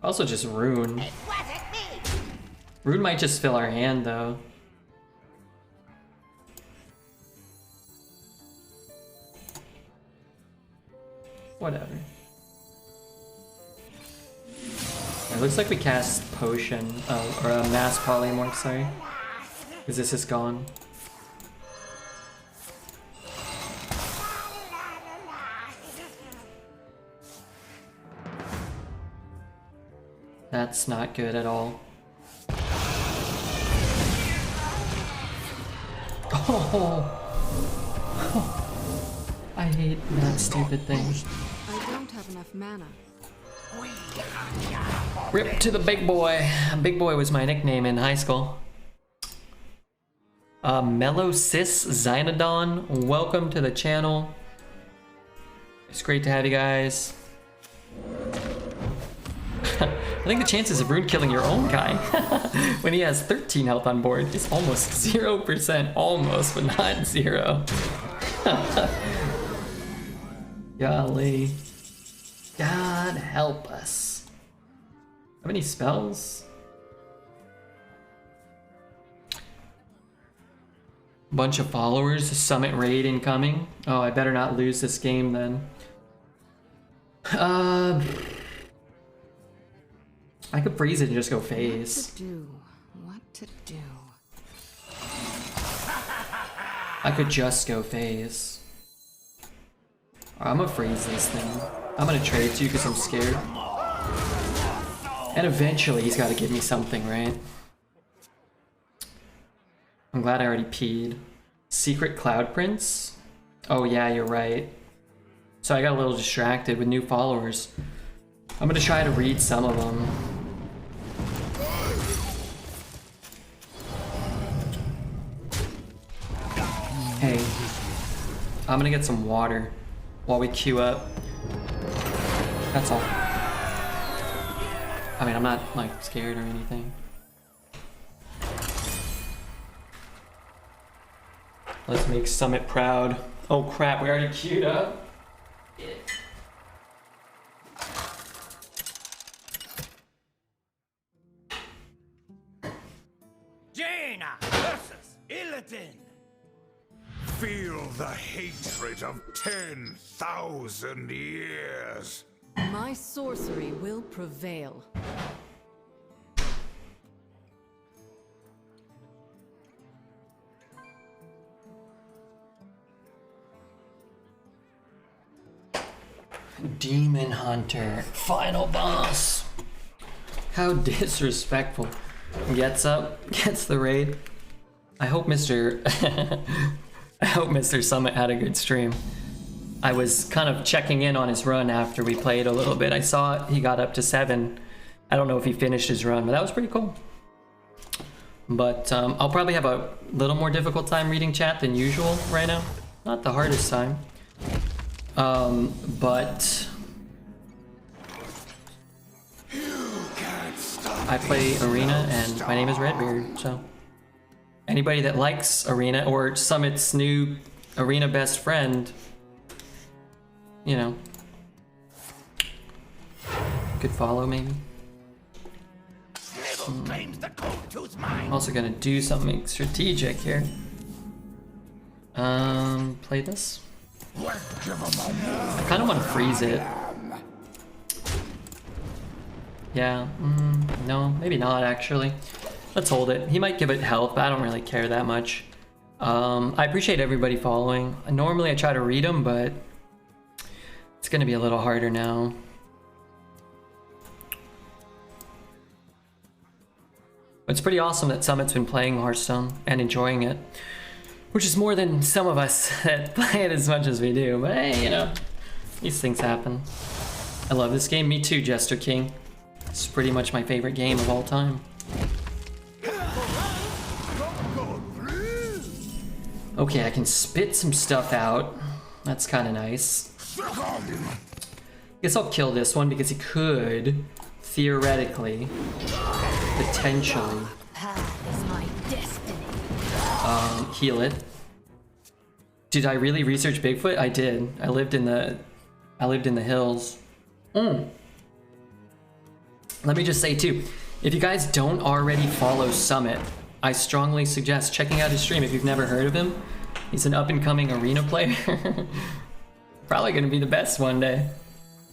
Also just Rune. Rune might just fill our hand though. Whatever. It looks like we cast Potion, or a Mass Polymorph, sorry. Because this is gone. That's not good at all. Oh! I hate that stupid thing. I don't have enough mana. Rip to the big boy. Big boy was my nickname in high school. Mellow Sis Xynodon, welcome to the channel. It's great to have you guys. I think the chances of Rune killing your own guy when he has 13 health on board is almost 0%. Almost, but not 0. Golly. God help us. How many spells? Bunch of followers, summit raid incoming. Oh, I better not lose this game then. I could freeze it and just go phase. What to do? I could just go phase. I'm gonna freeze this thing. I'm gonna trade to you because I'm scared. And eventually he's gotta give me something, right? I'm glad I already peed. Secret Cloud Prince? Oh yeah, you're right. So I got a little distracted with new followers. I'm gonna try to read some of them. Hey, I'm gonna get some water while we queue up. That's all. I mean, I'm not like scared or anything. Let's make Summit proud. Oh crap, we already queued up. Jaina versus Illidan. Feel the hatred of 10,000 years. My sorcery will prevail. Demon Hunter, final boss. How disrespectful. Gets up, gets the raid. I hope Mr. I hope Mr. Summit had a good stream. I was kind of checking in on his run after we played a little bit. I saw he got up to 7. I don't know if he finished his run, but that was pretty cool. But I'll probably have a little more difficult time reading chat than usual right now. Not the hardest time. But I play Arena and my name is Redbeard, so anybody that likes Arena or Summit's new Arena best friend, you know, could follow maybe. I'm also gonna do something strategic here. Play this. I kind of want to freeze it. Yeah, no, maybe not actually. Let's hold it. He might give it health, but I don't really care that much. I appreciate everybody following. Normally I try to read them, but it's gonna be a little harder now. It's pretty awesome that Summit's been playing Hearthstone and enjoying it. Which is more than some of us that play it as much as we do, but hey, you know, these things happen. I love this game. Me too, Jester King. It's pretty much my favorite game of all time. Okay, I can spit some stuff out. That's kind of nice. Guess I'll kill this one because he could, theoretically, potentially, Is my destiny. heal it. Did I really research Bigfoot? I did. I lived in the hills. Let me just say too, if you guys don't already follow Summit, I strongly suggest checking out his stream if you've never heard of him. He's an up-and-coming arena player. Probably gonna be the best one day.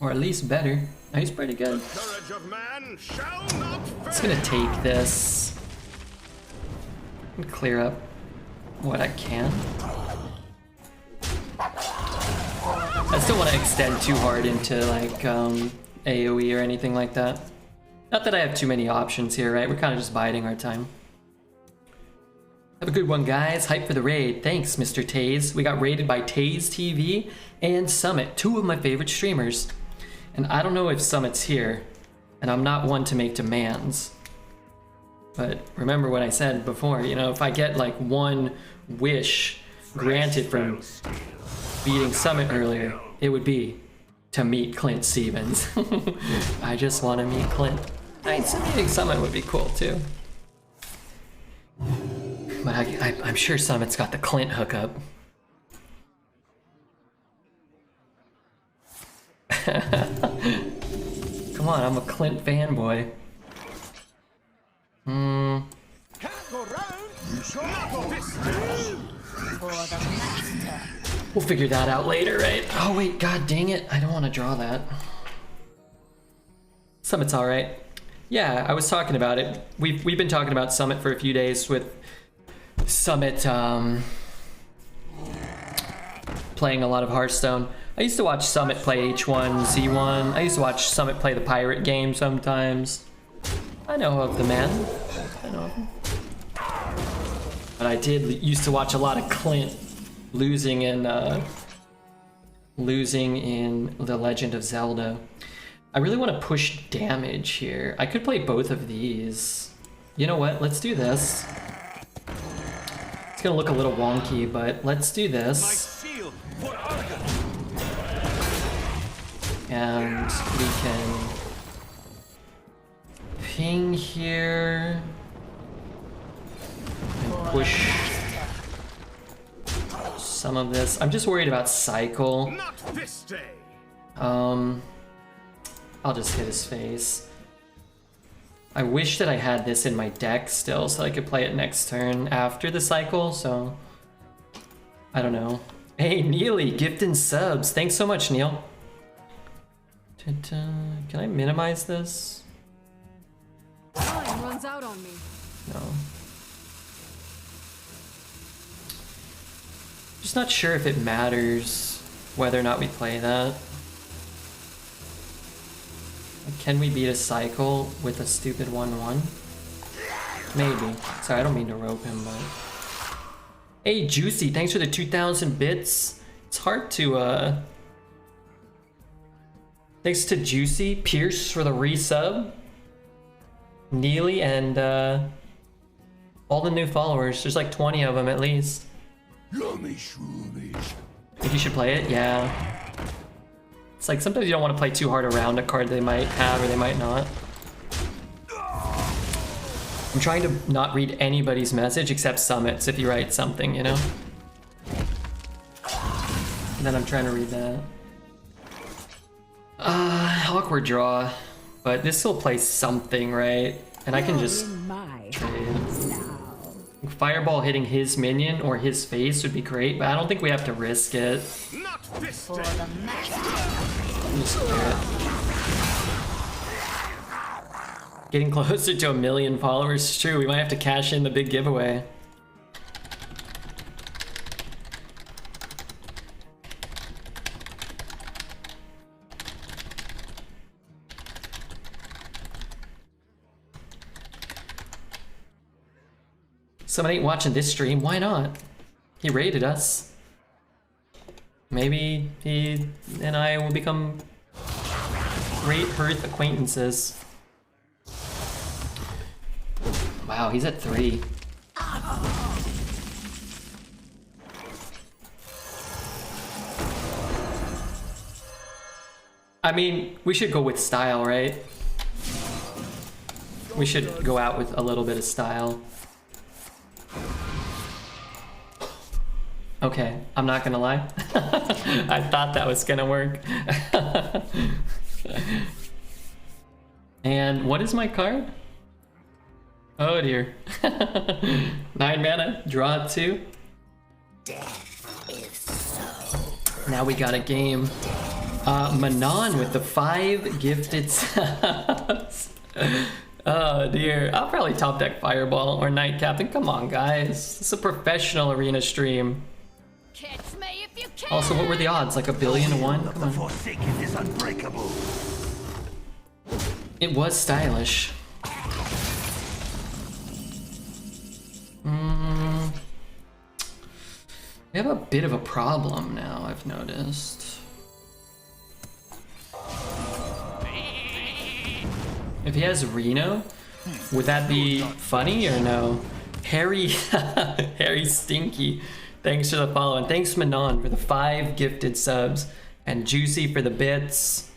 Or at least better. No, he's pretty good. Courage of man shall not fail. Just gonna take this and clear up what I can. I still want to extend too hard into like AoE or anything like that. Not that I have too many options here, right? We're kind of just biding our time. Have a good one, guys. Hype for the raid. Thanks, Mr. Taze. We got raided by Taze TV and Summit, two of my favorite streamers. And I don't know if Summit's here, and I'm not one to make demands. But remember what I said before, you know, if I get like one wish granted from beating Summit earlier, it would be to meet Clint Stevens. I just want to meet Clint. I mean, so meeting Summit would be cool too. But I'm sure Summit's got the Clint hookup. Come on, I'm a Clint fanboy. We'll figure that out later, right? Oh wait, god dang it. I don't want to draw that. Summit's alright. Yeah, I was talking about it. We've been talking about Summit for a few days with Summit playing a lot of Hearthstone. I used to watch Summit play H1, Z1. I used to watch Summit play the pirate game sometimes. I know of the man. I know of him. But I used to watch a lot of Clint losing in The Legend of Zelda. I really want to push damage here. I could play both of these. You know what? Let's do this. It's gonna look a little wonky, but let's do this. And we can ping here and push some of this. I'm just worried about cycle. Not this day. I'll just hit his face. I wish that I had this in my deck still so I could play it next turn after the cycle, so I don't know. Hey, Neely, gifting subs. Thanks so much, Neil. Can I minimize this? Time runs out on me. No. Just not sure if it matters whether or not we play that. Can we beat a cycle with a stupid 1-1? Maybe. Sorry, I don't mean to rope him, but... Hey, Juicy, thanks for the 2,000 bits. It's hard to, Thanks to Juicy, Pierce for the resub, Neely, and all the new followers. There's like 20 of them at least. Think you should play it? Yeah. It's like sometimes you don't want to play too hard around a card they might have or they might not. I'm trying to not read anybody's message except Summit's if you write something, you know? And then I'm trying to read that. Awkward draw. But this will play something, right? And I can just trade. Fireball hitting his minion or his face would be great, but I don't think we have to risk it. Not this For day. the master. Just do it. Getting closer to 1 million followers is true. We might have to cash in the big giveaway. Someone ain't watching this stream. Why not? He raided us. Maybe he and I will become great Hearth acquaintances. Wow, he's at 3. I mean, we should go with style, right? We should go out with a little bit of style. Okay, I'm not gonna lie. I thought that was gonna work. And what is my card? Oh dear. 9 mana, draw 2. Now we got a game. Manon with the 5 gifted subs. Oh dear. I'll probably top deck Fireball or Night Captain. Come on, guys. It's a professional arena stream. Catch me if you can. Also, what were the odds? Like 1,000,000,000 to 1? Come on. Forsaken is unbreakable. It was stylish. We have a bit of a problem now, I've noticed. If he has Reno, would that be funny or no? Harry, Harry Stinky, thanks for the follow. And thanks Manon for the 5 gifted subs. And Juicy for the bits.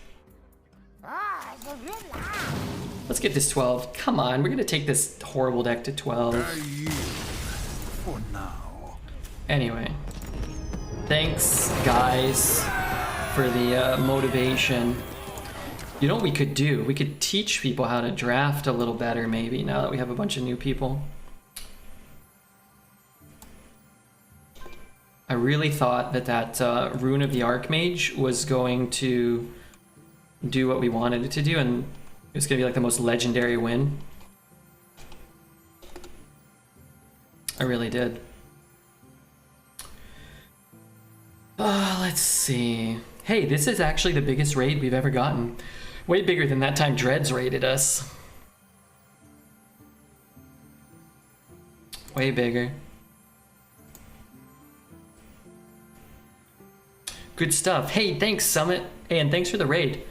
Let's get this 12. Come on, we're gonna take this horrible deck to 12. For now. Anyway, thanks guys for the motivation. You know what we could do? We could teach people how to draft a little better maybe now that we have a bunch of new people. I really thought that Rune of the Archmage was going to do what we wanted it to do, and it was going to be like the most legendary win. I really did. Let's see. Hey, this is actually the biggest raid we've ever gotten. Way bigger than that time Dreads raided us. Way bigger. Good stuff. Hey, thanks Summit. Hey, and thanks for the raid.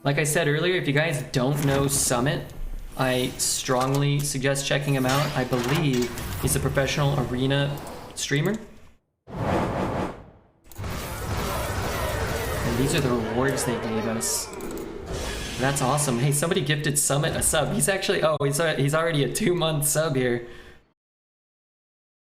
Like I said earlier, if you guys don't know Summit, I strongly suggest checking him out. I believe he's a professional arena streamer. And these are the rewards they gave us. That's awesome. Hey, somebody gifted Summit a sub. He's actually, oh, he's already a 2-month sub here.